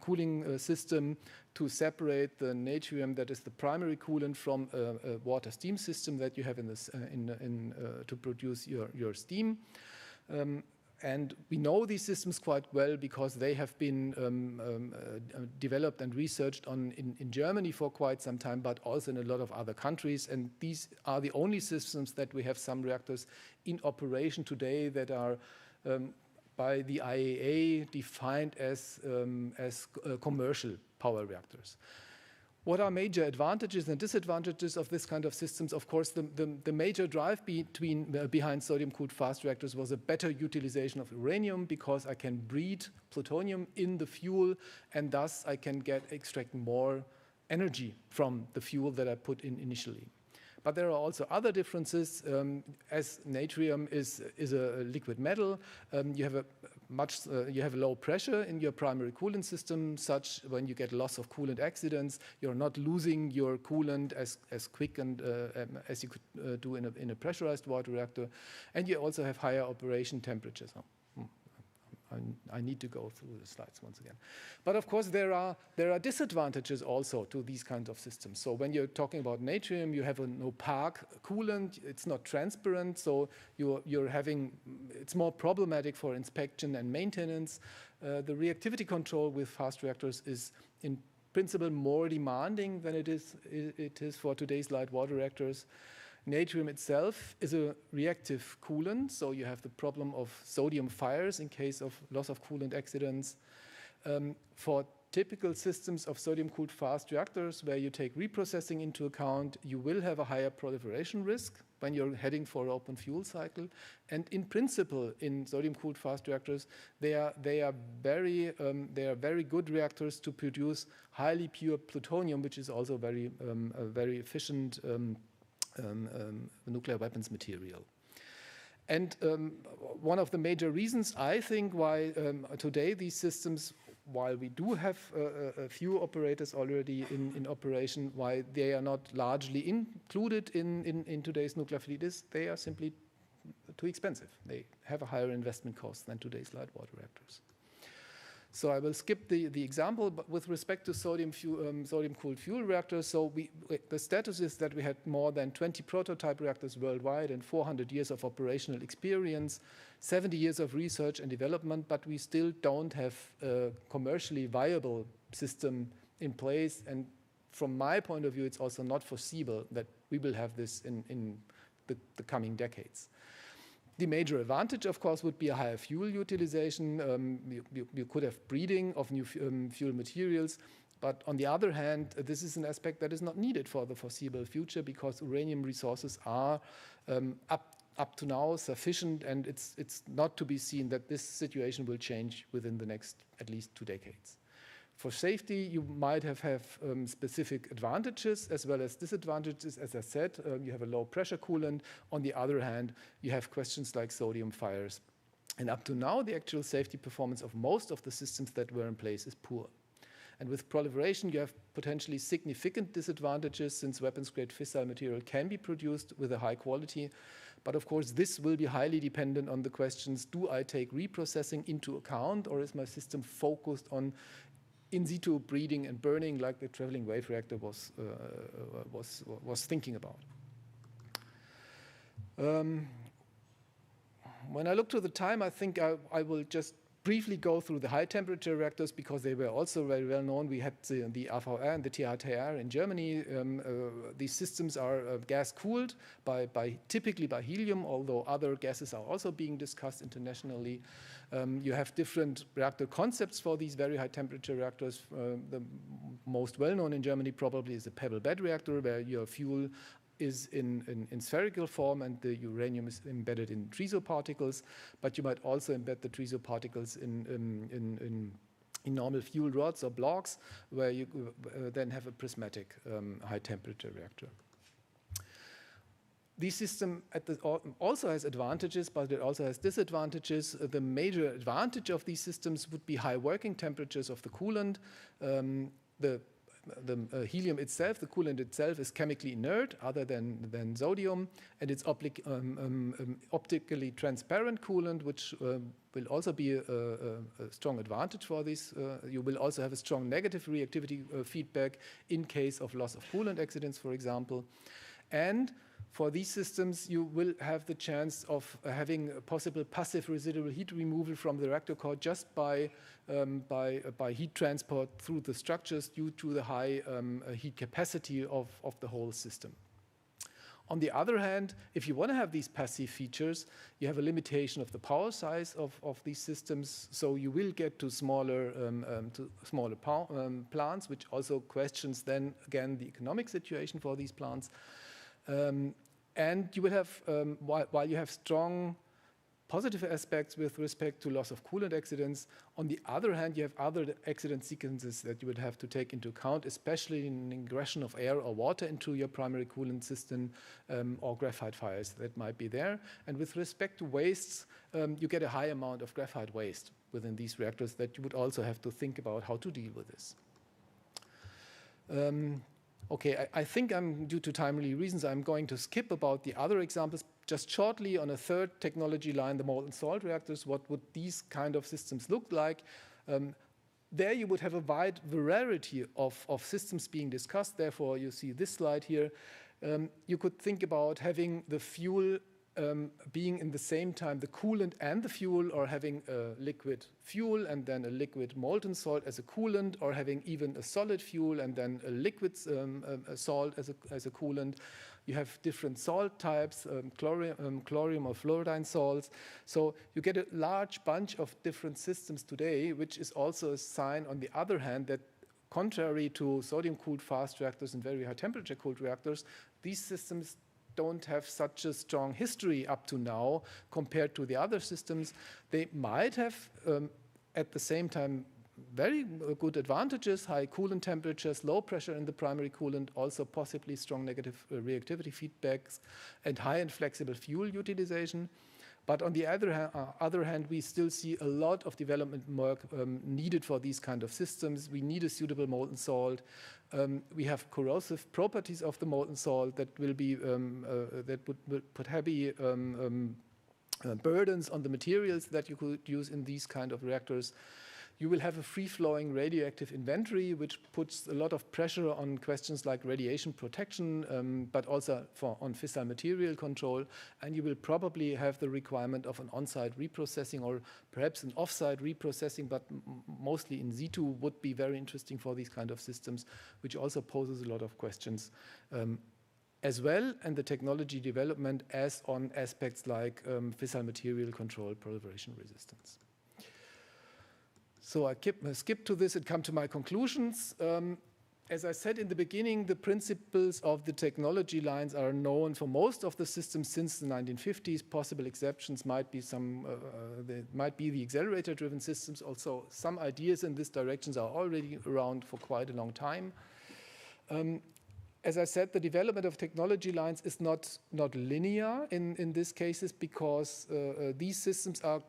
cooling system to separate the natrium that is the primary coolant from a water steam system that you have in this to produce your steam. And we know these systems quite well because they have been developed and researched on in Germany for quite some time, but also in a lot of other countries. And these are the only systems that we have some reactors in operation today that are by the IAEA defined as commercial power reactors. What are major advantages and disadvantages of this kind of systems? Of course, the major drive behind sodium-cooled fast reactors was a better utilization of uranium, because I can breed plutonium in the fuel, and thus I can extract more energy from the fuel that I put in initially. But there are also other differences. As natrium is a liquid metal, you have a low pressure in your primary coolant system, such when you get loss of coolant accidents, you're not losing your coolant as quick and as you could do in a pressurized water reactor, and you also have higher operation temperatures. I need to go through the slides once again. But of course, there are disadvantages also to these kinds of systems. So when you're talking about natrium, you have an opaque coolant. It's not transparent, so it's more problematic for inspection and maintenance. The reactivity control with fast reactors is in principle more demanding than it is for today's light water reactors. Natrium itself is a reactive coolant, so you have the problem of sodium fires in case of loss of coolant accidents. For typical systems of sodium-cooled fast reactors, where you take reprocessing into account, you will have a higher proliferation risk when you're heading for an open fuel cycle. And in principle, in sodium-cooled fast reactors, they are very good reactors to produce highly pure plutonium, which is also a very efficient nuclear weapons material. And one of the major reasons, I think, why today these systems, while we do have a few operators already in operation, why they are not largely included in today's nuclear fleet is they are simply too expensive. They have a higher investment cost than today's light water reactors. So I will skip the example, but with respect to sodium-cooled fuel reactors, so the status is that we had more than 20 prototype reactors worldwide and 400 years of operational experience, 70 years of research and development, but we still don't have a commercially viable system in place. And from my point of view, it's also not foreseeable that we will have this in the coming decades. The major advantage, of course, would be a higher fuel utilization. You could have breeding of new fuel materials. But on the other hand, this is an aspect that is not needed for the foreseeable future because uranium resources are up to now sufficient, and it's not to be seen that this situation will change within the next at least 2 decades. For safety, you might have specific advantages as well as disadvantages. As I said, you have a low pressure coolant. On the other hand, you have questions like sodium fires. And up to now, the actual safety performance of most of the systems that were in place is poor. And with proliferation, you have potentially significant disadvantages since weapons-grade fissile material can be produced with a high quality. But of course, this will be highly dependent on the questions, do I take reprocessing into account, or is my system focused on in situ breeding and burning like the traveling wave reactor was thinking about? When I look to the time, I think I will just briefly go through the high temperature reactors because they were also very well known. We had the F.R.Frieß and the T.Lohser in Germany. These systems are gas cooled typically by helium, although other gases are also being discussed internationally. You have different reactor concepts for these very high temperature reactors. The most well known in Germany probably is a pebble bed reactor where your fuel is in spherical form and the uranium is embedded in triso particles, but you might also embed the triso particles in normal fuel rods or blocks where you then have a prismatic high temperature reactor. This system also has advantages, but it also has disadvantages. The major advantage of these systems would be high working temperatures of the coolant. The helium itself, the coolant itself, is chemically inert other than sodium, and it's optically transparent coolant, which will also be a strong advantage for this. You will also have a strong negative reactivity feedback in case of loss of coolant accidents, for example. And for these systems, you will have the chance of having a possible passive residual heat removal from the reactor core just by heat transport through the structures due to the high heat capacity of the whole system. On the other hand, if you want to have these passive features, you have a limitation of the power size of these systems, so you will get to smaller plants, which also questions then again the economic situation for these plants. And you will have, while you have strong positive aspects with respect to loss of coolant accidents, on the other hand, you have other accident sequences that you would have to take into account, especially in ingression of air or water into your primary coolant system or graphite fires that might be there. And with respect to wastes, you get a high amount of graphite waste within these reactors that you would also have to think about how to deal with this. Okay, I think due to timely reasons, I'm going to skip about the other examples. Just shortly on a third technology line, the molten salt reactors, what would these kind of systems look like? There you would have a wide variety of systems being discussed. Therefore, you see this slide here. You could think about having the fuel being in the same time the coolant and the fuel, or having a liquid fuel and then a liquid molten salt as a coolant, or having even a solid fuel and then a liquid salt as a coolant. You have different salt types, chlorium or fluorine salts. So you get a large bunch of different systems today, which is also a sign, on the other hand, that contrary to sodium-cooled fast reactors and very high temperature-cooled reactors, these systems don't have such a strong history up to now compared to the other systems. They might have, at the same time, very good advantages, high coolant temperatures, low pressure in the primary coolant, also possibly strong negative reactivity feedbacks, and high and flexible fuel utilization. But on the other hand, we still see a lot of development work needed for these kind of systems. We need a suitable molten salt. We have corrosive properties of the molten salt that will be that would put heavy burdens on the materials that you could use in these kind of reactors. You will have a free-flowing radioactive inventory, which puts a lot of pressure on questions like radiation protection, but also on fissile material control. And you will probably have the requirement of an on-site reprocessing or perhaps an off-site reprocessing, but mostly in situ would be very interesting for these kind of systems, which also poses a lot of questions as well, and the technology development as on aspects like fissile material control, proliferation resistance. So I skip to this and come to my conclusions. As I said in the beginning, the principles of the technology lines are known for most of the systems since the 1950s. Possible exceptions might be the accelerator-driven systems. Also, some ideas in this direction are already around for quite a long time. As I said, the development of technology lines is not linear in these cases, because these systems are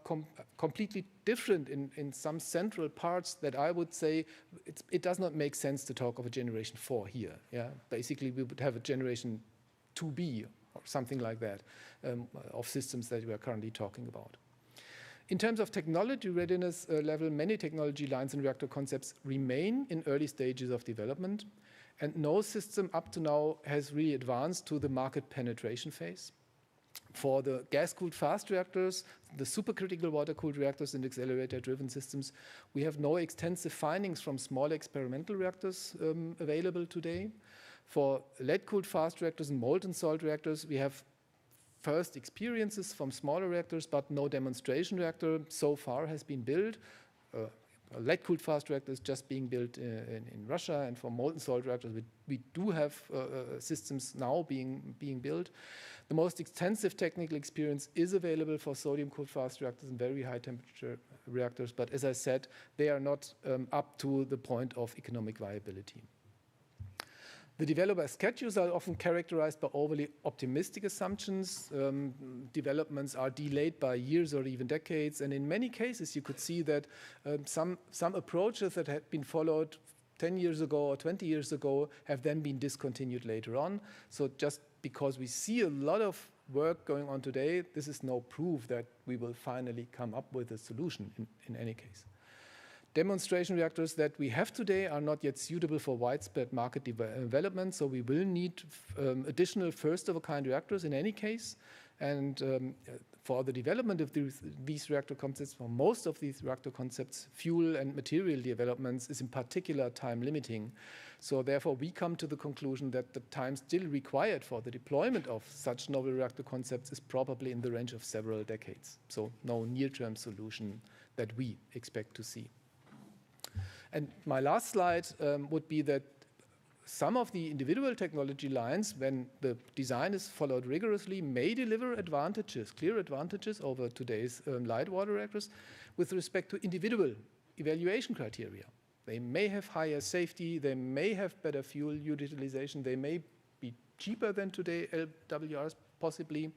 completely different in some central parts that I would say it does not make sense to talk of a generation 4 here. Yeah? Basically, we would have a generation 2B or something like that of systems that we are currently talking about. In terms of technology readiness level, many technology lines and reactor concepts remain in early stages of development. And no system up to now has really advanced to the market penetration phase. For the gas-cooled fast reactors, the supercritical water-cooled reactors and accelerator-driven systems, we have no extensive findings from small experimental reactors available today. For lead-cooled fast reactors and molten salt reactors, we have first experiences from smaller reactors, but no demonstration reactor so far has been built. A lead-cooled fast reactor is just being built in Russia, and for molten salt reactors, we do have systems now being built. The most extensive technical experience is available for sodium-cooled fast reactors and very high-temperature reactors, but as I said, they are not up to the point of economic viability. The developer schedules are often characterized by overly optimistic assumptions. Developments are delayed by years or even decades, and in many cases you could see that some approaches that had been followed 10 years ago or 20 years ago have then been discontinued later on. So just because we see a lot of work going on today, this is no proof that we will finally come up with a solution in any case. Demonstration reactors that we have today are not yet suitable for widespread market development, so we will need additional first-of-a-kind reactors in any case. And for the development of these reactor concepts, for most of these reactor concepts, fuel and material developments is in particular time limiting. So therefore, we come to the conclusion that the time still required for the deployment of such novel reactor concepts is probably in the range of several decades. So no near-term solution that we expect to see. And my last slide would be that some of the individual technology lines, when the design is followed rigorously, may deliver advantages, clear advantages over today's light water reactors with respect to individual evaluation criteria. They may have higher safety, they may have better fuel utilization, they may be cheaper than today LWRs possibly.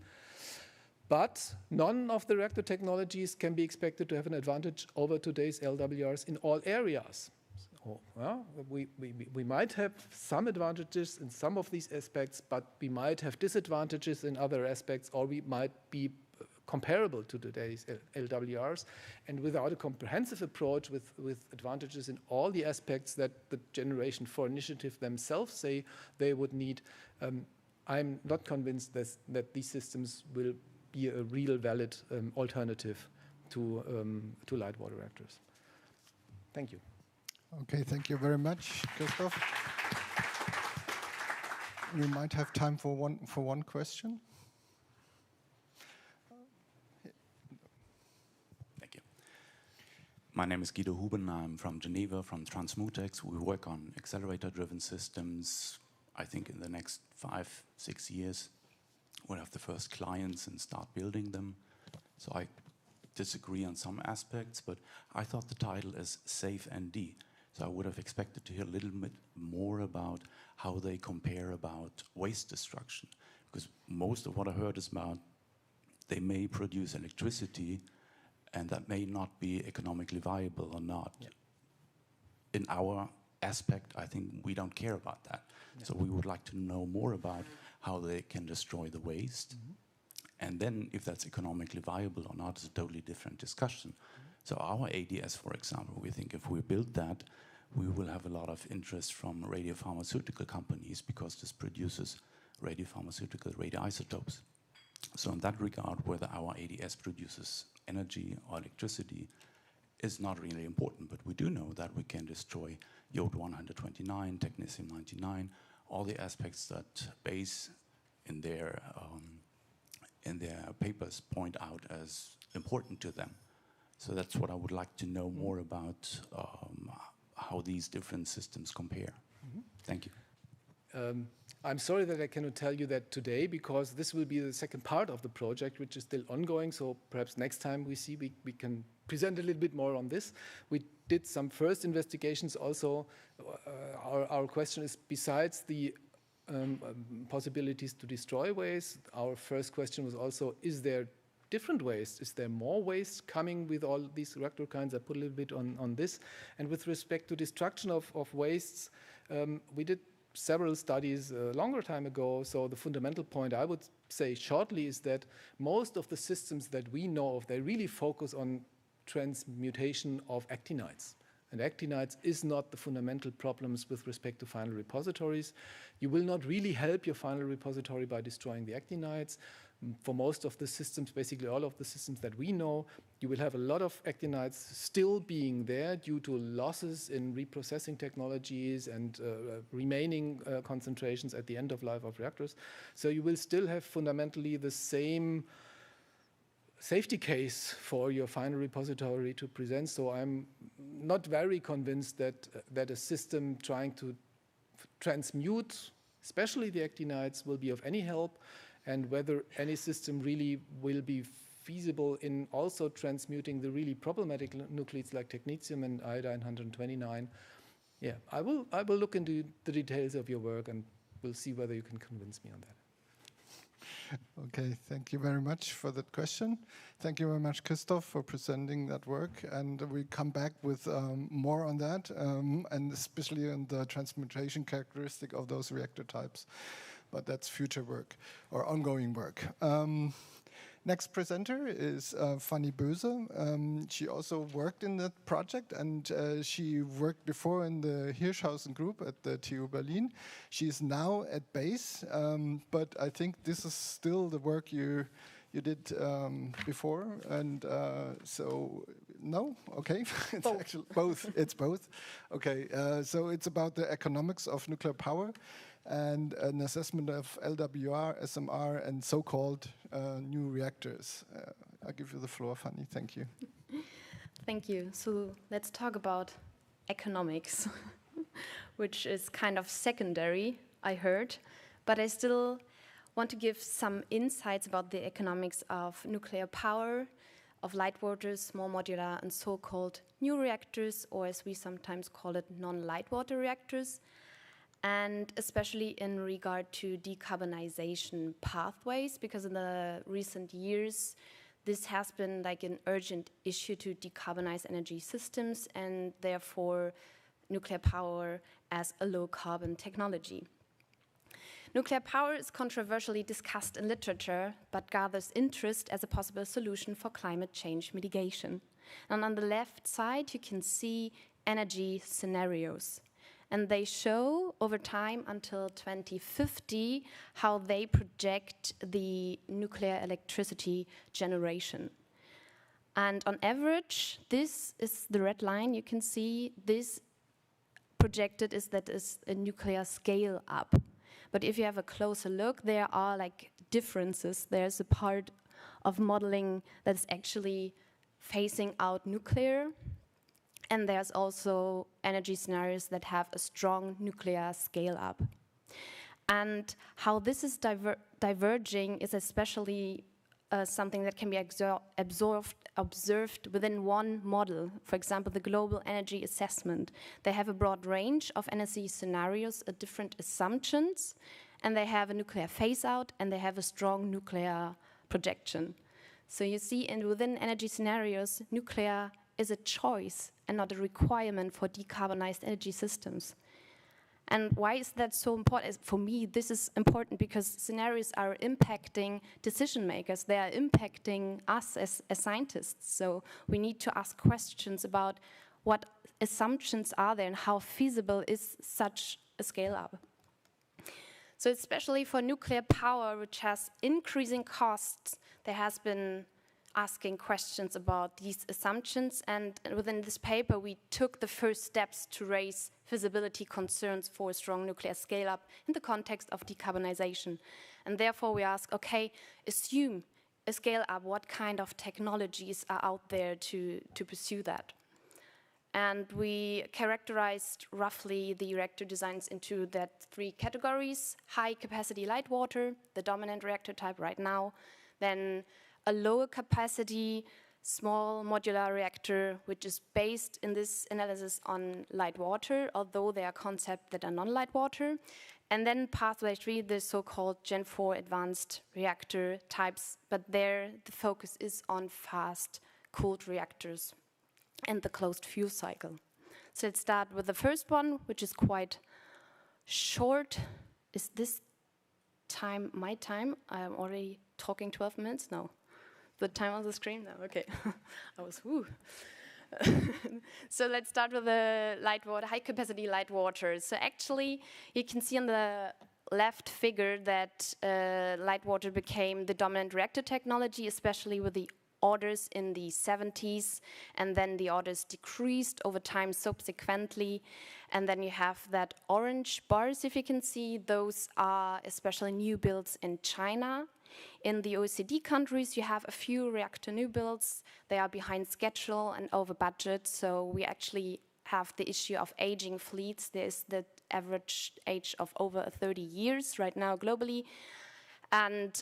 But none of the reactor technologies can be expected to have an advantage over today's LWRs in all areas. So, well, we might have some advantages in some of these aspects, but we might have disadvantages in other aspects, or we might be comparable to today's LWRs. And without a comprehensive approach with advantages in all the aspects that the Generation 4 initiative themselves say they would need, I'm not convinced that these systems will be a real valid alternative to light water reactors. Thank you. Okay, thank you very much, Christoph. We might have time for one question. Thank you. My name is Guido Huben. I'm from Geneva, from Transmutex. We work on accelerator-driven systems. I think in the next 5-6 years, we'll have the first clients and start building them. So I disagree on some aspects, but I thought the title is safeND. So I would have expected to hear a little bit more about how they compare about waste destruction, because most of what I heard is about they may produce electricity and that may not be economically viable or not. Yeah. In our aspect, I think we don't care about that. Yeah. So we would like to know more about how they can destroy the waste. Mm-hmm. And then if that's economically viable or not is a totally different discussion. Mm-hmm. So our ADS, for example, we think if we build that, we will have a lot of interest from radiopharmaceutical companies because this produces radiopharmaceutical radioisotopes. So in that regard, whether our ADS produces energy or electricity is not really important, but we do know that we can destroy iode-129, technetium-99, all the aspects that base in their papers point out as important to them. So that's what I would like to know more about, how these different systems compare. Thank you. I'm sorry that I cannot tell you that today, because this will be the second part of the project, which is still ongoing. So perhaps next time we can present a little bit more on this. We did some first investigations also. Our question is, besides the possibilities to destroy waste, our first question was also, is there different waste? Is there more waste coming with all these reactor kinds? I put a little bit on this. And with respect to destruction of wastes, we did several studies a longer time ago. So the fundamental point I would say shortly is that most of the systems that we know of, they really focus on transmutation of actinides. And actinides is not the fundamental problems with respect to final repositories. You will not really help your final repository by destroying the actinides. For most of the systems, basically all of the systems that we know, you will have a lot of actinides still being there due to losses in reprocessing technologies and remaining concentrations at the end of life of reactors. So you will still have fundamentally the same safety case for your final repository to present. So I'm not very convinced that a system trying to transmute, especially the actinides, will be of any help, and whether any system really will be feasible in also transmuting the really problematic nuclides like technetium and iodine-129. Yeah, I will look into the details of your work, and we'll see whether you can convince me on that. Okay, thank you very much for that question. Thank you very much, Christoph, for presenting that work. And we come back with more on that, and especially on the transmutation characteristic of those reactor types. But that's future work or ongoing work. Next presenter is F.Böse. She also worked in that project, and she worked before in the Hirschhausen group at the TU Berlin. She's now at BASE, but I think this is still the work you did before, and so no, okay, it's both. Actually both. It's both. Okay, so it's about the economics of nuclear power and an assessment of LWR, SMR, and so-called new reactors. I'll give you the floor, Fanny. Thank you. Thank you. So let's talk about economics, which is kind of secondary, I heard, but I still want to give some insights about the economics of nuclear power, of light water, small modular, and so-called new reactors, or as we sometimes call it, non-light water reactors, and especially in regard to decarbonization pathways, because in the recent years, this has been like an urgent issue to decarbonize energy systems, and therefore nuclear power as a low-carbon technology. Nuclear power is controversially discussed in literature, but gathers interest as a possible solution for climate change mitigation. And on the left side, you can see energy scenarios. And they show over time until 2050 how they project the nuclear electricity generation. And on average, this is the red line you can see. This projected is a nuclear scale up. But if you have a closer look, there are like differences. There's a part of modeling that's actually phasing out nuclear. And there's also energy scenarios that have a strong nuclear scale up. And how this is diverging is especially something that can be observed within one model. For example, the Global Energy Assessment. They have a broad range of energy scenarios, different assumptions, and they have a nuclear phase out, and they have a strong nuclear projection. So you see, within energy scenarios, nuclear is a choice and not a requirement for decarbonized energy systems. And why is that so important? For me, this is important because scenarios are impacting decision makers. They are impacting us as scientists. So we need to ask questions about what assumptions are there and how feasible is such a scale up. So especially for nuclear power, which has increasing costs, there has been asking questions about these assumptions, and within this paper we took the first steps to raise feasibility concerns for a strong nuclear scale-up in the context of decarbonization. And therefore we ask, okay, assume a scale-up, what kind of technologies are out there to pursue that? And we characterized roughly the reactor designs into that 3 categories: high capacity light water, the dominant reactor type right now, then a lower capacity small modular reactor, which is based in this analysis on light water, although there are concepts that are non-light water. And then pathway 3, the so-called Gen 4 advanced reactor types, but there the focus is on fast cooled reactors and the closed fuel cycle. So let's start with the first one, which is quite short. Is this time my time? I'm already talking 12 minutes? No. The time on the screen? No, okay. I was, whoo. So let's start with the light water, high capacity light water. So actually, you can see on the left figure that light water became the dominant reactor technology, especially with the orders in the 70s, and then the orders decreased over time subsequently. And then you have that orange bars, if you can see, those are especially new builds in China. In the OECD countries, you have a few reactor new builds. They are behind schedule and over budget, so we actually have the issue of aging fleets. There's the average age of over 30 years right now globally. And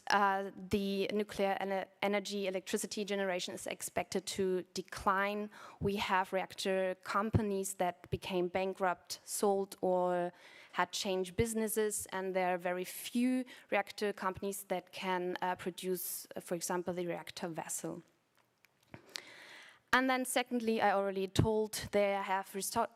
the nuclear energy electricity generation is expected to decline. We have reactor companies that became bankrupt, sold, or had changed businesses, and there are very few reactor companies that can produce, for example, the reactor vessel. And then secondly, I already told, they have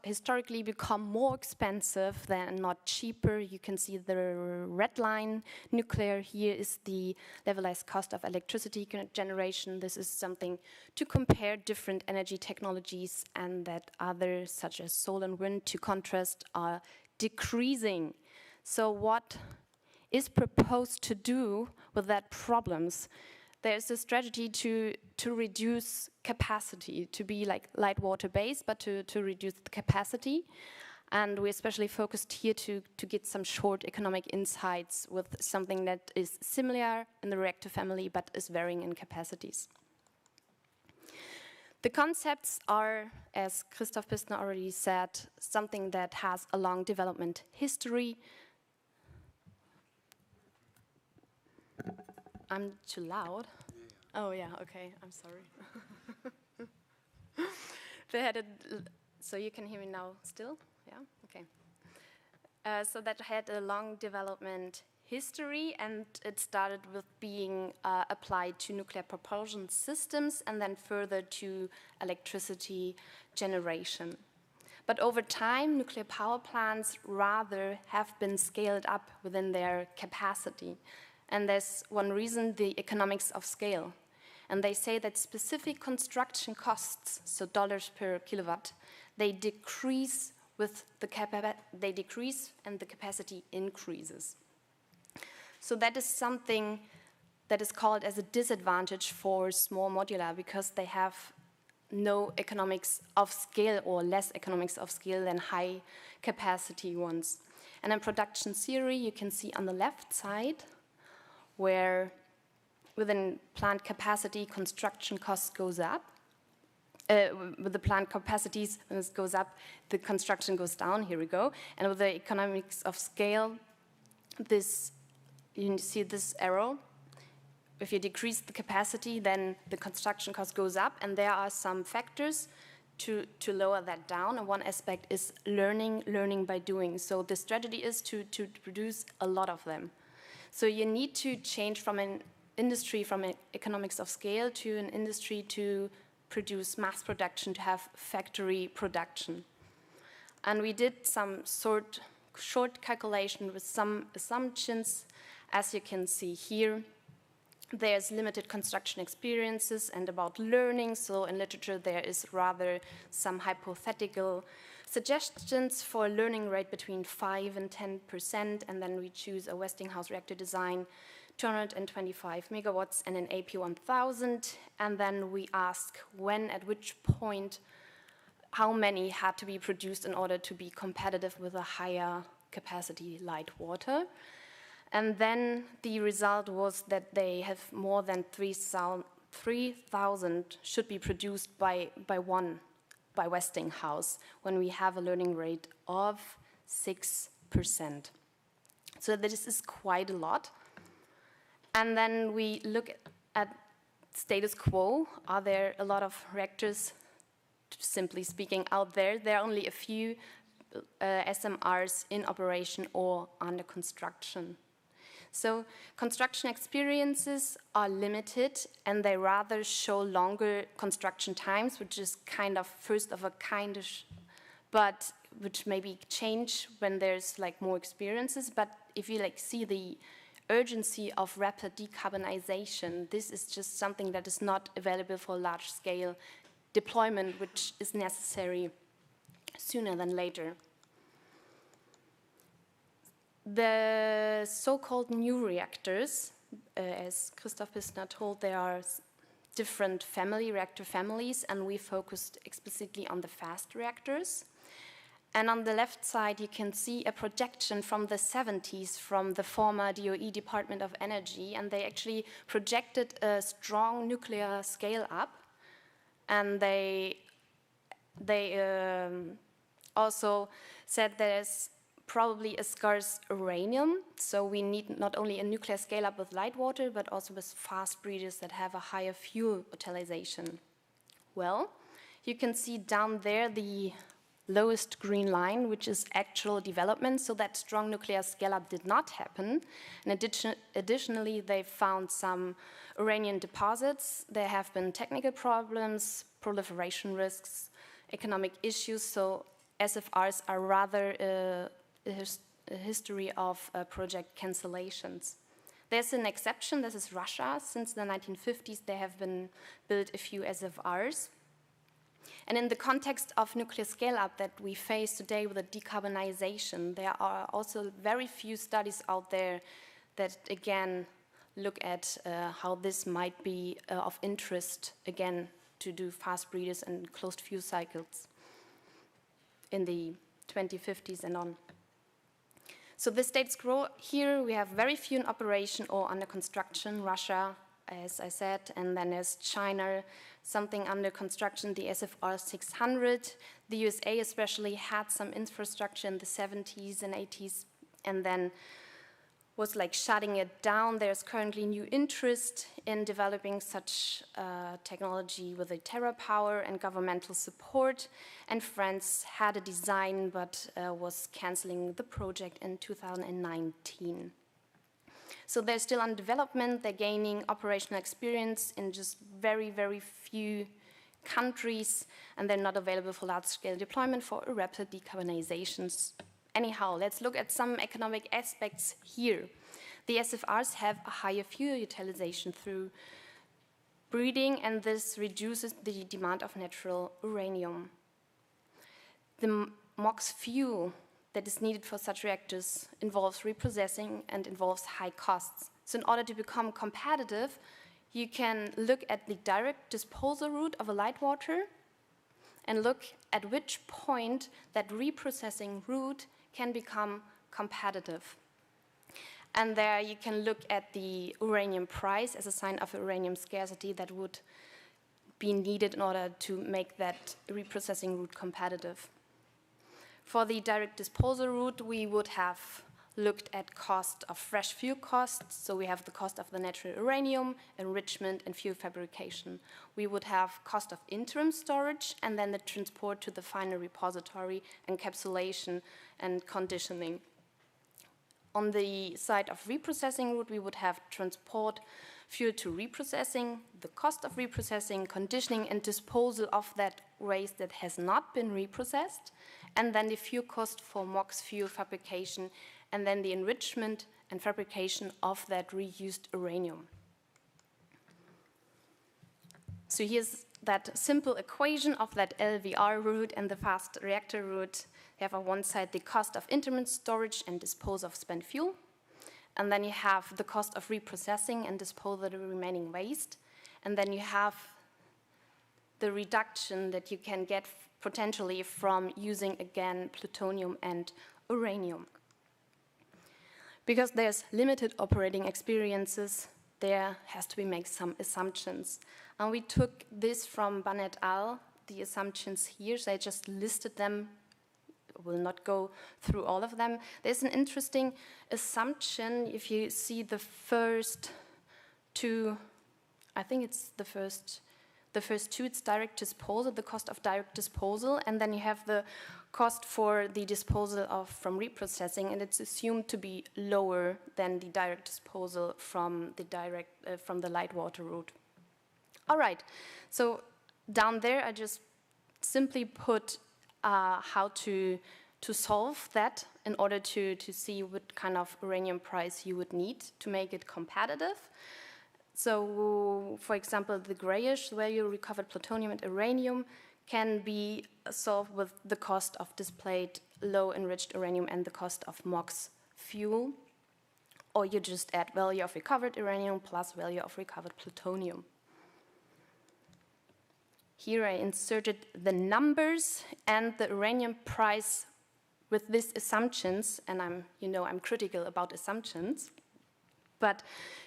historically become more expensive than not cheaper. You can see the red line. Nuclear here is the levelized cost of electricity generation. This is something to compare different energy technologies, and that others, such as solar and wind, to contrast, are decreasing. So what is proposed to do with that problems? There's a strategy to reduce capacity, to be like light water based, but to reduce the capacity. And we especially focused here to get some short economic insights with something that is similar in the reactor family, but is varying in capacities. The concepts are, as Christoph Pistner already said, something that has a long development history. I'm too loud. Oh yeah, okay, I'm sorry. They had a, so you can hear me now still? Yeah, okay. So that had a long development history, and it started with being applied to nuclear propulsion systems and then further to electricity generation. But over time, nuclear power plants rather have been scaled up within their capacity. And there's one reason, the economics of scale. And they say that specific construction costs, so dollars per kilowatt, they decrease with the and the capacity increases. So that is something that is called as a disadvantage for small modular, because they have no economics of scale, or less economics of scale than high capacity ones. And in production theory, you can see on the left side, where within plant capacity, construction costs goes up. With the plant capacities, when it goes up, the construction goes down, here we go. And with the economics of scale, you see this arrow. If you decrease the capacity, then the construction cost goes up, and there are some factors to lower that down. And one aspect is learning by doing. So the strategy is to produce a lot of them. So you need to change from an industry, from an economics of scale, to an industry to produce mass production, to have factory production. And we did some short calculation with some assumptions. As you can see here, there's limited construction experiences and about learning. So in literature, there is rather some hypothetical suggestions for a learning rate between 5 and 10%, and then we choose a Westinghouse reactor design 225 megawatts, and an AP1000. And then we ask when, at which point, how many had to be produced in order to be competitive with a higher capacity light water. And then the result was that they have more than 3,000 should be produced by Westinghouse when we have a learning rate of 6%. So this is quite a lot. And then we look at status quo. Are there a lot of reactors, simply speaking, out there? There are only a few SMRs in operation or under construction. So construction experiences are limited, and they rather show longer construction times, which is kind of first of a kind, but which maybe change when there's like more experiences. But if you like see the urgency of rapid decarbonization, this is just something that is not available for large-scale deployment, which is necessary sooner than later. The so-called new reactors, as Christoph Pistner told, there are different reactor families, and we focused explicitly on the fast reactors. And on the left side, you can see a projection from the 70s from the former DOE Department of Energy, and they actually projected a strong nuclear scale-up, and they also said there's probably a scarce uranium, so we need not only a nuclear scale-up with light water, but also with fast breeders that have a higher fuel utilization. Well, you can see down there the lowest green line, which is actual development, so that strong nuclear scale-up did not happen. And additionally, they found some uranium deposits. There have been technical problems, proliferation risks, economic issues, so SFRs are rather a history of project cancellations. There's an exception, this is Russia. Since the 1950s, there have been built a few SFRs. And in the context of nuclear scale-up that we face today with the decarbonization, there are also very few studies out there that, again, look at how this might be of interest, again, to do fast breeders and closed fuel cycles in the 2050s and on. So the status quo here, we have very few in operation or under construction, Russia, as I said, and then there's China, something under construction, the SFR 600. The USA especially had some infrastructure in the 70s and 80s, and then was like shutting it down. There's currently new interest in developing such technology with a TerraPower and governmental support. And France had a design, but was canceling the project in 2019. So they're still under development. They're gaining operational experience in just very, very few countries, and they're not available for large-scale deployment for a rapid decarbonization. Anyhow, let's look at some economic aspects here. The SFRs have a higher fuel utilization through breeding, and this reduces the demand of natural uranium. The MOX fuel that is needed for such reactors involves reprocessing and involves high costs. So in order to become competitive, you can look at the direct disposal route of a light water and look at which point that reprocessing route can become competitive. And there you can look at the uranium price as a sign of uranium scarcity that would be needed in order to make that reprocessing route competitive. For the direct disposal route, we would have looked at cost of fresh fuel costs. So we have the cost of the natural uranium, enrichment, and fuel fabrication. We would have cost of interim storage, and then the transport to the final repository, encapsulation, and conditioning. On the side of reprocessing route, we would have transport, fuel to reprocessing, the cost of reprocessing, conditioning, and disposal of that waste that has not been reprocessed, and then the fuel cost for MOX fuel fabrication, and then the enrichment and fabrication of that reused uranium. So here's that simple equation of that LVR route and the fast reactor route. You have on one side the cost of intermittent storage and disposal of spent fuel, And then you have the cost of reprocessing and disposal of the remaining waste. And then you have the reduction that you can get potentially from using, again, plutonium and uranium. Because there's limited operating experiences, there has to be made some assumptions. And we took this from Ban et al., the assumptions here, so I just listed them. I will not go through all of them. There's an interesting assumption if you see the first two, I think it's the first two, it's direct disposal, the cost of direct disposal, and then you have the cost for the disposal from reprocessing, and it's assumed to be lower than the direct disposal from the light water route. All right, so down there I just simply put how to solve that in order to see what kind of uranium price you would need to make it competitive. So, for example, the grayish, where you recovered plutonium and uranium, can be solved with the cost of displayed low-enriched uranium and the cost of MOX fuel. Or you just add value of recovered uranium plus value of recovered plutonium. Here I inserted the numbers and the uranium price with these assumptions, and I'm critical about assumptions, but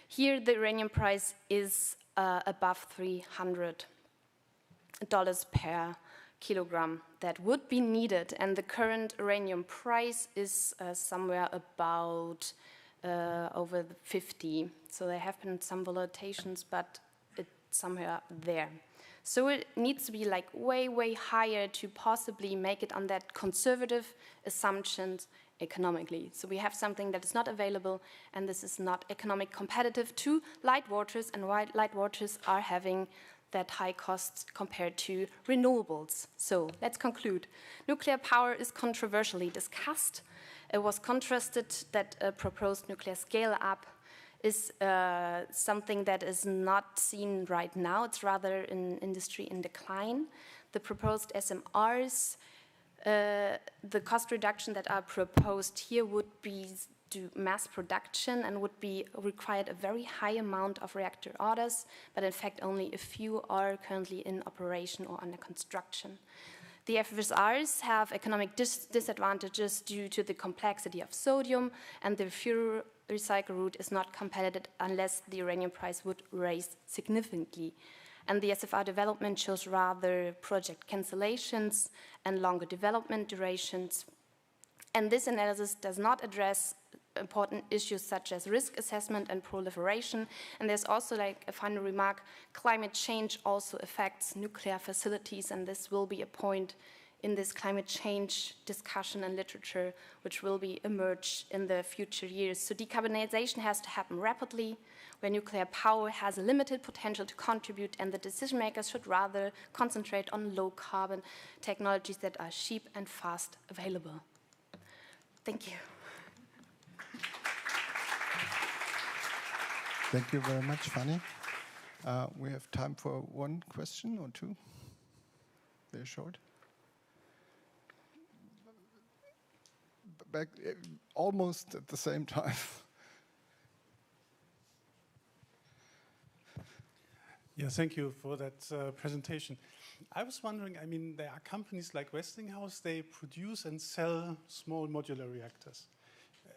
here the uranium price is above $300 per kilogram that would be needed, and the current uranium price is somewhere about over 50. So there have been some volatilizations, but it's somewhere there. So it needs to be like way, way higher to possibly make it on that conservative assumptions economically. So we have something that is not available, and this is not economic competitive to light waters, and why light waters are having that high costs compared to renewables. So let's conclude. Nuclear power is controversially discussed. It was contrasted that a proposed nuclear scale-up is something that is not seen right now. It's rather an industry in decline. The proposed SMRs, the cost reduction that are proposed here would be to mass production and would be required a very high amount of reactor orders, but in fact only a few are currently in operation or under construction. The FSRs have economic disadvantages due to the complexity of sodium, and the fuel recycle route is not competitive unless the uranium price would rise significantly. And the SFR development shows rather project cancellations and longer development durations. And this analysis does not address important issues such as risk assessment and proliferation. And there's also, like a final remark, climate change also affects nuclear facilities, and this will be a point in this climate change discussion and literature which will be emerge in the future years. So decarbonization has to happen rapidly, where nuclear power has a limited potential to contribute, and the decision makers should rather concentrate on low carbon technologies that are cheap and fast available. Thank you. Thank you very much, Fanny. We have time for one question or two. Very short. Back almost at the same time. Yeah, thank you for that presentation. I was wondering, I mean, there are companies like Westinghouse, they produce and sell small modular reactors.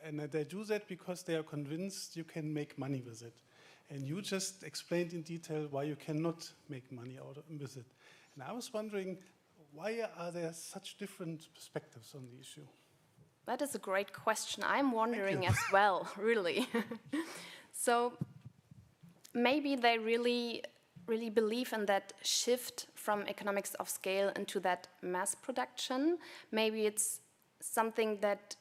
And they do that because they are convinced you can make money with it. And you just explained in detail why you cannot make money with it. And I was wondering, why are there such different perspectives on the issue? That is a great question. I'm wondering as well, really. So maybe they really believe in that shift from economics of scale into that mass production. Maybe it's something that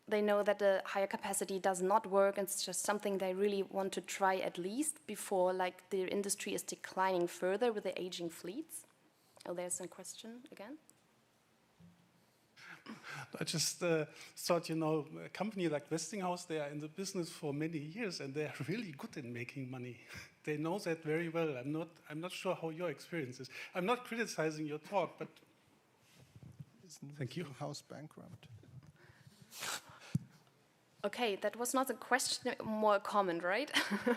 they know that the higher capacity does not work, and it's just something they really want to try at least before, like, the industry is declining further with the aging fleets. Oh, there's a question again. I just thought, you know, a company like Westinghouse, they are in the business for many years, and they are really good in making money. They know that very well. I'm not sure how your experience is. I'm not criticizing your talk, but isn't thank you. House bankrupt? Okay, that was not a question, more a comment, right?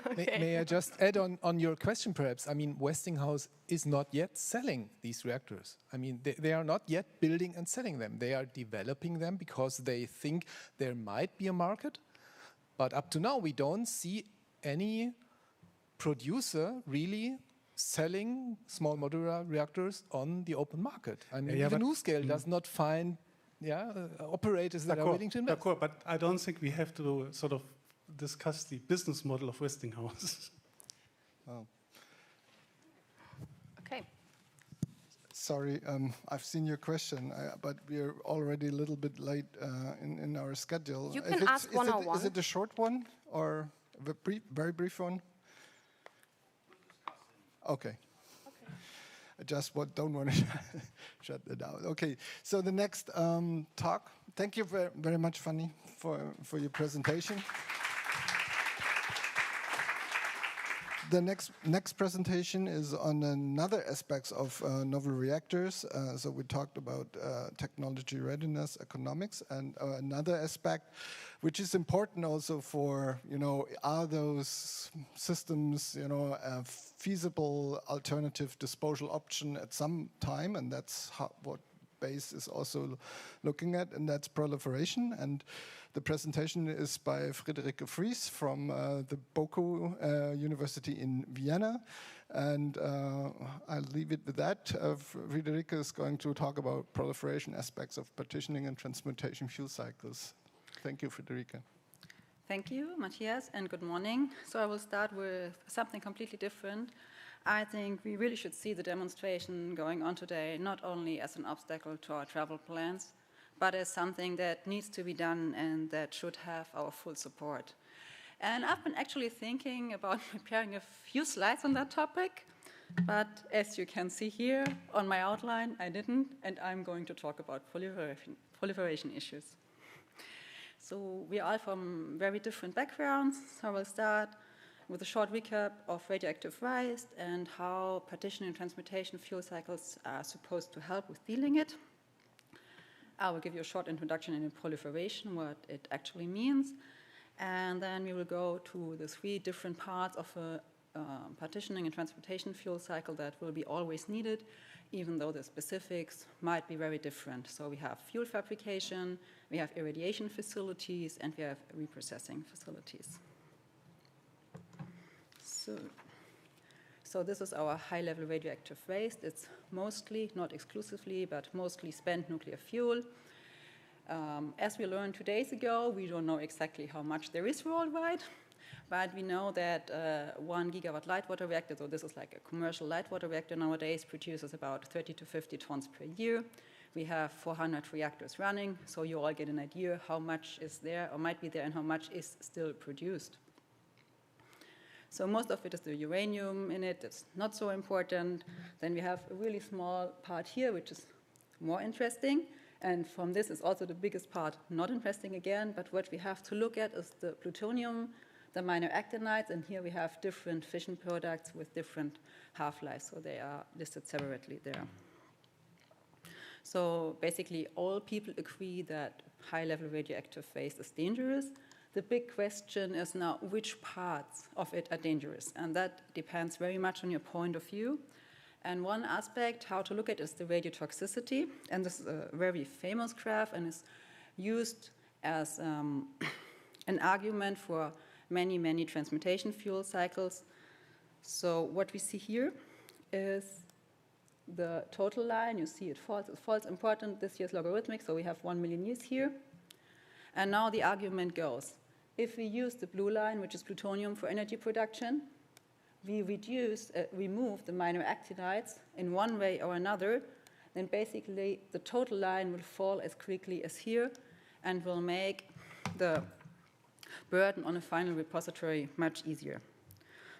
Okay. May I just add on your question, perhaps? I mean, Westinghouse is not yet selling these reactors. I mean, they are not yet building and selling them. They are developing them because they think there might be a market. But up to now, we don't see any producer really selling small modular reactors on the open market. I mean, even NuScale does not find operators that are willing to invest. But I don't think we have to sort of discuss the business model of Westinghouse. Oh. Okay. Sorry, I've seen your question, but we're already a little bit late in our schedule. You can ask one-on-one. Is it a short one or a very brief one? Okay. I just don't want to shut it down. Okay, so the next talk. Thank you very much, Fanny, for your presentation. The next presentation is on another aspects of novel reactors. So we talked about technology readiness, economics, and another aspect, which is important also for, are those systems, a feasible alternative disposal option at some time, and that's what BASE is also looking at, and that's proliferation. And the presentation is by F.R.Frieß from the Boku University in Vienna. And I'll leave it with that. Friederike is going to talk about proliferation aspects of partitioning and transmutation fuel cycles. Thank you, Friederike. Thank you, Matthias, and good morning. So I will start with something completely different. I think we really should see the demonstration going on today not only as an obstacle to our travel plans, but as something that needs to be done and that should have our full support. And I've been actually thinking about preparing a few slides on that topic, but as you can see here on my outline, I didn't, and I'm going to talk about proliferation issues. So we are all from very different backgrounds, so I will start with a short recap of radioactive waste and how partitioning and transmutation fuel cycles are supposed to help with dealing it. I will give you a short introduction in proliferation, what it actually means, and then we will go to the 3 different parts of a partitioning and transmutation fuel cycle that will be always needed, even though the specifics might be very different. So we have fuel fabrication, we have irradiation facilities, and we have reprocessing facilities. So this is our high-level radioactive waste. It's mostly, not exclusively, but mostly spent nuclear fuel. As we learned 2 days ago, we don't know exactly how much there is worldwide, but we know that 1 gigawatt light water reactor, so this is like a commercial light water reactor nowadays, produces about 30 to 50 tons per year. We have 400 reactors running, so you all get an idea how much is there or might be there and how much is still produced. So most of it is the uranium in it. It's not so important. Then we have a really small part here, which is more interesting. And from this is also the biggest part not interesting again. But what we have to look at is the plutonium, the minor actinides. And here we have different fission products with different half-lives. So they are listed separately there. So basically, all people agree that high-level radioactive waste is dangerous. The big question is now which parts of it are dangerous, and that depends very much on your point of view. And one aspect how to look at is the radiotoxicity, and this is a very famous graph and is used as an argument for many, many transmutation fuel cycles. So what we see here is the total line. You see it falls important. This year's logarithmic, so we have 1 million years here. And now the argument goes, if we use the blue line, which is plutonium for energy production, we remove the minor actinides in one way or another, then basically the total line will fall as quickly as here and will make the burden on a final repository much easier.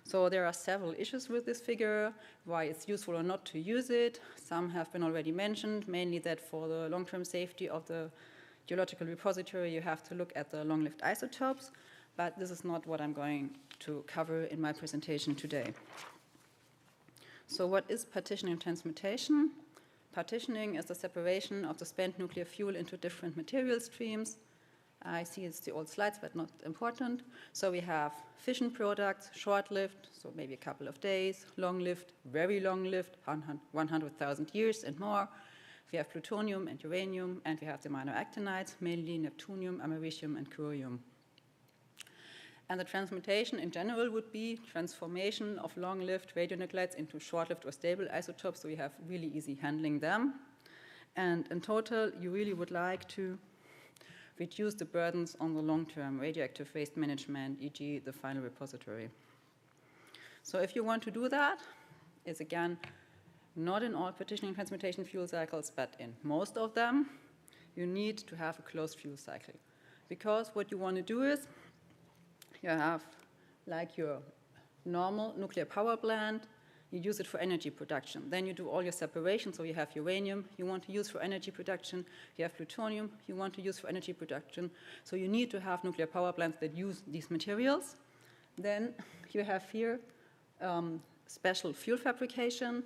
So there are several issues with this figure, why it's useful or not to use it. Some have been already mentioned, mainly that for the long-term safety of the geological repository, you have to look at the long-lived isotopes, but this is not what I'm going to cover in my presentation today. So what is partitioning and transmutation? Partitioning is the separation of the spent nuclear fuel into different material streams. I see it's the old slides, but not important. So we have fission products, short-lived, so maybe a couple of days, long-lived, very long-lived, 100,000 years and more. We have plutonium and uranium, and we have the minor actinides, mainly neptunium, americium, and curium. And the transmutation in general would be transformation of long-lived radionuclides into short-lived or stable isotopes, so we have really easy handling them. And in total, you really would like to reduce the burdens on the long-term radioactive waste management, e.g. the final repository. So if you want to do that, it's again not in all partitioning and transmutation fuel cycles, but in most of them, you need to have a closed fuel cycle. Because what you want to do is, you have like your normal nuclear power plant, you use it for energy production. Then you do all your separation, so you have uranium you want to use for energy production, you have plutonium you want to use for energy production. So you need to have nuclear power plants that use these materials. Then you have here special fuel fabrication.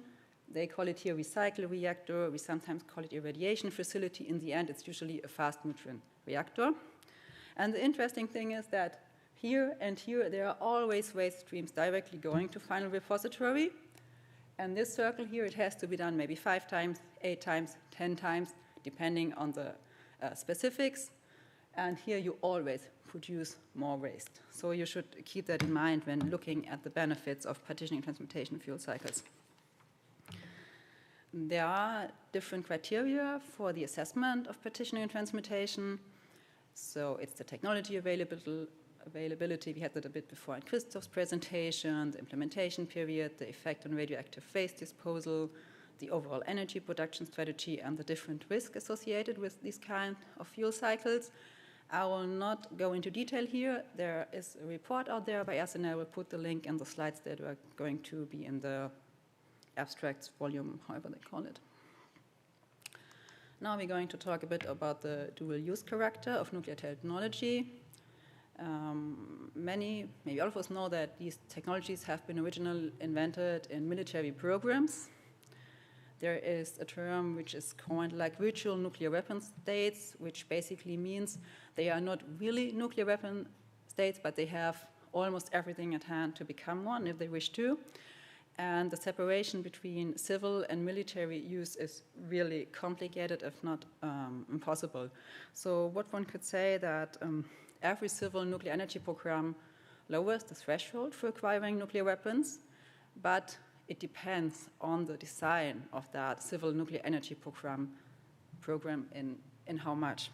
They call it here recycle reactor. We sometimes call it irradiation facility. In the end, it's usually a fast neutron reactor. And the interesting thing is that here and here, there are always waste streams directly going to final repository. And this circle here, it has to be done maybe 5 times, 8 times, 10 times, depending on the specifics. And here you always produce more waste. So you should keep that in mind when looking at the benefits of partitioning and transmutation fuel cycles. There are different criteria for the assessment of partitioning and transmutation. So it's the technology availability, we had that a bit before in Christoph's presentation, the implementation period, the effect on radioactive waste disposal, the overall energy production strategy, and the different risks associated with these kind of fuel cycles. I will not go into detail here. There is a report out there by us, and I will put the link in the slides that are going to be in the abstracts volume, however they call it. Now we're going to talk a bit about the dual-use character of nuclear technology. Many, maybe all of us know that these technologies have been originally invented in military programs. There is a term which is coined like virtual nuclear weapon states, which basically means they are not really nuclear weapon states, but they have almost everything at hand to become one if they wish to. And the separation between civil and military use is really complicated, if not impossible. So what one could say that every civil nuclear energy program lowers the threshold for acquiring nuclear weapons, but it depends on the design of that civil nuclear energy program in how much.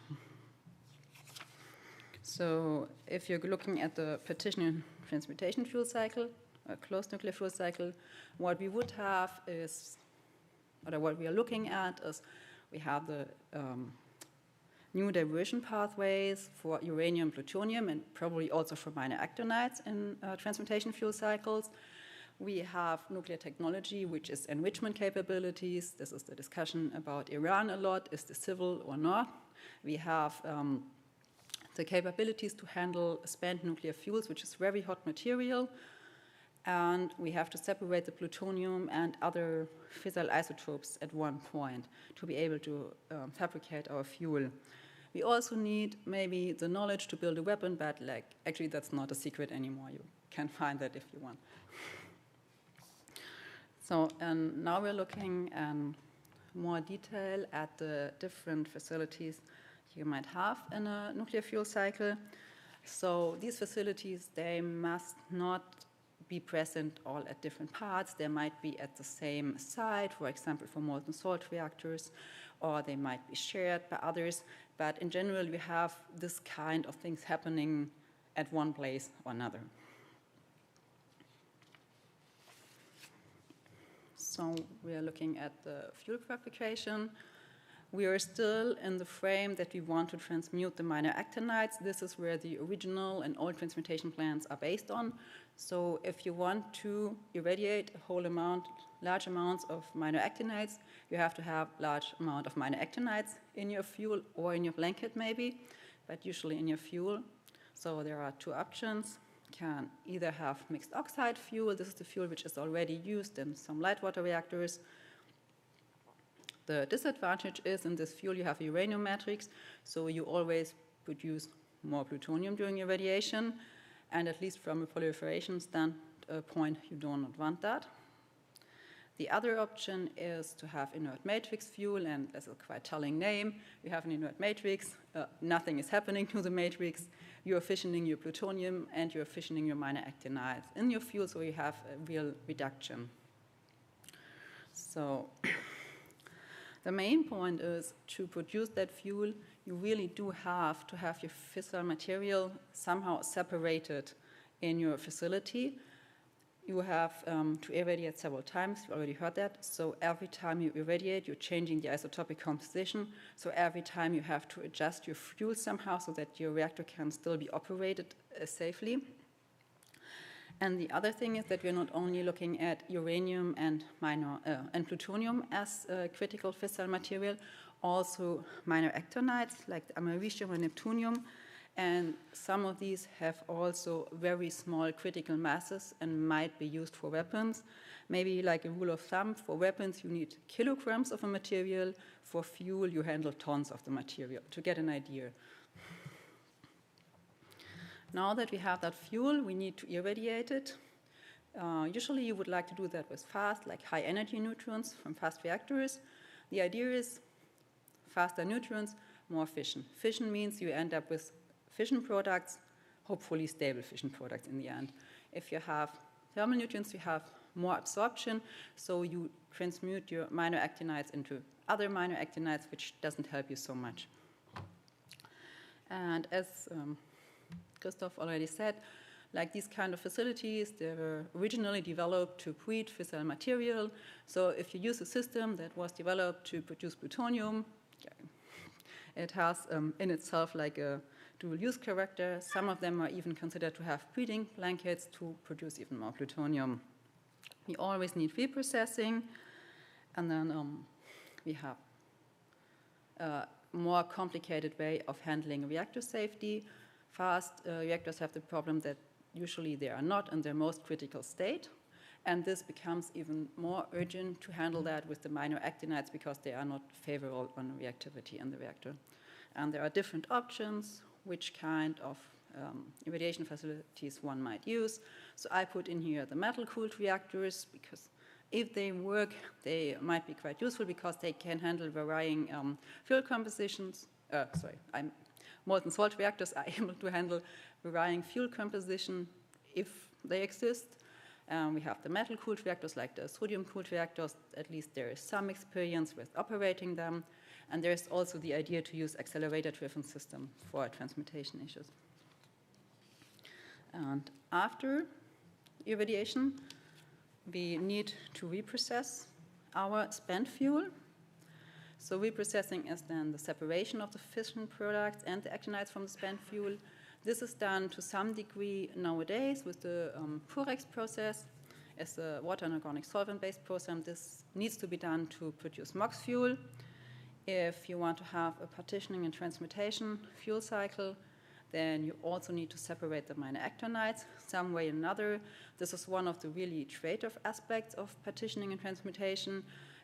So if you're looking at the partitioning and transmutation fuel cycle, a closed nuclear fuel cycle, what we would have is, or what we are looking at is, we have the new diversion pathways for uranium, plutonium, and probably also for minor actinides in transmutation fuel cycles. We have nuclear technology, which is enrichment capabilities. This is the discussion about Iran a lot. Is this civil or not? We have the capabilities to handle spent nuclear fuels, which is very hot material. And we have to separate the plutonium and other fissile isotopes at one point to be able to fabricate our fuel. We also need maybe the knowledge to build a weapon, but actually that's not a secret anymore. You can find that if you want. So and now we're looking in more detail at the different facilities you might have in a nuclear fuel cycle. So these facilities, they must not be present all at different parts. They might be at the same site, for example, for molten salt reactors, or they might be shared by others. But in general, we have this kind of things happening at one place or another. So we are looking at the fuel fabrication. We are still in the frame that we want to transmute the minor actinides. This is where the original and old transmutation plants are based on. So if you want to irradiate a whole amount, large amounts of minor actinides, you have to have large amount of minor actinides in your fuel or in your blanket maybe, but usually in your fuel. So there are two options. You can either have mixed oxide fuel. This is the fuel which is already used in some light water reactors. The disadvantage is in this fuel you have a uranium matrix, so you always produce more plutonium during irradiation, and at least from a proliferation standpoint, you do not want that. The other option is to have inert matrix fuel, and that's a quite telling name. You have an inert matrix, nothing is happening to the matrix, you're fissioning your plutonium and you're fissioning your minor actinides in your fuel, so you have a real reduction. So the main point is to produce that fuel, you really do have to have your fissile material somehow separated in your facility. You have to irradiate several times, you already heard that. So every time you irradiate, you're changing the isotopic composition. So every time you have to adjust your fuel somehow so that your reactor can still be operated safely. And the other thing is that we're not only looking at uranium and plutonium as critical fissile material, also minor actinides like americium and neptunium. And some of these have also very small critical masses and might be used for weapons. Maybe like a rule of thumb, for weapons you need kilograms of a material. For fuel you handle tons of the material, to get an idea. Now that we have that fuel, we need to irradiate it. Usually you would like to do that with fast, like high energy neutrons from fast reactors. The idea is faster neutrons, more fission. Fission means you end up with fission products, hopefully stable fission products in the end. If you have thermal neutrons, you have more absorption, so you transmute your minor actinides into other minor actinides, which doesn't help you so much. And as Christoph already said, like these kind of facilities, they were originally developed to breed fissile material. So if you use a system that was developed to produce plutonium, it has in itself like a dual-use character. Some of them are even considered to have breeding blankets to produce even more plutonium. We always need reprocessing, and then we have a more complicated way of handling reactor safety. Fast reactors have the problem that usually they are not in their most critical state, and this becomes even more urgent to handle that with the minor actinides because they are not favorable on reactivity in the reactor. And there are different options, which kind of irradiation facilities one might use. So I put in here the metal-cooled reactors because if they work, they might be quite useful because they can handle varying fuel compositions. Molten salt reactors are able to handle varying fuel composition if they exist. We have the metal-cooled reactors like the sodium-cooled reactors. At least there is some experience with operating them. And there's also the idea to use accelerator-driven system for transmutation issues. And after irradiation, we need to reprocess our spent fuel. So reprocessing is then the separation of the fission products and the actinides from the spent fuel. This is done to some degree nowadays with the Purex process. As a water and organic solvent-based process, this needs to be done to produce MOX fuel. If you want to have a partitioning and transmutation fuel cycle, then you also need to separate the minor actinides some way or another. This is one of the really trade-off aspects of partitioning and transmutation.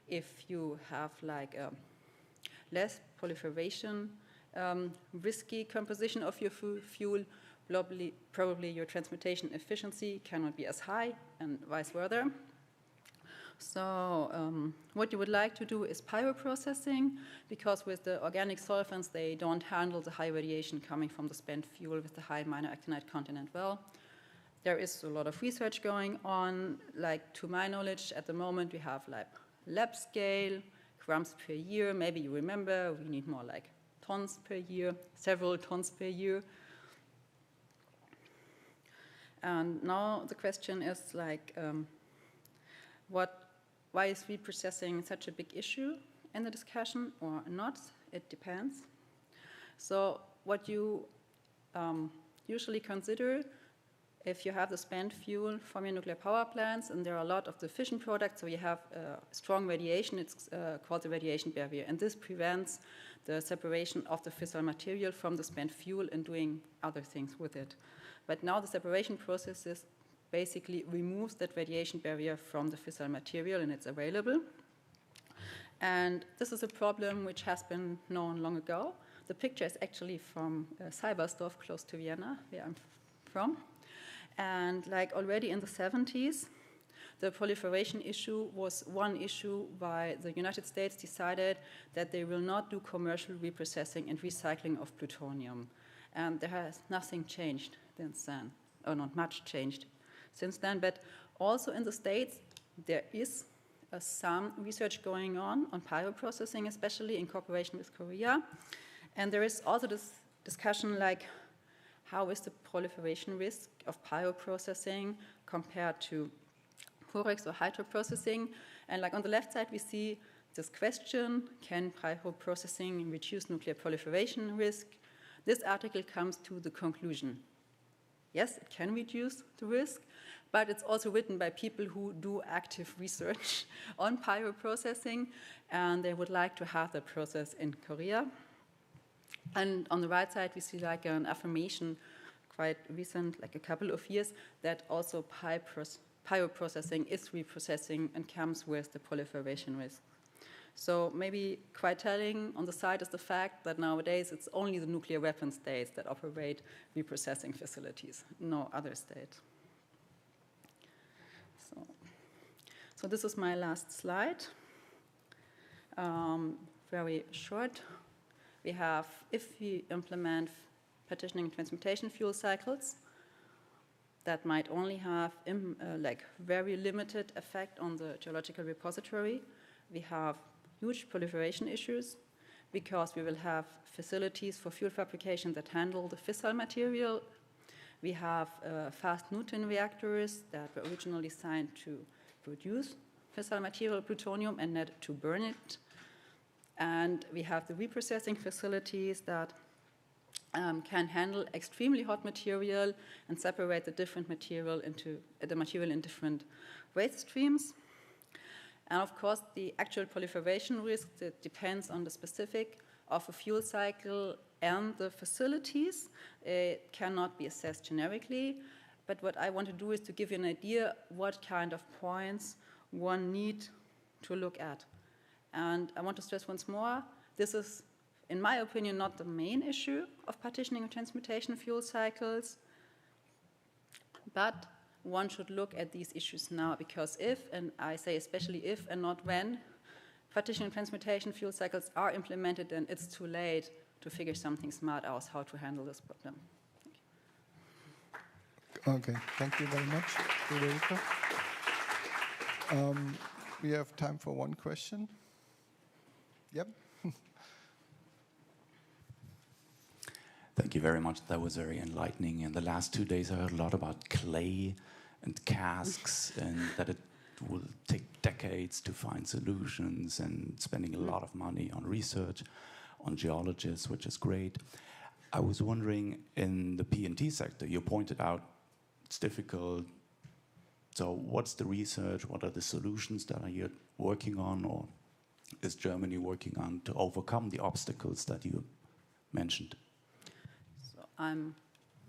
If you have like a less proliferation, risky composition of your fuel, probably your transmutation efficiency cannot be as high, and vice versa. So what you would like to do is pyroprocessing, because with the organic solvents, they don't handle the high radiation coming from the spent fuel with the high minor actinide content well. There is a lot of research going on. Like, to my knowledge, at the moment, we have like lab scale, grams per year. Maybe you remember, we need more like tons per year, several tons per year. And now the question is like, why is reprocessing such a big issue in the discussion or not? It depends. So what you usually consider if you have the spent fuel from your nuclear power plants, and there are a lot of the fission products, so you have strong radiation, it's called the radiation barrier, and this prevents the separation of the fissile material from the spent fuel and doing other things with it. But now the separation processes basically removes that radiation barrier from the fissile material, and it's available. And this is a problem which has been known long ago. The picture is actually from Seibersdorf, close to Vienna, where I'm from. And like already in the 70s, the proliferation issue was one issue why the United States decided that they will not do commercial reprocessing and recycling of plutonium. And there has nothing changed since then, or not much changed since then. But also in the States, there is some research going on pyroprocessing, especially in cooperation with Korea. And there is also this discussion like, how is the proliferation risk of pyroprocessing compared to Forex or hydroprocessing? And like on the left side, we see this question, can pyroprocessing reduce nuclear proliferation risk? This article comes to the conclusion, yes, it can reduce the risk, but it's also written by people who do active research on pyroprocessing, and they would like to have that process in Korea. And on the right side, we see like an affirmation, quite recent, like a couple of years, that also pyroprocessing is reprocessing and comes with the proliferation risk. So maybe quite telling on the side is the fact that nowadays it's only the nuclear weapon states that operate reprocessing facilities, no other state. So this is my last slide. Very short. We have, if we implement partitioning and transmutation fuel cycles, that might only have like very limited effect on the geological repository. We have huge proliferation issues because we will have facilities for fuel fabrication that handle the fissile material. We have fast Newton reactors that were originally designed to produce fissile material plutonium and not to burn it. And we have the reprocessing facilities that can handle extremely hot material and separate the different material into in different waste streams. And of course, the actual proliferation risk that depends on the specific of a fuel cycle and the facilities. It cannot be assessed generically. But what I want to do is to give you an idea what kind of points one need to look at. And I want to stress once more, this is, in my opinion, not the main issue of partitioning and transmutation fuel cycles, but one should look at these issues now, because if, and I say especially if and not when, partitioning and transmutation fuel cycles are implemented, then it's too late to figure something smart out how to handle this problem. Okay, thank you very much, Federica. We have time for one question. Yep. Thank you very much. That was very enlightening. In the last 2 days, I heard a lot about clay and casks, and that it will take decades to find solutions, and spending a lot of money on research, on geologists, which is great. I was wondering, in the P&T sector, you pointed out it's difficult. So what's the research? What are the solutions that you're working on, or is Germany working on to overcome the obstacles that you mentioned? So I'm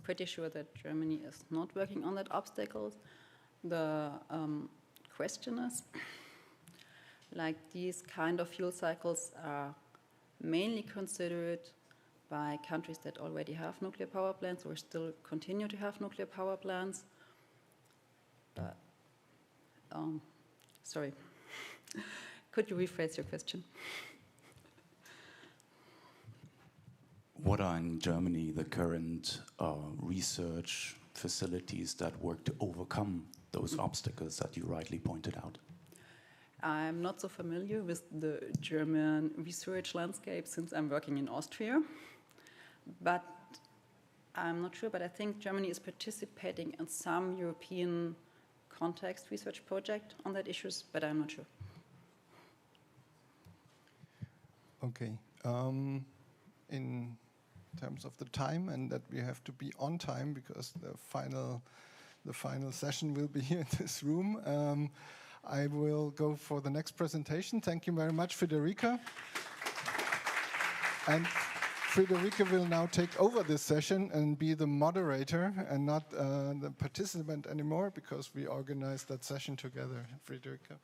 pretty sure that Germany is not working on that obstacles. The question is, like, these kind of fuel cycles are mainly considered by countries that already have nuclear power plants or still continue to have nuclear power plants. But, sorry, could you rephrase your question? What are in Germany the current research facilities that work to overcome those obstacles that you rightly pointed out? I'm not so familiar with the German research landscape since I'm working in Austria, but I'm not sure, but I think Germany is participating in some European context research project on that issues, but I'm not sure. Okay. In terms of the time, and that we have to be on time because the final session will be here in this room. I will go for the next presentation. Thank you very much, Federica. And Federica will now take over this session and be the moderator and not the participant anymore, because we organized that session together. Federica.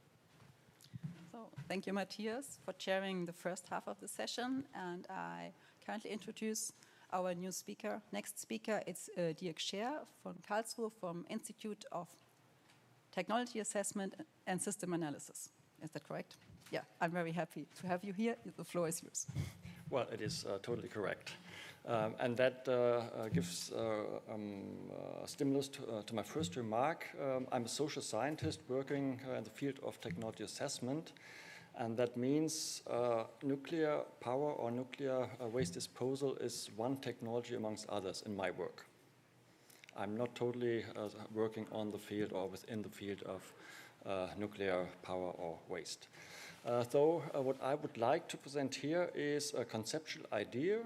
So thank you, Matthias, for chairing the first half of the session, and I kindly introduce our new speaker. Next speaker is D.Scheer from Karlsruhe from Institute of Technology Assessment and System Analysis. Is that correct? Yeah, I'm very happy to have you here. The floor is yours. Well, it is totally correct. And that gives stimulus to my first remark. I'm a social scientist working in the field of technology assessment. And that means nuclear power or nuclear waste disposal is one technology amongst others in my work. I'm not totally working on the field or within the field of nuclear power or waste. So what I would like to present here is a conceptual idea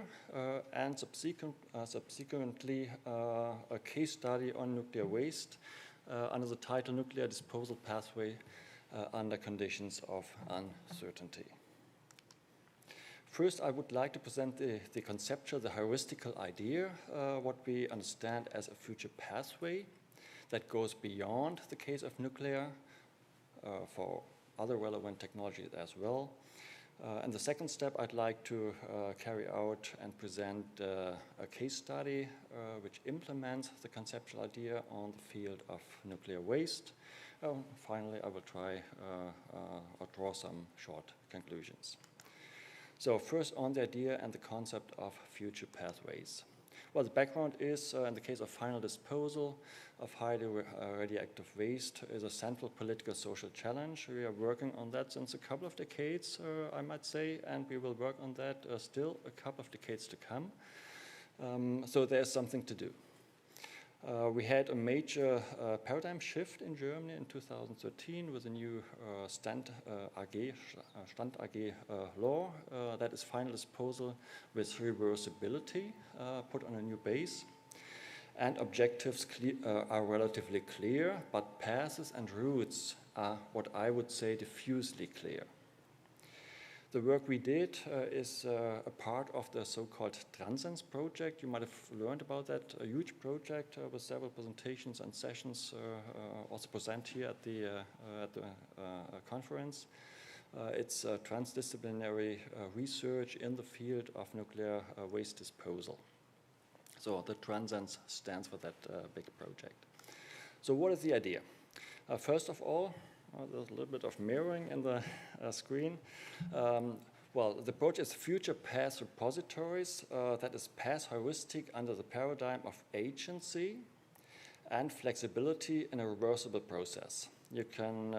and subsequently a case study on nuclear waste under the title Nuclear Disposal Pathway under Conditions of Uncertainty. First, I would like to present the conceptual, the heuristical idea, what we understand as a future pathway that goes beyond the case of nuclear for other relevant technologies as well. And the second step, I'd like to carry out and present a case study which implements the conceptual idea on the field of nuclear waste. Finally, I will try or draw some short conclusions. So first on the idea and the concept of future pathways. Well, the background is, in the case of final disposal of highly radioactive waste, is a central political social challenge. We are working on that since a couple of decades, I might say, and we will work on that still a couple of decades to come. So there's something to do. We had a major paradigm shift in Germany in 2013 with a new Stand AG law, that is final disposal with reversibility put on a new base. And objectives are relatively clear, but paths and routes are what I would say diffusely clear. The work we did is a part of the so-called Transens project. You might have learned about that, a huge project with several presentations and sessions also present here at the conference. It's transdisciplinary research in the field of nuclear waste disposal. So the Transens stands for that big project. So what is the idea? First of all, there's a little bit of mirroring in the screen. Well, the project is future path repositories, that is path heuristic under the paradigm of agency and flexibility in a reversible process. You can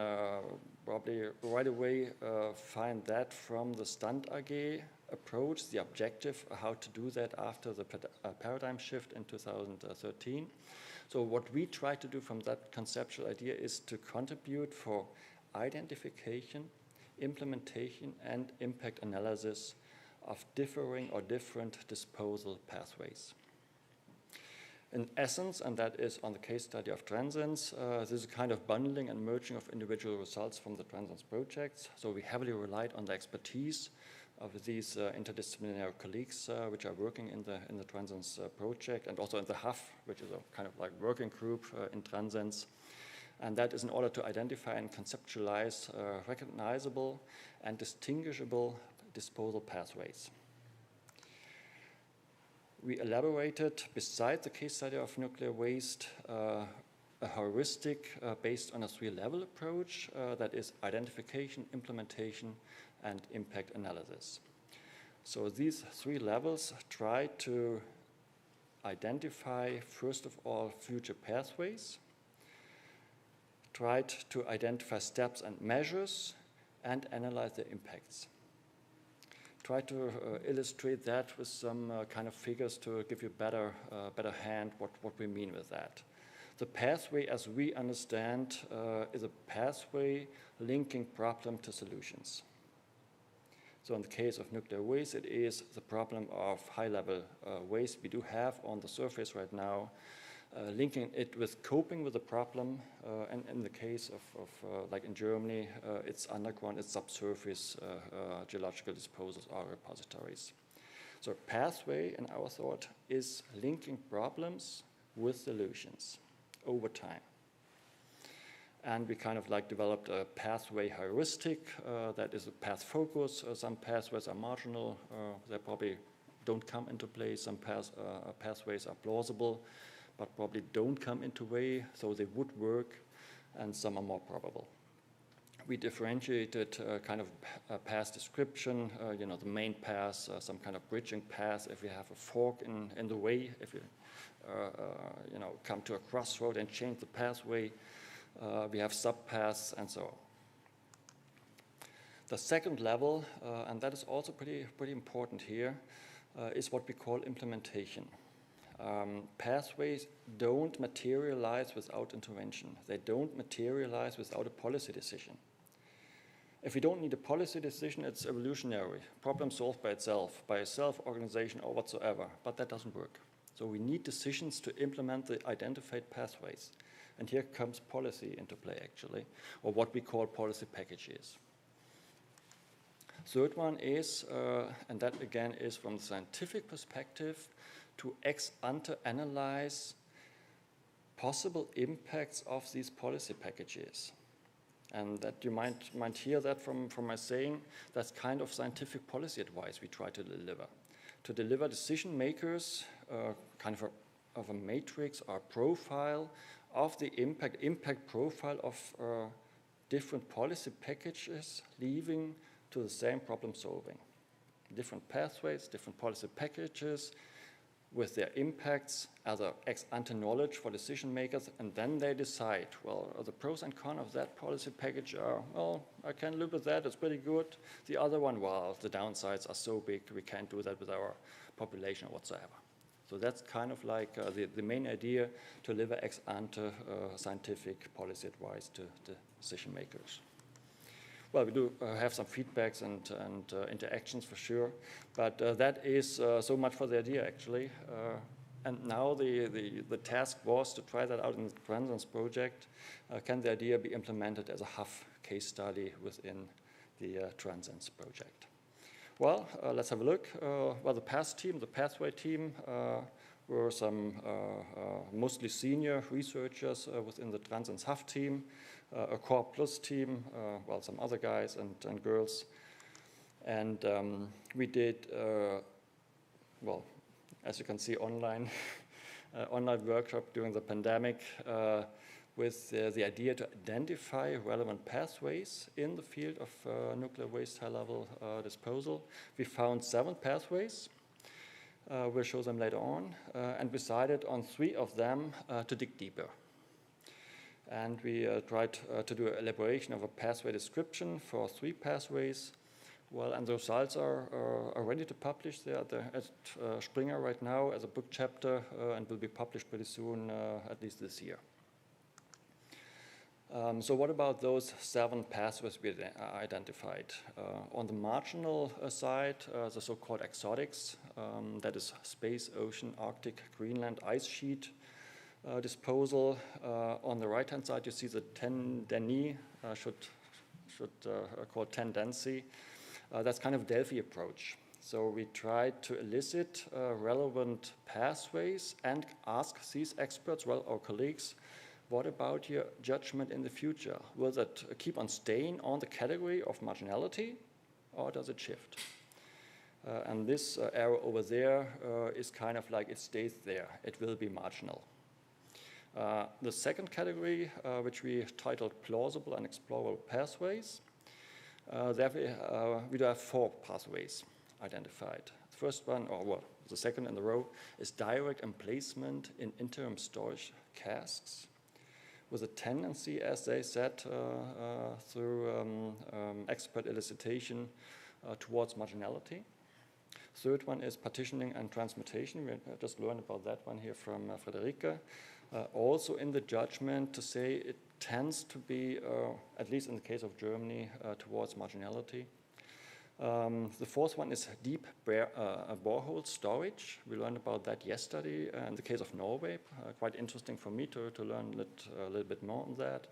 probably right away find that from the Stand AG approach, the objective, how to do that after the paradigm shift in 2013. So what we try to do from that conceptual idea is to contribute for identification, implementation, and impact analysis of differing or different disposal pathways. In essence, and that is on the case study of Transens, this is a kind of bundling and merging of individual results from the Transens projects. So we heavily relied on the expertise of these interdisciplinary colleagues which are working in the Transens project, and also in the HAF, which is a kind of like working group in Transens. And that is in order to identify and conceptualize recognizable and distinguishable disposal pathways. We elaborated, beside the case study of nuclear waste, a heuristic based on a three-level approach that is identification, implementation, and impact analysis. So these three levels try to identify, first of all, future pathways, tried to identify steps and measures, and analyze their impacts. Try to illustrate that with some kind of figures to give you better hand what we mean with that. The pathway, as we understand, is a pathway linking problem to solutions. So in the case of nuclear waste, it is the problem of high-level waste we do have on the surface right now, linking it with coping with the problem, and in the case of like in Germany, it's underground, it's subsurface geological disposals or repositories. So pathway, in our thought, is linking problems with solutions over time. And we kind of like developed a pathway heuristic that is a path focus. Some pathways are marginal. They're probably don't come into play. Some pathways are plausible, but probably don't come into way, so they would work, and some are more probable. We differentiated kind of path description, you know, the main path, some kind of bridging path. If we have a fork in the way, if you, you know, come to a crossroad and change the pathway, we have subpaths and so on. The second level, and that is also pretty important here, is what we call implementation. Pathways don't materialize without intervention. They don't materialize without a policy decision. If we don't need a policy decision, it's evolutionary. Problem solved by itself, by a self-organization or whatsoever, but that doesn't work. So we need decisions to implement the identified pathways. And here comes policy into play, actually, or what we call policy packages. Third one is, and that again is from the scientific perspective, to ex ante analyze possible impacts of these policy packages. And that you might hear that from my saying, that's kind of scientific policy advice we try to deliver. To deliver decision makers kind of a matrix or profile of the impact profile of different policy packages leading to the same problem solving. Different pathways, different policy packages, with their impacts, other ex-ante knowledge for decision makers, and then they decide, well, the pros and cons of that policy package are, well, I can live with that, it's pretty good. The other one, well, the downsides are so big, we can't do that with our population or whatsoever. So that's kind of like the main idea, to deliver ex-ante scientific policy advice to the decision makers. Well, we do have some feedbacks and interactions for sure, but that is so much for the idea, actually. And now the task was to try that out in the Transens project. Can the idea be implemented as a HUF case study within the Transens project? Well, let's have a look. Well, the PATH team, the pathway team, were some mostly senior researchers within the Transens HUF team. A Core Plus team, well, some other guys and girls. And we did, well, as you can see, online workshop during the pandemic with the idea to identify relevant pathways in the field of nuclear waste high-level disposal. We found 7 pathways. We'll show them later on, and decided on 3 of them to dig deeper. And we tried to do an elaboration of a pathway description for 3 pathways. Well, and the results are ready to publish. They are at Springer right now as a book chapter and will be published pretty soon, at least this year. So what about those 7 pathways we identified? On the marginal side, the so-called exotics, that is space, ocean, Arctic, Greenland, ice sheet, disposal. On the right-hand side, you see the tendency, should call tendency. That's kind of Delphi approach. So we tried to elicit relevant pathways and ask these experts, well, our colleagues, what about your judgment in the future? Will that keep on staying on the category of marginality, or does it shift? And this arrow over there is kind of like it stays there. It will be marginal. The second category, which we titled plausible and explorable pathways, there we do have 4 pathways identified. The first one, or well, the second in the row, is direct emplacement in interim storage casks, with a tendency, as they said, through expert elicitation towards marginality. Third one is partitioning and transmutation. We just learned about that one here from Friederike. Also in the judgment to say it tends to be, at least in the case of Germany, towards marginality. The fourth one is deep borehole storage. We learned about that yesterday in the case of Norway. Quite interesting for me to learn a little bit more on that.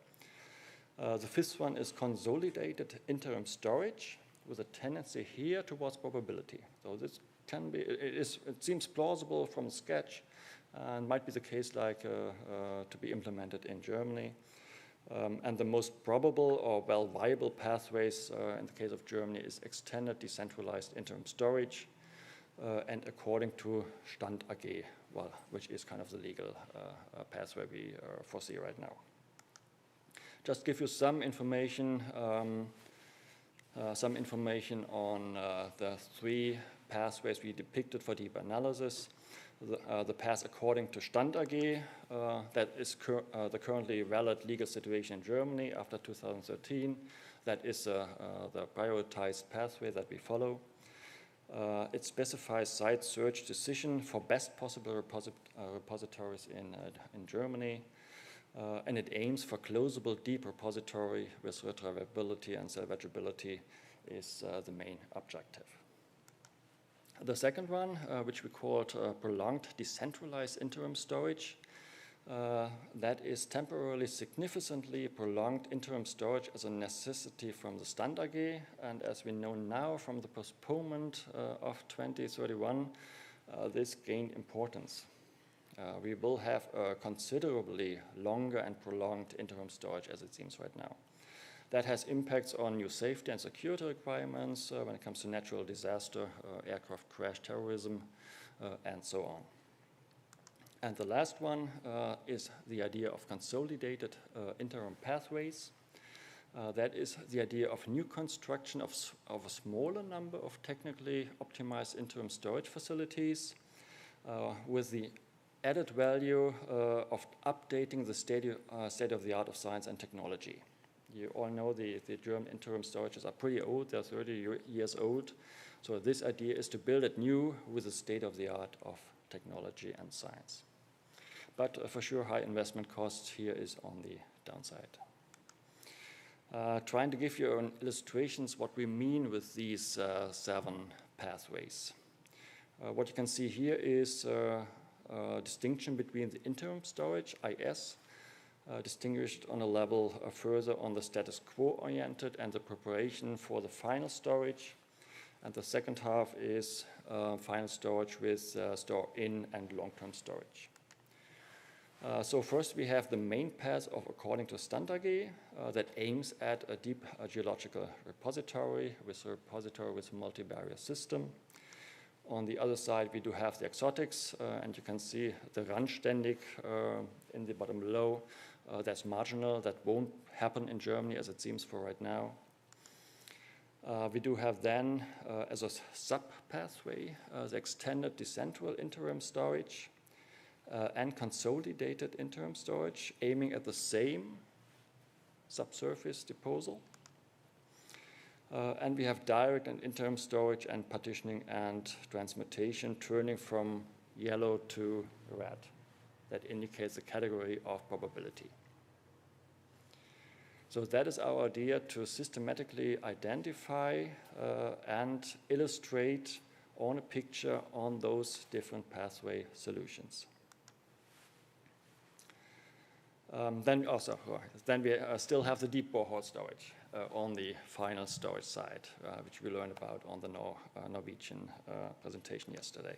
The fifth one is consolidated interim storage with a tendency here towards probability. So this can be, it seems plausible from the sketch, and might be the case like to be implemented in Germany. And the most probable or well viable pathways in the case of Germany is extended decentralized interim storage. and according to Stand AG, well, which is kind of the legal pathway we foresee right now. Just give you some information on the three pathways we depicted for deep analysis. The path according to Stand AG, that is the currently valid legal situation in Germany after 2013. That is the prioritized pathway that we follow. It specifies site search decision for best possible repositories in Germany. And it aims for closable deep repository with retrievability and salvageability is the main objective. The second one, which we called prolonged decentralized interim storage, that is temporarily significantly prolonged interim storage as a necessity from the Stand AG, and as we know now from the postponement of 2031, this gained importance. We will have a considerably longer and prolonged interim storage as it seems right now. That has impacts on new safety and security requirements when it comes to natural disaster, aircraft crash, terrorism, and so on. And the last one is the idea of consolidated interim pathways. That is the idea of new construction of a smaller number of technically optimized interim storage facilities with the added value of updating the state of the art of science and technology. You all know the German interim storages are pretty old, they're 30 years old. So this idea is to build it new with the state of the art of technology and science. But for sure, high investment costs here is on the downside. Trying to give you illustrations what we mean with these 7 pathways. What you can see here is distinction between the interim storage, IS, distinguished on a level further on the status quo oriented and the preparation for the final storage. And the second half is final storage with store-in and long-term storage. So first we have the main path of according to Stand AG that aims at a deep geological repository with a multi-barrier system. On the other side, we do have the exotics, and you can see the Randständig in the bottom below. That's marginal. That won't happen in Germany as it seems for right now. We do have then, as a sub-pathway, the extended decentral interim storage and consolidated interim storage, aiming at the same subsurface disposal. And we have direct and interim storage and partitioning and transmutation turning from yellow to red. That indicates the category of probability. So that is our idea to systematically identify and illustrate on a picture on those different pathway solutions. Then we still have the deep borehole storage on the final storage side, which we learned about on the Norwegian presentation yesterday.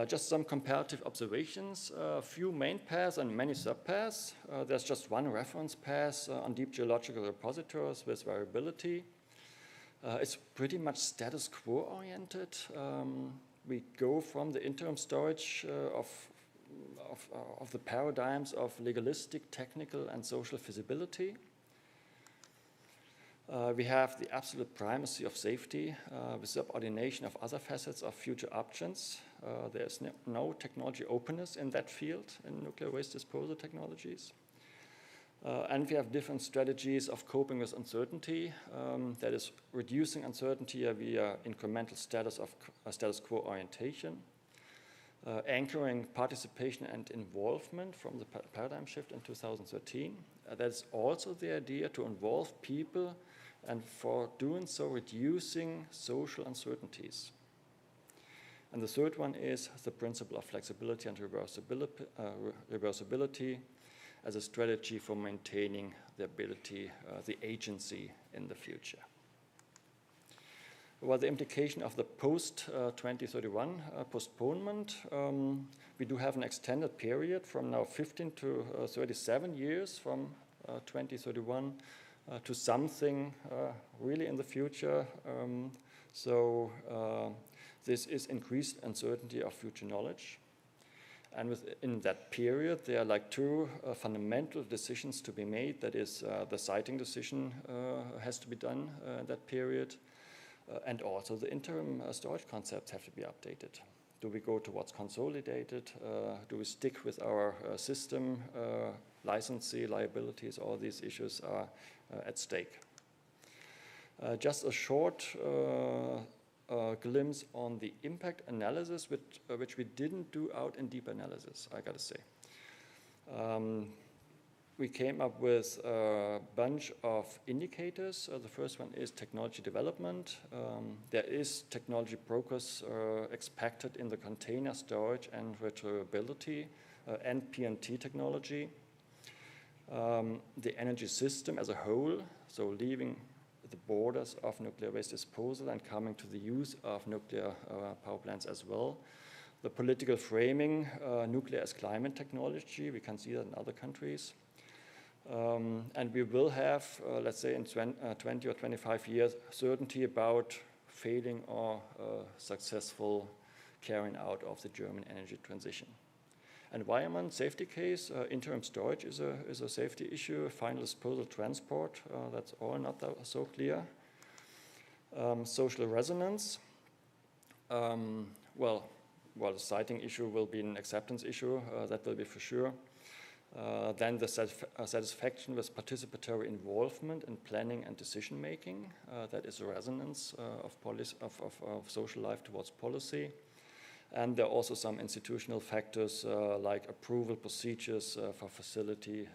Just some comparative observations, a few main paths and many subpaths. There's just one reference path on deep geological repositories with variability. It's pretty much status quo oriented. We go from the interim storage of the paradigms of legalistic, technical, and social feasibility. We have the absolute primacy of safety with subordination of other facets of future options. There's no technology openness in that field in nuclear waste disposal technologies. And we have different strategies of coping with uncertainty. That is reducing uncertainty via incremental status quo orientation. Anchoring participation and involvement from the paradigm shift in 2013. That's also the idea to involve people and for doing so reducing social uncertainties. And the third one is the principle of flexibility and reversibility as a strategy for maintaining the ability, the agency in the future. Well, the implication of the post-2031 postponement, we do have an extended period from now 15 to 37 years from 2031 to something really in the future. So This is increased uncertainty of future knowledge. And within that period, there are like two fundamental decisions to be made. That is, the siting decision has to be done in that period. And also the interim storage concepts have to be updated. Do we go towards consolidated? Do we stick with our system? Licensee, liabilities, all these issues are at stake. Just a short glimpse on the impact analysis, which we didn't do out in deep analysis, I gotta say. We came up with a bunch of indicators. The first one is technology development. There is technology progress expected in the container storage and retrievability and PNT technology. The energy system as a whole, so leaving the borders of nuclear waste disposal and coming to the use of nuclear power plants as well. The political framing, nuclear as climate technology, we can see that in other countries. And we will have, let's say in 20 or 25 years, certainty about failing or successful carrying out of the German energy transition. Environment, safety case, interim storage is a safety issue, final disposal transport, that's all not so clear. Social resonance, well, the siting issue will be an acceptance issue, that will be for sure. Then the satisfaction with participatory involvement in planning and decision making, that is a resonance of social life towards policy. And there are also some institutional factors like approval procedures for facility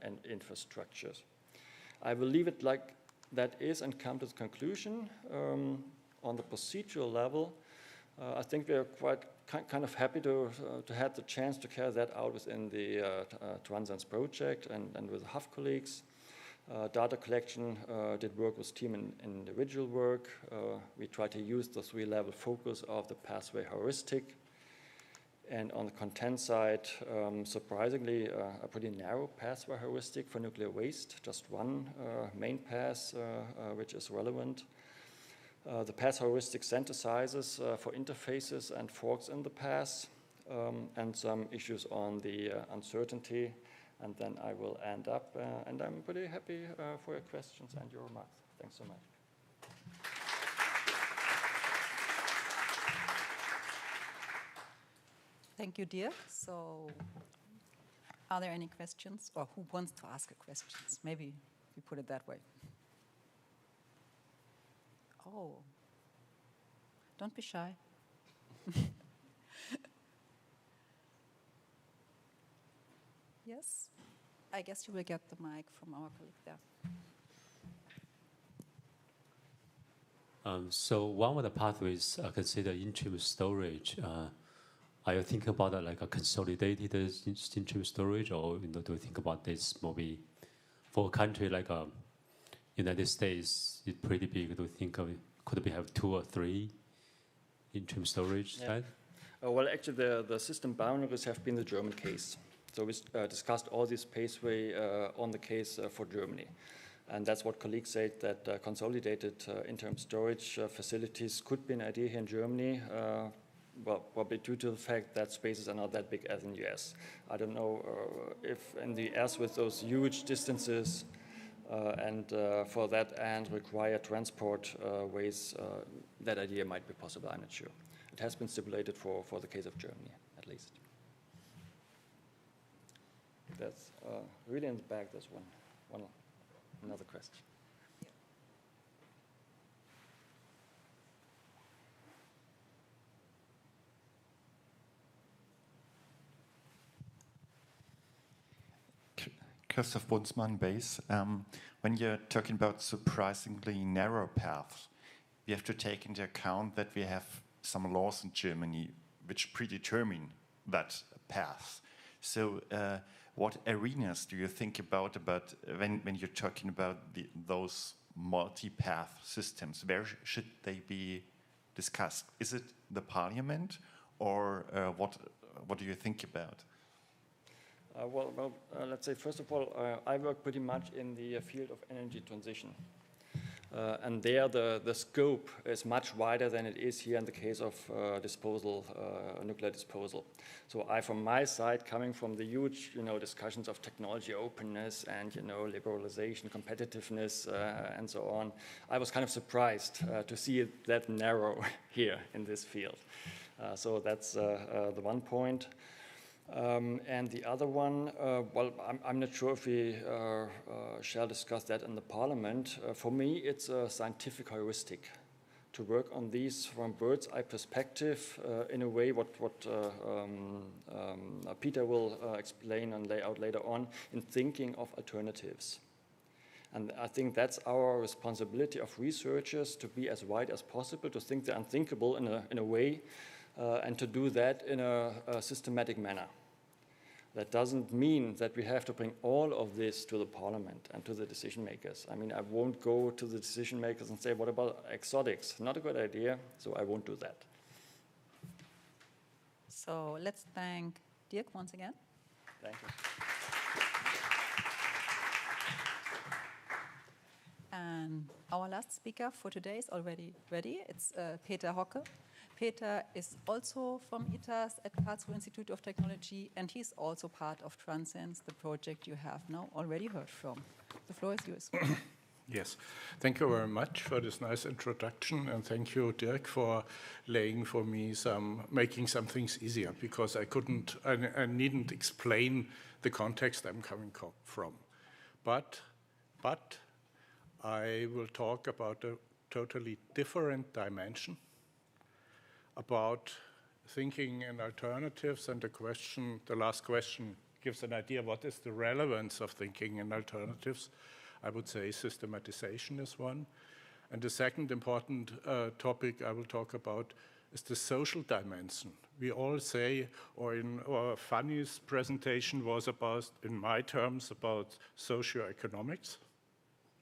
and infrastructures. I will leave it like that is and come to the conclusion. On the procedural level, I think we are quite kind of happy to have the chance to carry that out within the Transens project and with HUF colleagues. Data collection did work with team and individual work. We try to use the three-level focus of the pathway heuristic. And on the content side, surprisingly, a pretty narrow pathway heuristic for nuclear waste, just one main path which is relevant. The path heuristic synthesizes for interfaces and forks in the path, and some issues on the uncertainty. And then I will end up, and I'm pretty happy for your questions and your remarks. Thanks so much. Thank you, dear. So, are there any questions? Or who wants to ask a question? Maybe we put it that way. Oh, don't be shy. Yes, I guess you will get the mic from our colleague there. So one of the pathways consider interim storage. Are you thinking about like a consolidated interim storage, or do you think about this maybe for a country like United States? It's pretty big. Do you think could we have 2 or 3 interim storage? Yeah. Well, actually, the system boundaries have been the German case. So we discussed all this pathway on the case for Germany. And that's what colleagues said, that consolidated interim storage facilities could be an idea here in Germany, well, probably due to the fact that spaces are not that big as in the US. I don't know if in the US with those huge distances and for that and require transport ways, that idea might be possible, I'm not sure. It has been stipulated for the case of Germany, at least. That's really in the back, there's another question. Christoph Bunzmann, base. When you're talking about surprisingly narrow paths, we have to take into account that we have some laws in Germany which predetermine that path. So what arenas do you think about when you're talking about those multi-path systems? Where should they be discussed? Is it the parliament, or what do you think about? Let's say, first of all, I work pretty much in the field of energy transition. And there the scope is much wider than it is here in the case of nuclear disposal. So I, from my side, coming from the huge discussions of technology openness and liberalization, competitiveness, and so on, I was kind of surprised to see it that narrow here in this field. So that's the one point. And the other one, well, I'm not sure if we shall discuss that in the Parliament. For me, it's a scientific heuristic to work on these from bird's eye perspective in a way what Peter will explain and lay out later on in thinking of alternatives. And I think that's our responsibility of researchers, to be as wide as possible, to think the unthinkable in a way, and to do that in a systematic manner. That doesn't mean that we have to bring all of this to the Parliament and to the decision makers. I mean, I won't go to the decision makers and say, what about exotics? Not a good idea, so I won't do that. So let's thank Dirk once again. Thank you. And our last speaker for today is already ready. It's P.Hocke. Peter is also from ITAS at Karlsruhe Institute of Technology, and he's also part of Transcends, the project you have now already heard from. The floor is yours. Yes, thank you very much for this nice introduction, and thank you, Dirk, for laying for me making some things easier, because I needn't explain the context I'm coming from. But I will talk about a totally different dimension, about thinking in alternatives, and the last question gives an idea what is the relevance of thinking in alternatives. I would say systematization is one. And the second important topic I will talk about is the social dimension. We all say, or in our funniest presentation was about, in my terms, about socioeconomics.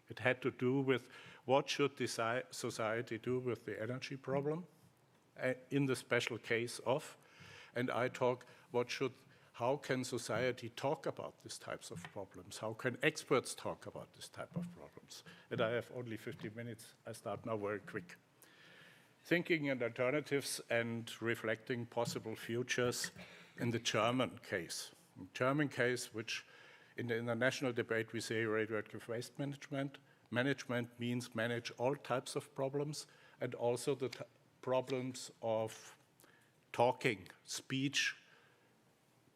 It had to do with what should society do with the energy problem, in the special case of, and I talk how can society talk about these types of problems? How can experts talk about this type of problems? And I have only 50 minutes. I start now very quick. Thinking in alternatives and reflecting possible futures in the German case. In the German case, which in the international debate we say radioactive waste management. Management means manage all types of problems, and also the problems of talking, speech,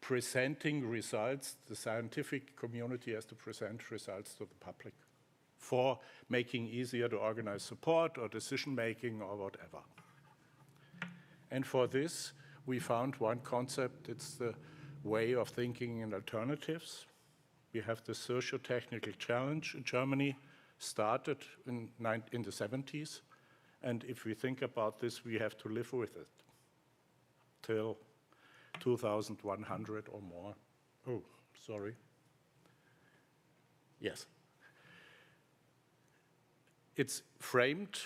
presenting results. The scientific community has to present results to the public for making easier to organize support or decision-making or whatever. And for this, we found one concept. It's the way of thinking in alternatives. We have the socio-technical challenge in Germany, started in the 70s. And if we think about this, we have to live with it till 2100 or more. Oh, sorry. Yes. It's framed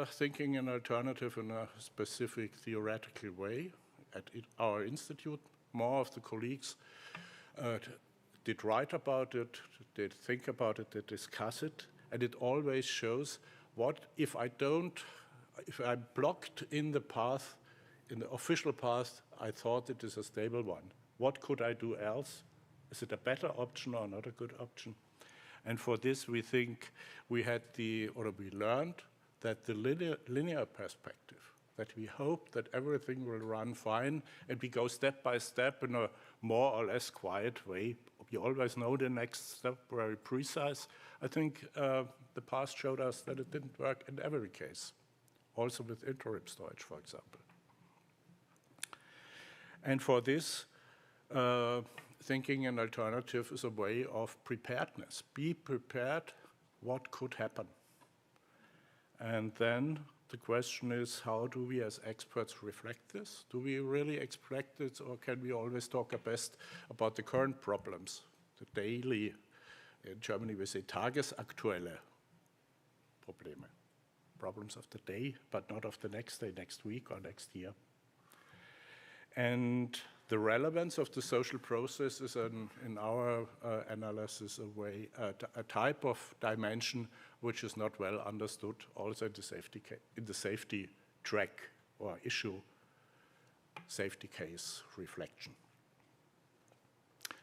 thinking an alternative in a specific theoretical way at our institute. More of the colleagues did write about it, did think about it, did discuss it, and it always shows what if I'm blocked in the path, in the official path, I thought it is a stable one. What could I do else? Is it a better option or not a good option? And for this, we think we learned that the linear perspective, that we hope that everything will run fine, and we go step by step in a more or less quiet way. We always know the next step very precise. I think the past showed us that it didn't work in every case, also with interim storage, for example. And for this, thinking an alternative is a way of preparedness. Be prepared what could happen. And then the question is, how do we as experts reflect this? Do we really expect it, or can we always talk best about the current problems, the daily, in Germany we say tagesaktuelle Probleme, problems of the day, but not of the next day, next week, or next year. And The relevance of the social process is, in our analysis, a type of dimension which is not well understood also in the safety track or issue safety case reflection.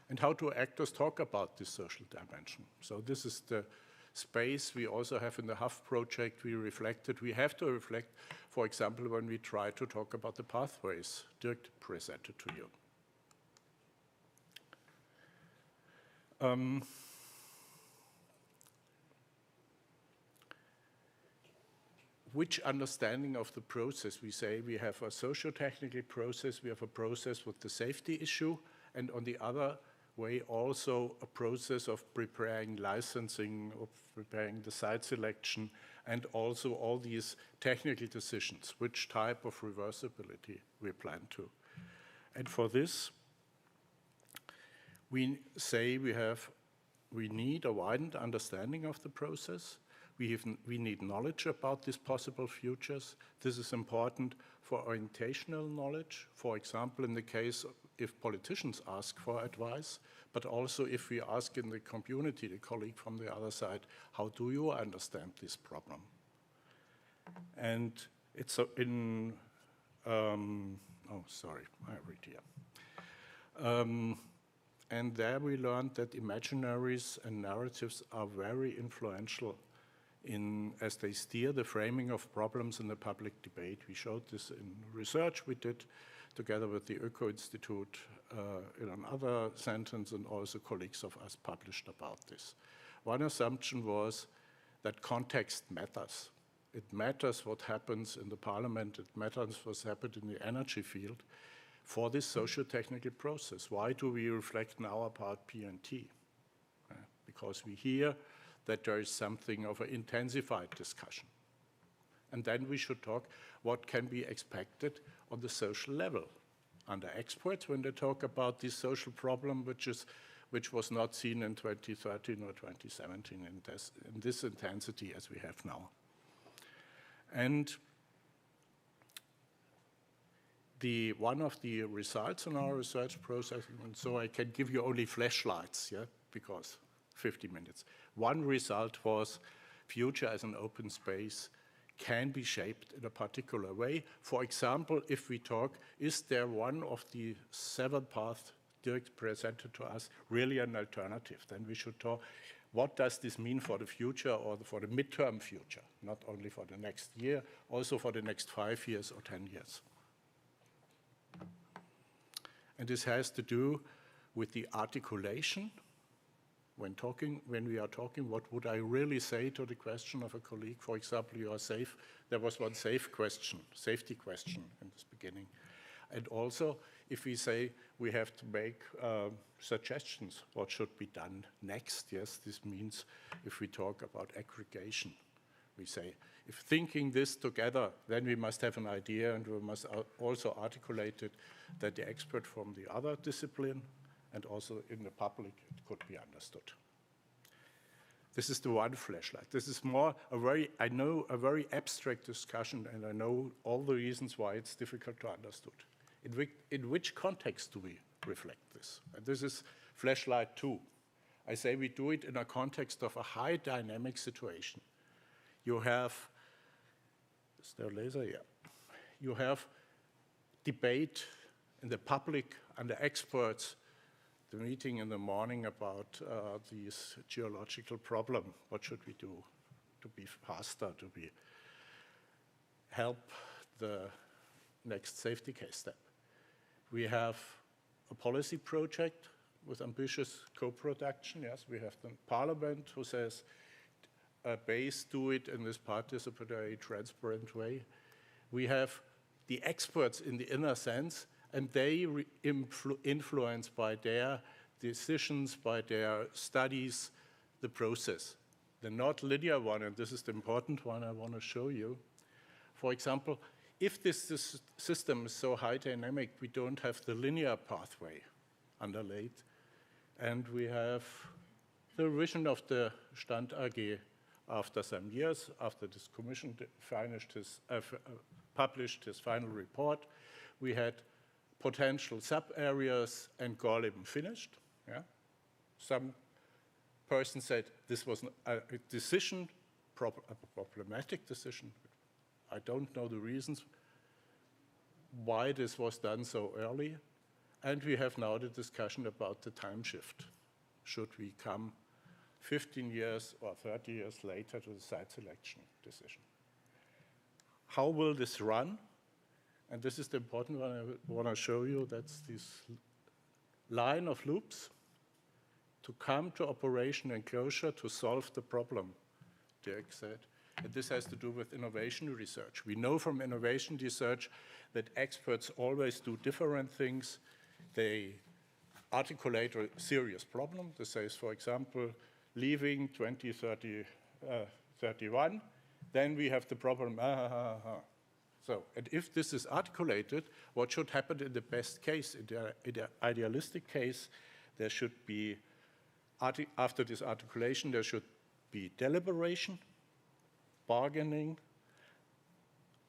And how do actors talk about this social dimension? So this is the space we also have in the HUF project. We have to reflect, for example, when we try to talk about the pathways Dirk presented to you. Which understanding of the process? We say we have a socio-technical process, we have a process with the safety issue, and on the other way also a process of preparing licensing, of preparing the site selection, and also all these technical decisions, which type of reversibility we plan to. And for this, we say we need a widened understanding of the process. We need knowledge about these possible futures. This is important for orientational knowledge, for example, in the case if politicians ask for advice, but also if we ask in the community, the colleague from the other side, how do you understand this problem? And it's in, oh, sorry, I read here. And there we learned that imaginaries and narratives are very influential as they steer the framing of problems in the public debate. We showed this in research we did together with the Öko Institute in another sentence, and also colleagues of us published about this. One assumption was that context matters. It matters what happens in the parliament, it matters what's happened in the energy field for this socio-technical process. Why do we reflect now about P and T? Because we hear that there is something of an intensified discussion. And then we should talk what can be expected on the social level under experts when they talk about this social problem which was not seen in 2013 or 2017 in this intensity as we have now. And one of the results in our research process, and so I can give you only flashlights, yeah, because 50 minutes. One result was future as an open space can be shaped in a particular way. For example, if we talk, is there one of the 7 paths Dirk presented to us really an alternative? Then we should talk, what does this mean for the future or for the midterm future? Not only for the next year, also for the next 5 years or 10 years. And this has to do with the articulation. When we are talking, what would I really say to the question of a colleague? For example, you are safe. There was one safety question in this beginning. And also, if we say we have to make suggestions, what should be done next? Yes, this means if we talk about aggregation, we say, if thinking this together, then we must have an idea, and we must also articulate it that the expert from the other discipline and also in the public, it could be understood. This is the one flashlight. This is more a very abstract discussion, and I know all the reasons why it's difficult to understand. In which context do we reflect this? And this is flashlight 2. I say we do it in a context of a high dynamic situation. You have, is there a laser? Yeah. You have debate in the public and the experts, the meeting in the morning about this geological problem. What should we do to be faster, to help the next safety case step? We have a policy project with ambitious co-production. Yes, we have the parliament who says, base do it in this participatory, transparent way. We have the experts in the inner sense, and they influence by their decisions, by their studies, the process. The not linear one, and this is the important one I want to show you. For example, if this system is so high dynamic, we don't have the linear pathway underlaid, and we have the revision of the Stand AG after some years, after this commission published his final report. We had potential sub-areas and Gorleben finished. Yeah? Some person said this was a decision, a problematic decision. I don't know the reasons why this was done so early. And we have now the discussion about the time shift. Should we come 15 years or 30 years later to the site selection decision? How will this run? And this is the important one I want to show you. That's this line of loops to come to operation and closure to solve the problem, Dirk said. And this has to do with innovation research. We know from innovation research that experts always do different things. They articulate a serious problem. This says, for example, leaving 2031, then we have the problem. So, and if this is articulated, what should happen in the best case? In the idealistic case, there should be, after this articulation, there should be deliberation, bargaining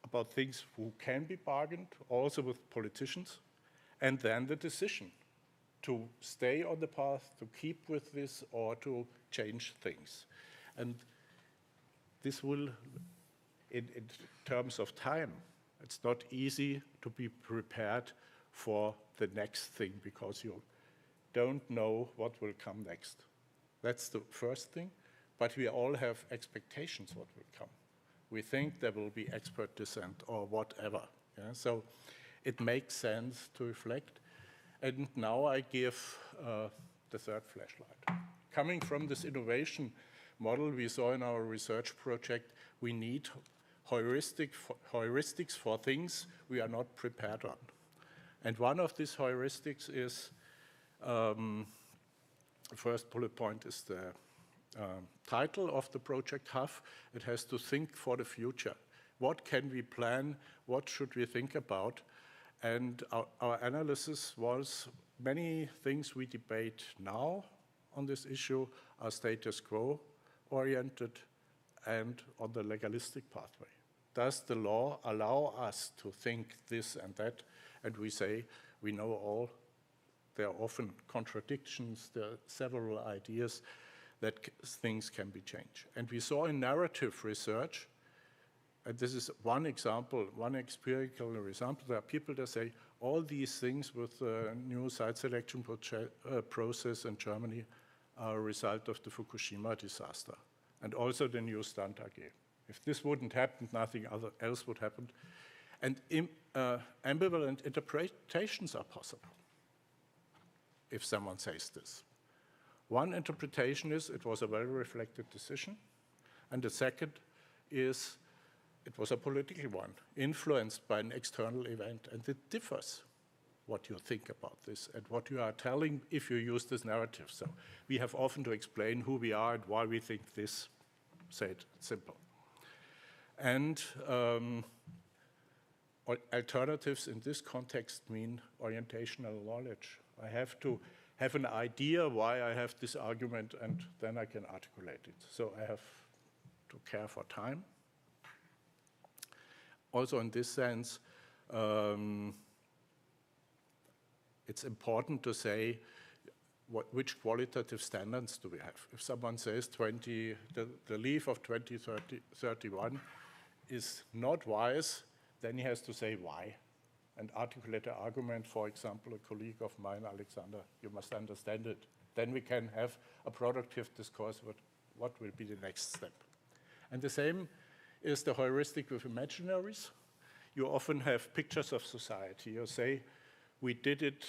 about things who can be bargained, also with politicians, and then the decision to stay on the path, to keep with this, or to change things. And this will, in terms of time, it's not easy to be prepared for the next thing because you don't know what will come next. That's the first thing, but we all have expectations what will come. We think there will be expert dissent or whatever. Yeah? So it makes sense to reflect. And now I give the third flashlight. Coming from this innovation model we saw in our research project, we need heuristics for things we are not prepared on. And one of these heuristics is, the first bullet point is the title of the project HAF. It has to think for the future. What can we plan? What should we think about? And our analysis was many things we debate now on this issue are status quo oriented and on the legalistic pathway. Does the law allow us to think this and that? And we say, we know all. There are often contradictions. There are several ideas that things can be changed. And we saw in narrative research, and this is one example, one empirical example, there are people that say all these things with the new site selection process in Germany are a result of the Fukushima disaster, and also the new Stand AG. If this wouldn't happen, nothing else would happen. And ambivalent interpretations are possible if someone says this. One interpretation is it was a well-reflected decision, and the second is it was a political one, influenced by an external event, and it differs what you think about this and what you are telling if you use this narrative. So we have often to explain who we are and why we think this, say it simple. And alternatives in this context mean orientational knowledge. I have to have an idea why I have this argument, and then I can articulate it. So I have to care for time. Also in this sense, it's important to say which qualitative standards do we have. If someone says the leave of 2031 is not wise, then he has to say why and articulate an argument. For example, a colleague of mine, Alexander, you must understand it. Then we can have a productive discourse about what will be the next step. And the same is the heuristic with imaginaries. You often have pictures of society. You say, we did it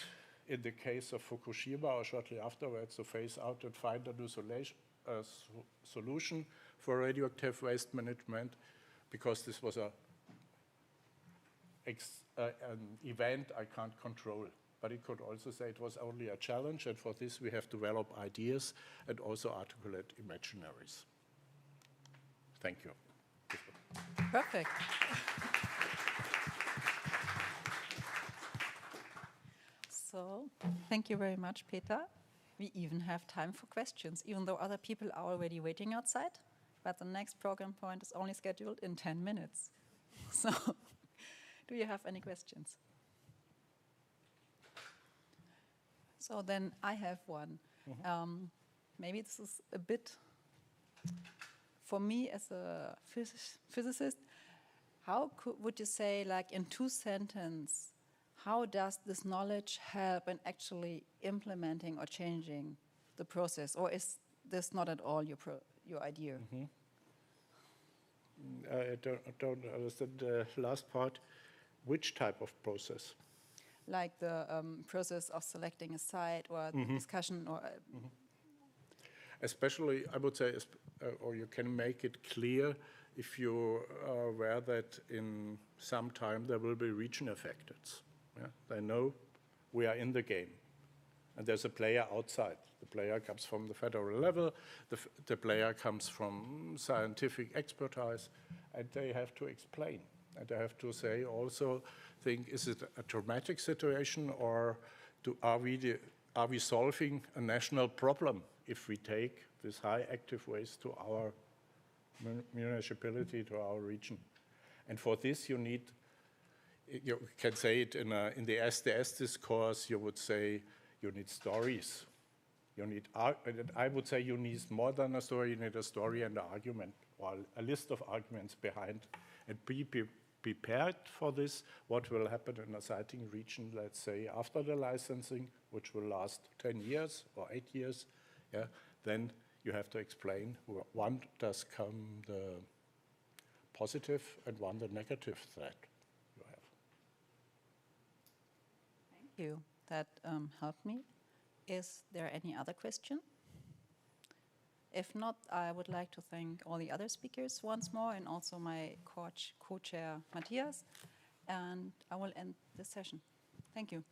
in the case of Fukushima or shortly afterwards to phase out and find a new solution for radioactive waste management because this was an event I can't control. But it could also say it was only a challenge, and for this we have to develop ideas and also articulate imaginaries. Thank you. Perfect. So, thank you very much, Peter. We even have time for questions, even though other people are already waiting outside. But the next program point is only scheduled in 10 minutes. So, do you have any questions? So then I have one. Maybe this is a bit, for me as a physicist, how would you say, like in 2 sentences, how does this knowledge help in actually implementing or changing the process? Or is this not at all your idea? I don't understand the last part. Which type of process? Like the process of selecting a site or the discussion or... Especially, I would say, or you can make it clear if you are aware that in some time there will be region affected. Yeah? They know we are in the game, and there's a player outside. The player comes from the federal level, the player comes from scientific expertise, and they have to explain. And they have to say also, is it a traumatic situation, or are we solving a national problem if we take this high active waste to our municipality, to our region? And for this you need, you can say it in the SDS discourse, you would say you need stories. You need, I would say you need more than a story, you need a story and an argument, or a list of arguments behind, and be prepared for this, what will happen in a siting region, let's say, after the licensing, which will last 10 years or 8 years, yeah, then you have to explain one does come the positive and one the negative threat you have. Thank you. That helped me. Is there any other question? If not, I would like to thank all the other speakers once more, and also my co-chair, Matthias, and I will end this session. Thank you.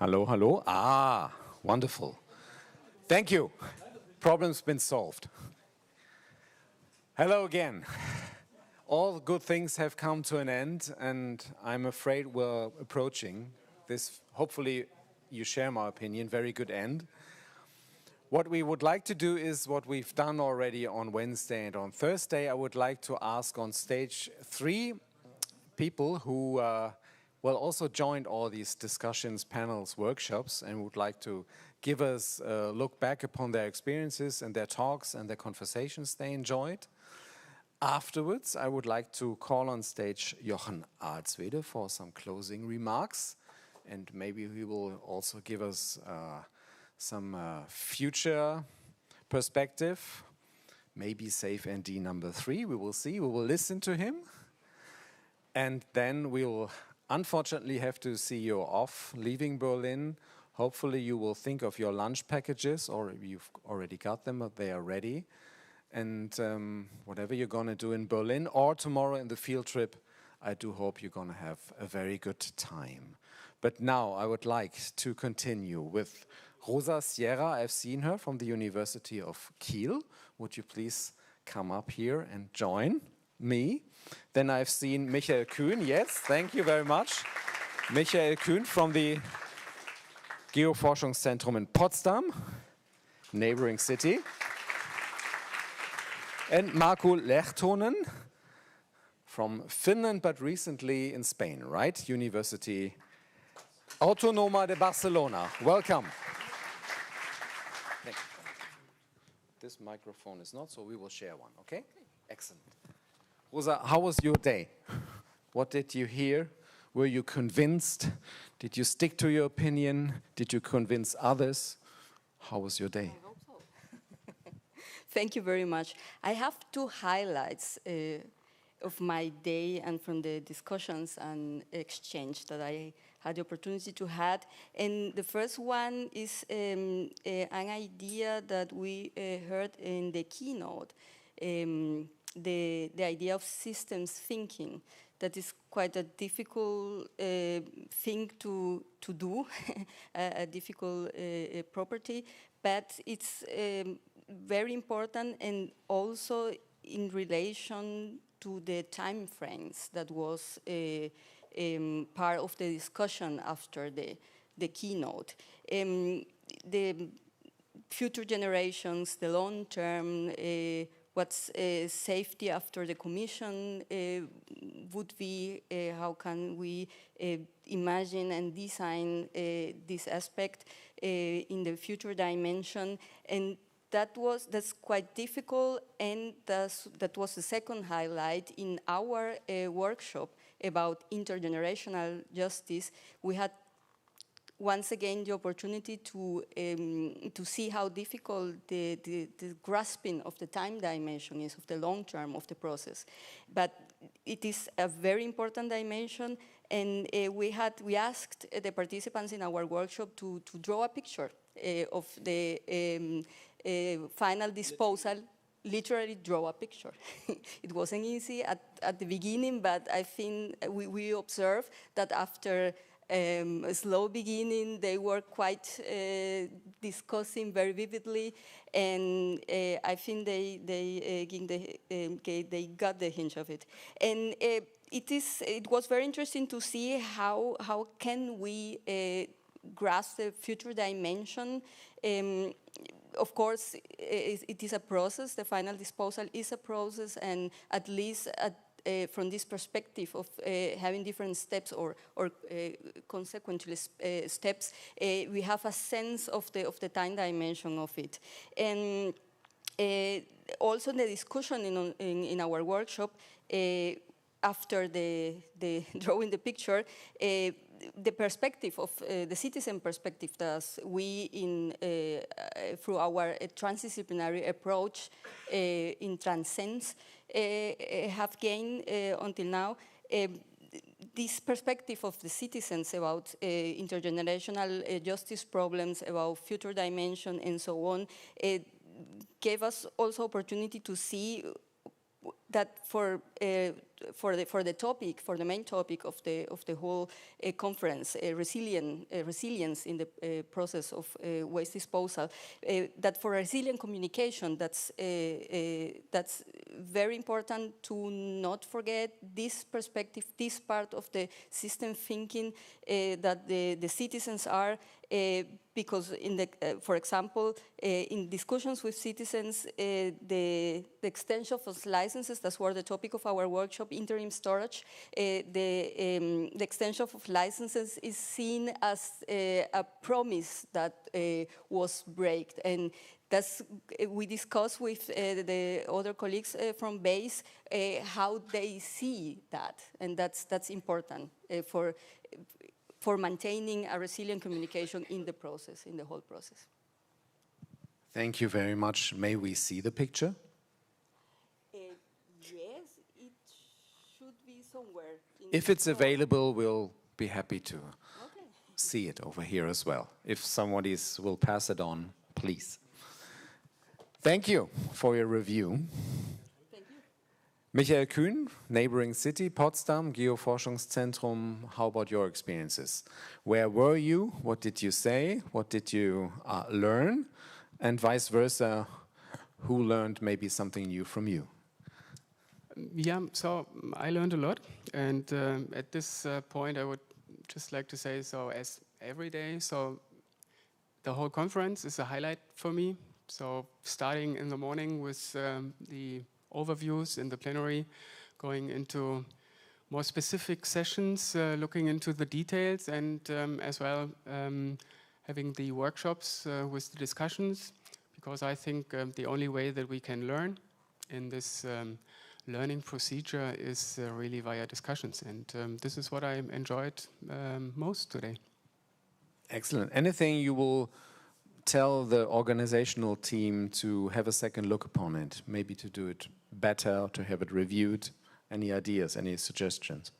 Hello, hello. Ah, wonderful. Thank you. Problem's been solved. Hello again. All good things have come to an end, and I'm afraid we're approaching this, hopefully you share my opinion, very good end. What we would like to do is what we've done already on Wednesday and on Thursday. I would like to ask on stage 3 people who well also joined all these discussions, panels, workshops, and would like to give us a look back upon their experiences and their talks and their conversations they enjoyed. Afterwards, I would like to call on stage Jochen Alswede for some closing remarks, and maybe he will also give us some future perspective, maybe safeND number 3, we will see, we will listen to him. And then we'll unfortunately have to see you off, leaving Berlin. Hopefully you will think of your lunch packages, or you've already got them, but they are ready. And whatever you're going to do in Berlin or tomorrow in the field trip, I do hope you're going to have a very good time. But now I would like to continue with Rosa Sierra. I've seen her from the University of Kiel. Would you please come up here and join me? Then I've seen Michael Kühn. Yes, thank you very much. Michael Kühn from the Geoforschungszentrum in Potsdam, neighboring city. And Marko Lehtonen from Finland, but recently in Spain, right? University Autónoma de Barcelona. Welcome. This microphone is not, so we will share one, okay? Excellent. Rosa, how was your day? What did you hear? Were you convinced? Did you stick to your opinion? Did you convince others? How was your day? Thank you very much. I have 2 highlights of my day and from the discussions and exchange that I had the opportunity to have. And the first one is an idea that we heard in the keynote, the idea of systems thinking. That is quite a difficult thing to do, a difficult property, but it's very important, and also in relation to the time frames that was part of the discussion after the keynote. The future generations, the long term, what's safety after the commission would be, how can we imagine and design this aspect in the future dimension, and that's quite difficult, and that was the second highlight in our workshop about intergenerational justice. We had once again the opportunity to see how difficult the grasping of the time dimension is, of the long term of the process. But it is a very important dimension, and we asked the participants in our workshop to draw a picture of the final disposal, literally draw a picture. It wasn't easy at the beginning, but I think we observed that after a slow beginning, they were quite discussing very vividly, and I think they got the hint of it. And it was very interesting to see how can we grasp the future dimension. Of course, it is a process. The final disposal is a process, and at least from this perspective of having different steps or consequential steps, we have a sense of the time dimension of it. And also the discussion in our workshop, after the drawing the picture, the perspective of the citizen perspective that we, through our transdisciplinary approach in Transcends, have gained until now. This perspective of the citizens about intergenerational justice problems, about future dimension, and so on, gave us also opportunity to see that for the topic, for the main topic of the whole conference, resilience in the process of waste disposal, that for resilient communication, that's very important to not forget this perspective, this part of the system thinking that the citizens are. Because for example, in discussions with citizens, the extension of licenses, that's where the topic of our workshop, interim storage, the extension of licenses is seen as a promise that was breached. And that's, we discussed with the other colleagues from BASE how they see that, and that's important for maintaining a resilient communication in the process, in the whole process. Thank you very much. May we see the picture? Yes, it should be somewhere. If it's available, we'll be happy to see it over here as well. If somebody will pass it on, please. Thank you for your review. Michael Kühn, neighboring city, Potsdam, Geoforschungszentrum. How about your experiences? Where were you? What did you say? What did you learn? And vice versa, who learned maybe something new from you? Yeah, so I learned a lot. And at this point, I would just like to say, so as every day, so the whole conference is a highlight for me. So starting in the morning with the overviews in the plenary, going into more specific sessions, looking into the details, and as well having the workshops with the discussions, because I think the only way that we can learn in this learning procedure is really via discussions, and this is what I enjoyed most today. Excellent. Anything you will tell the organizational team to have a second look upon it, maybe to do it better, to have it reviewed? Any ideas, any suggestions?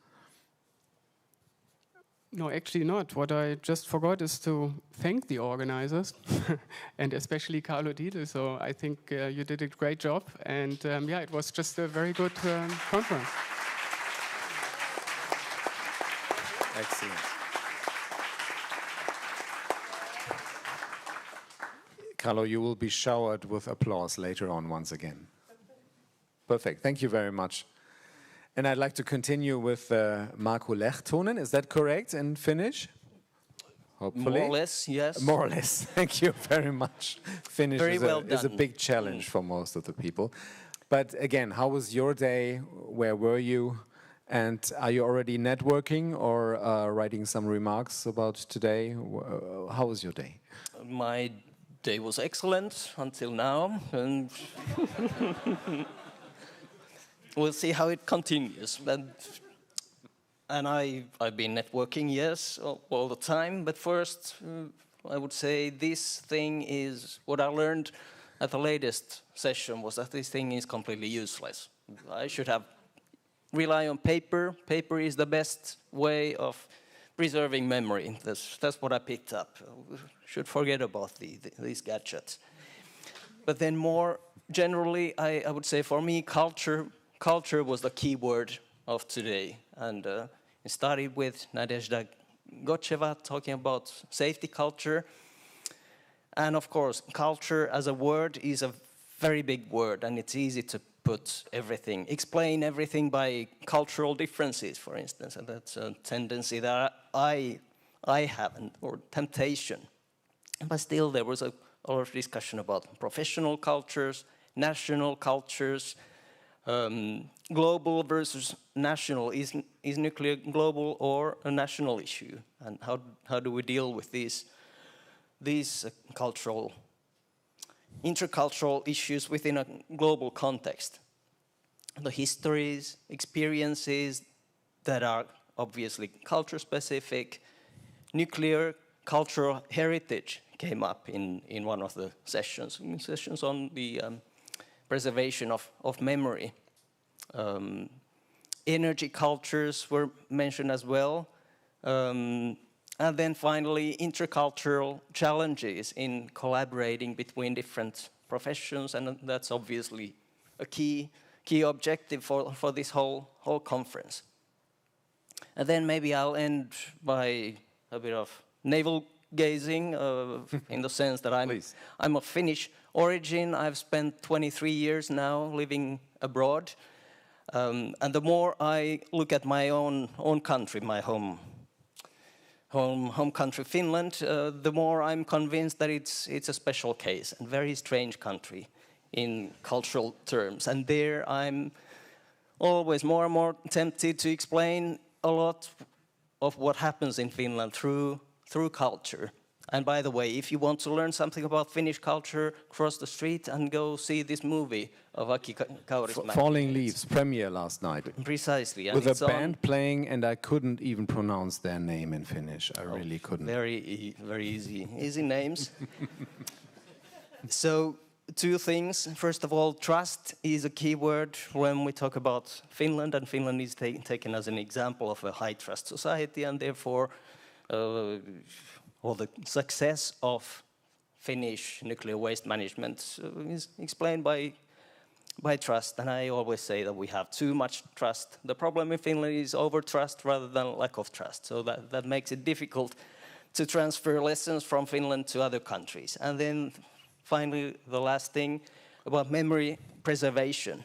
No, actually not. What I just forgot is to thank the organizers, and especially Carlo Dietl. So I think you did a great job, and yeah, it was just a very good conference. Excellent. Carlo, you will be showered with applause later on once again. Perfect. Thank you very much. And I'd like to continue with Marko Lehtonen. Is that correct in Finnish? Hopefully. More or less, yes. More or less. Thank you very much. Finnish is a big challenge for most of the people. But again, how was your day? Where were you? And are you already networking or writing some remarks about today? How was your day? My day was excellent until now, and we'll see how it continues. And I've been networking, yes, all the time. But first, I would say this thing is what I learned at the latest session was that this thing is completely useless. I should have rely on paper. Paper is the best way of preserving memory. That's what I picked up. Should forget about these gadgets. But then more generally, I would say for me, culture was the key word of today. And it started with Nadezhda Gotcheva talking about safety culture. And of course, culture as a word is a very big word, and it's easy to explain everything by cultural differences, for instance. And that's a tendency that I have, or temptation. But still, there was a lot of discussion about professional cultures, national cultures, global versus national. Is nuclear global or a national issue? And how do we deal with these intercultural issues within a global context? The histories, experiences that are obviously culture-specific, nuclear cultural heritage came up in one of the sessions on the preservation of memory. Energy cultures were mentioned as well. And then finally, intercultural challenges in collaborating between different professions, and that's obviously a key key objective for this whole conference. And then maybe I'll end by a bit of navel gazing, in the sense that I'm of Finnish origin. I've spent 23 years now living abroad. And the more I look at my own country, my home country, Finland, the more I'm convinced that it's a special case and very strange country in cultural terms. And there I'm always more and more tempted to explain a lot of what happens in Finland through culture. And by the way, if you want to learn something about Finnish culture, cross the street and go see this movie of Aki Kaurismäki. Falling Leaves premiere last night. Precisely. With a band playing, and I couldn't even pronounce their name in Finnish. I really couldn't. Very easy names. So, two things. First of all, trust is a key word when we talk about Finland, and Finland is taken as an example of a high-trust society, and therefore the success of Finnish nuclear waste management is explained by trust. And I always say that we have too much trust. The problem in Finland is over-trust rather than lack of trust. So that makes it difficult to transfer lessons from Finland to other countries. And then finally, the last thing about memory preservation.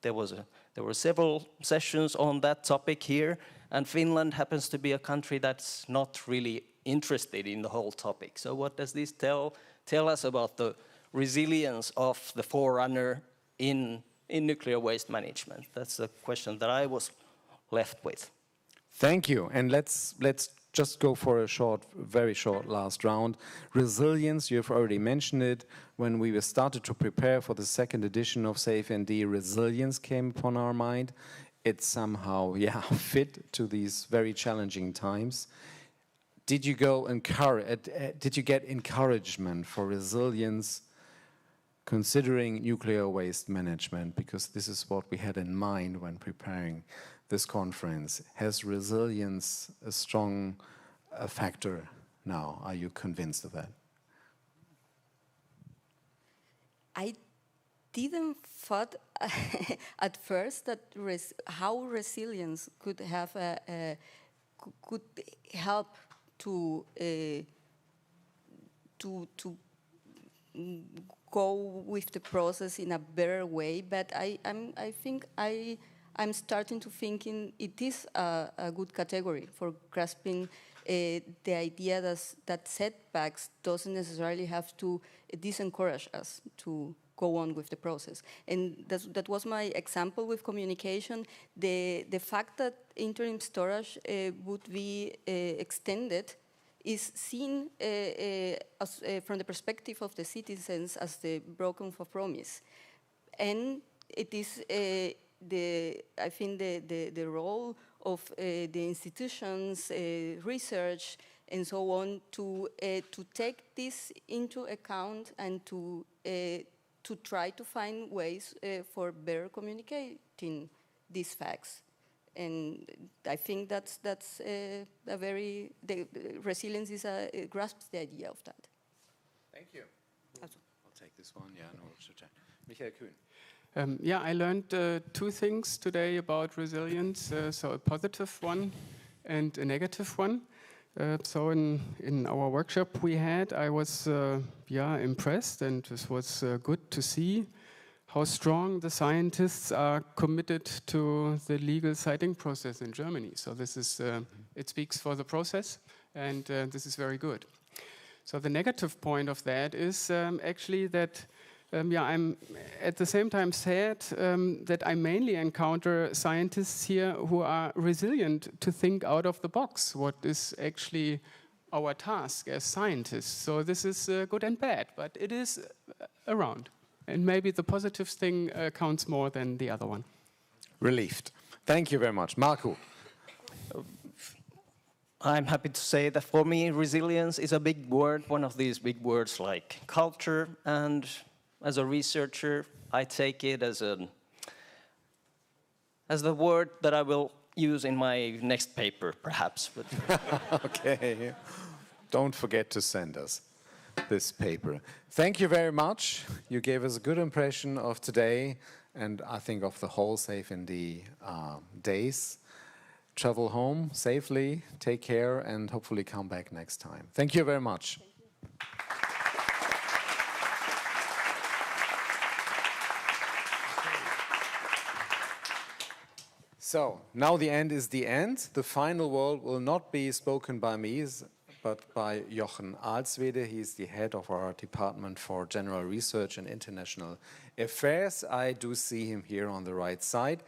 There were several sessions on that topic here, and Finland happens to be a country that's not really interested in the whole topic. So what does this tell us about the resilience of the forerunner in nuclear waste management? That's the question that I was left with. Thank you. And let's just go for a very short last round. Resilience, you've already mentioned it. When we started to prepare for the second edition of safeND, resilience came upon our mind. It somehow, fit to these very challenging times. Did you get encouragement for resilience considering nuclear waste management? Because this is what we had in mind when preparing this conference. Has resilience a strong factor now? Are you convinced of that? I didn't thought at first that how resilience could have could help to go with the process in a better way, but I think I'm starting to think it is a good category for grasping the idea that setbacks doesn't necessarily have to disencourage us to go on with the process. And that was my example with communication. The fact that interim storage would be extended is seen as, from the perspective of the citizens as the broken for promise. And it is, I think, the role of the institutions, research, and so on, to take this into account and to try to find ways for better communicating these facts. And I think that's a very, the resilience is grasps the idea of that. Thank you. I'll take this one. Michael Kühn. I learned two things today about resilience. So a positive one and a negative one. So in our workshop we had, I was impressed, and this was good to see how strong the scientists are committed to the legal citing process in Germany. So this is, it speaks for the process, and this is very good. So the negative point of that is actually that I'm at the same time sad that I mainly encounter scientists here who are resilient to think out of the box what is actually our task as scientists. So this is good and bad, but it is around. And maybe the positive thing counts more than the other one. Relieved. Thank you very much. Marco. I'm happy to say that for me, resilience is a big word, one of these big words like culture, and as a researcher, I take it as the word that I will use in my next paper, perhaps. Okay. Don't forget to send us this paper. Thank you very much. You gave us a good impression of today. and I think of the whole safeND days. Travel home safely, take care, and hopefully come back next time. Thank you very much. So, now the end is the end. The final word will not be spoken by me, but by Jochen Alswede. He's the head of our Department for General Research and International Affairs. I do see him here on the right side.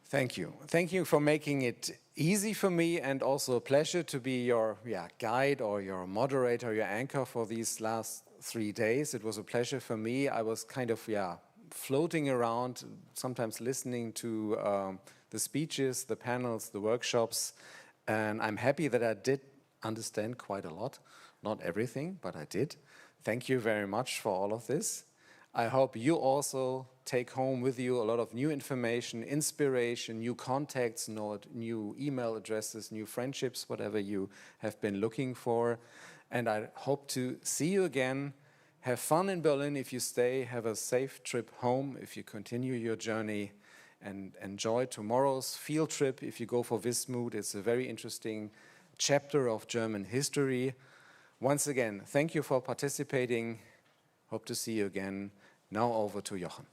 Thank you. Thank you for making it easy for me, and also a pleasure to be your guide or your moderator, your anchor for these last 3 days. It was a pleasure for me. I was kind of, floating around, sometimes listening to the speeches, the panels, the workshops, and I'm happy that I did understand quite a lot. Not everything, but I did. Thank you very much for all of this. I hope you also take home with you a lot of new information, inspiration, new contacts, new email addresses, new friendships, whatever you have been looking for. And I hope to see you again. Have fun in Berlin if you stay. Have a safe trip home if you continue your journey. And enjoy tomorrow's field trip if you go for Wismut. It's a very interesting chapter of German history. Once again, thank you for participating. Hope to see you again. Now over to Jochen.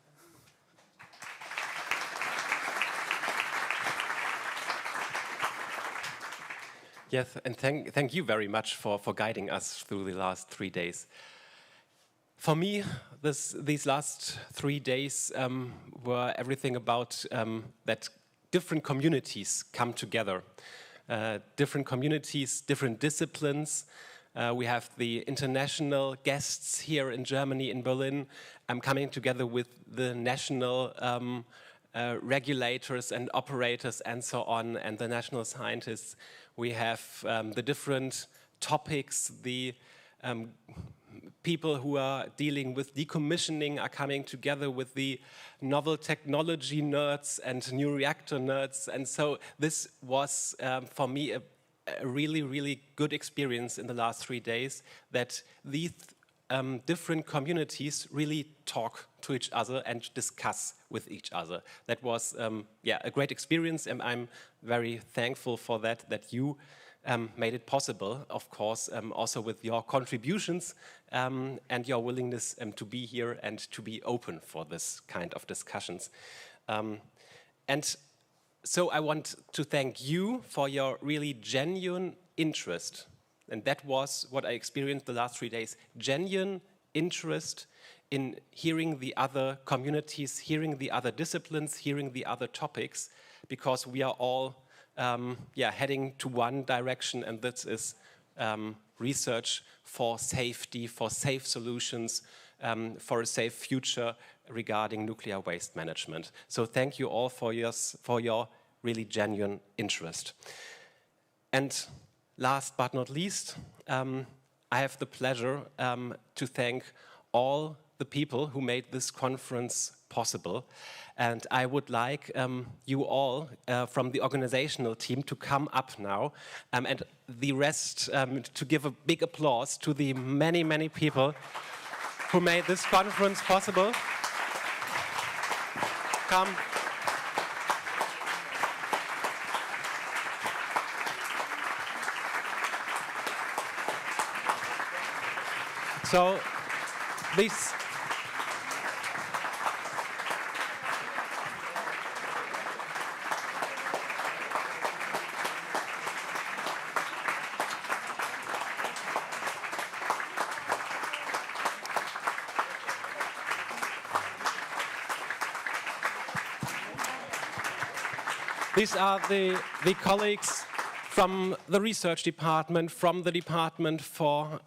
Yes, and thank you very much for guiding us through the last 3 days. For me, these last 3 days were everything about that different communities come together. Different communities, different disciplines. We have the international guests here in Germany, in Berlin, coming together with the national regulators and operators and so on, and the national scientists. We have the different topics, the people who are dealing with decommissioning are coming together with the novel technology nerds and new reactor nerds. And so this was, for me, a really, really good experience in the last 3 days, that these different communities really talk to each other and discuss with each other. That was, a great experience, and I'm very thankful for that you made it possible, of course, also with your contributions and your willingness to be here and to be open for this kind of discussions. And so I want to thank you for your really genuine interest. And that was what I experienced the last 3 days. Genuine interest in hearing the other communities, hearing the other disciplines, hearing the other topics, because we are all heading to one direction, and this is research for safety, for safe solutions, for a safe future regarding nuclear waste management. So thank you all for your really genuine interest. And last but not least, I have the pleasure to thank all the people who made this conference possible. And I would like you all from the organizational team to come up now, and the rest to give a big applause to the many, many people who made this conference possible. Come. So this these are the colleagues from the research department, from the department for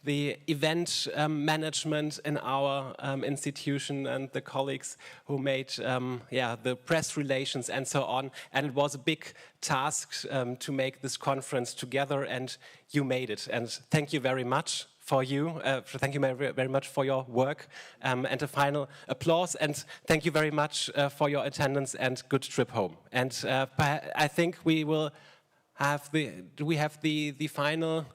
the event management in our institution, and the colleagues who made the press relations and so on. And it was a big task to make this conference together, and you made it. And thank you very much for you. Thank you very much for your work, and a final applause. And thank you very much for your attendance, and good trip home. And I think we will have do we have the final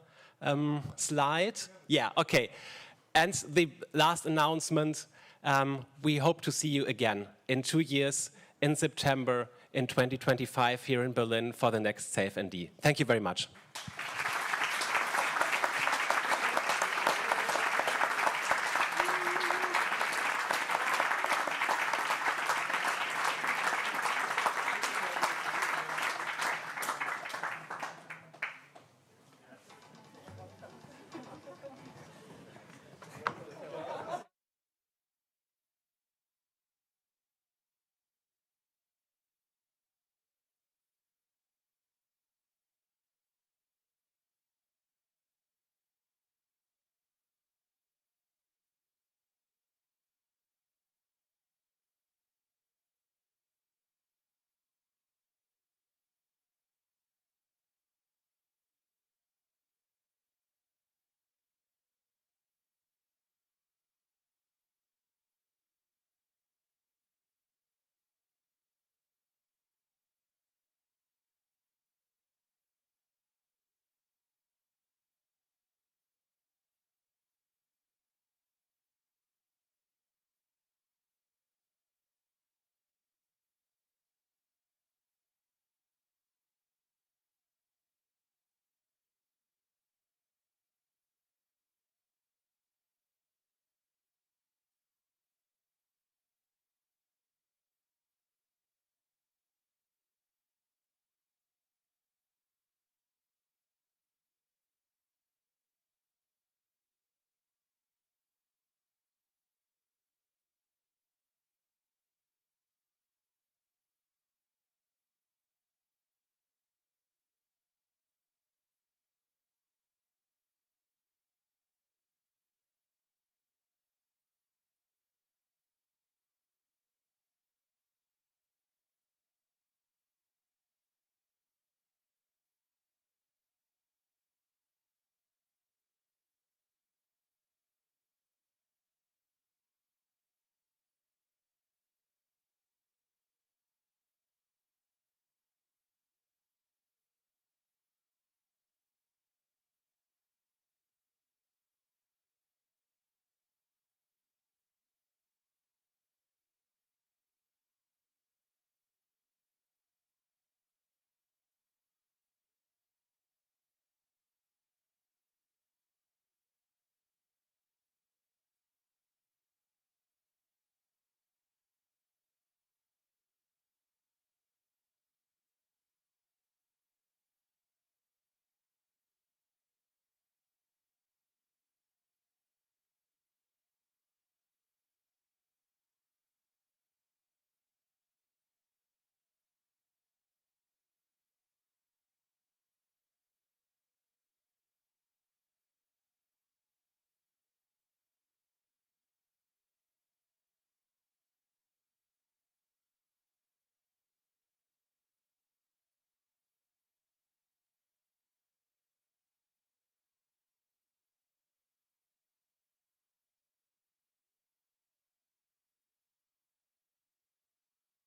slide? Yeah, okay. And the last announcement, We hope to see you again in 2 years, in September, in 2025 here in Berlin for the next safeND. Thank you very much.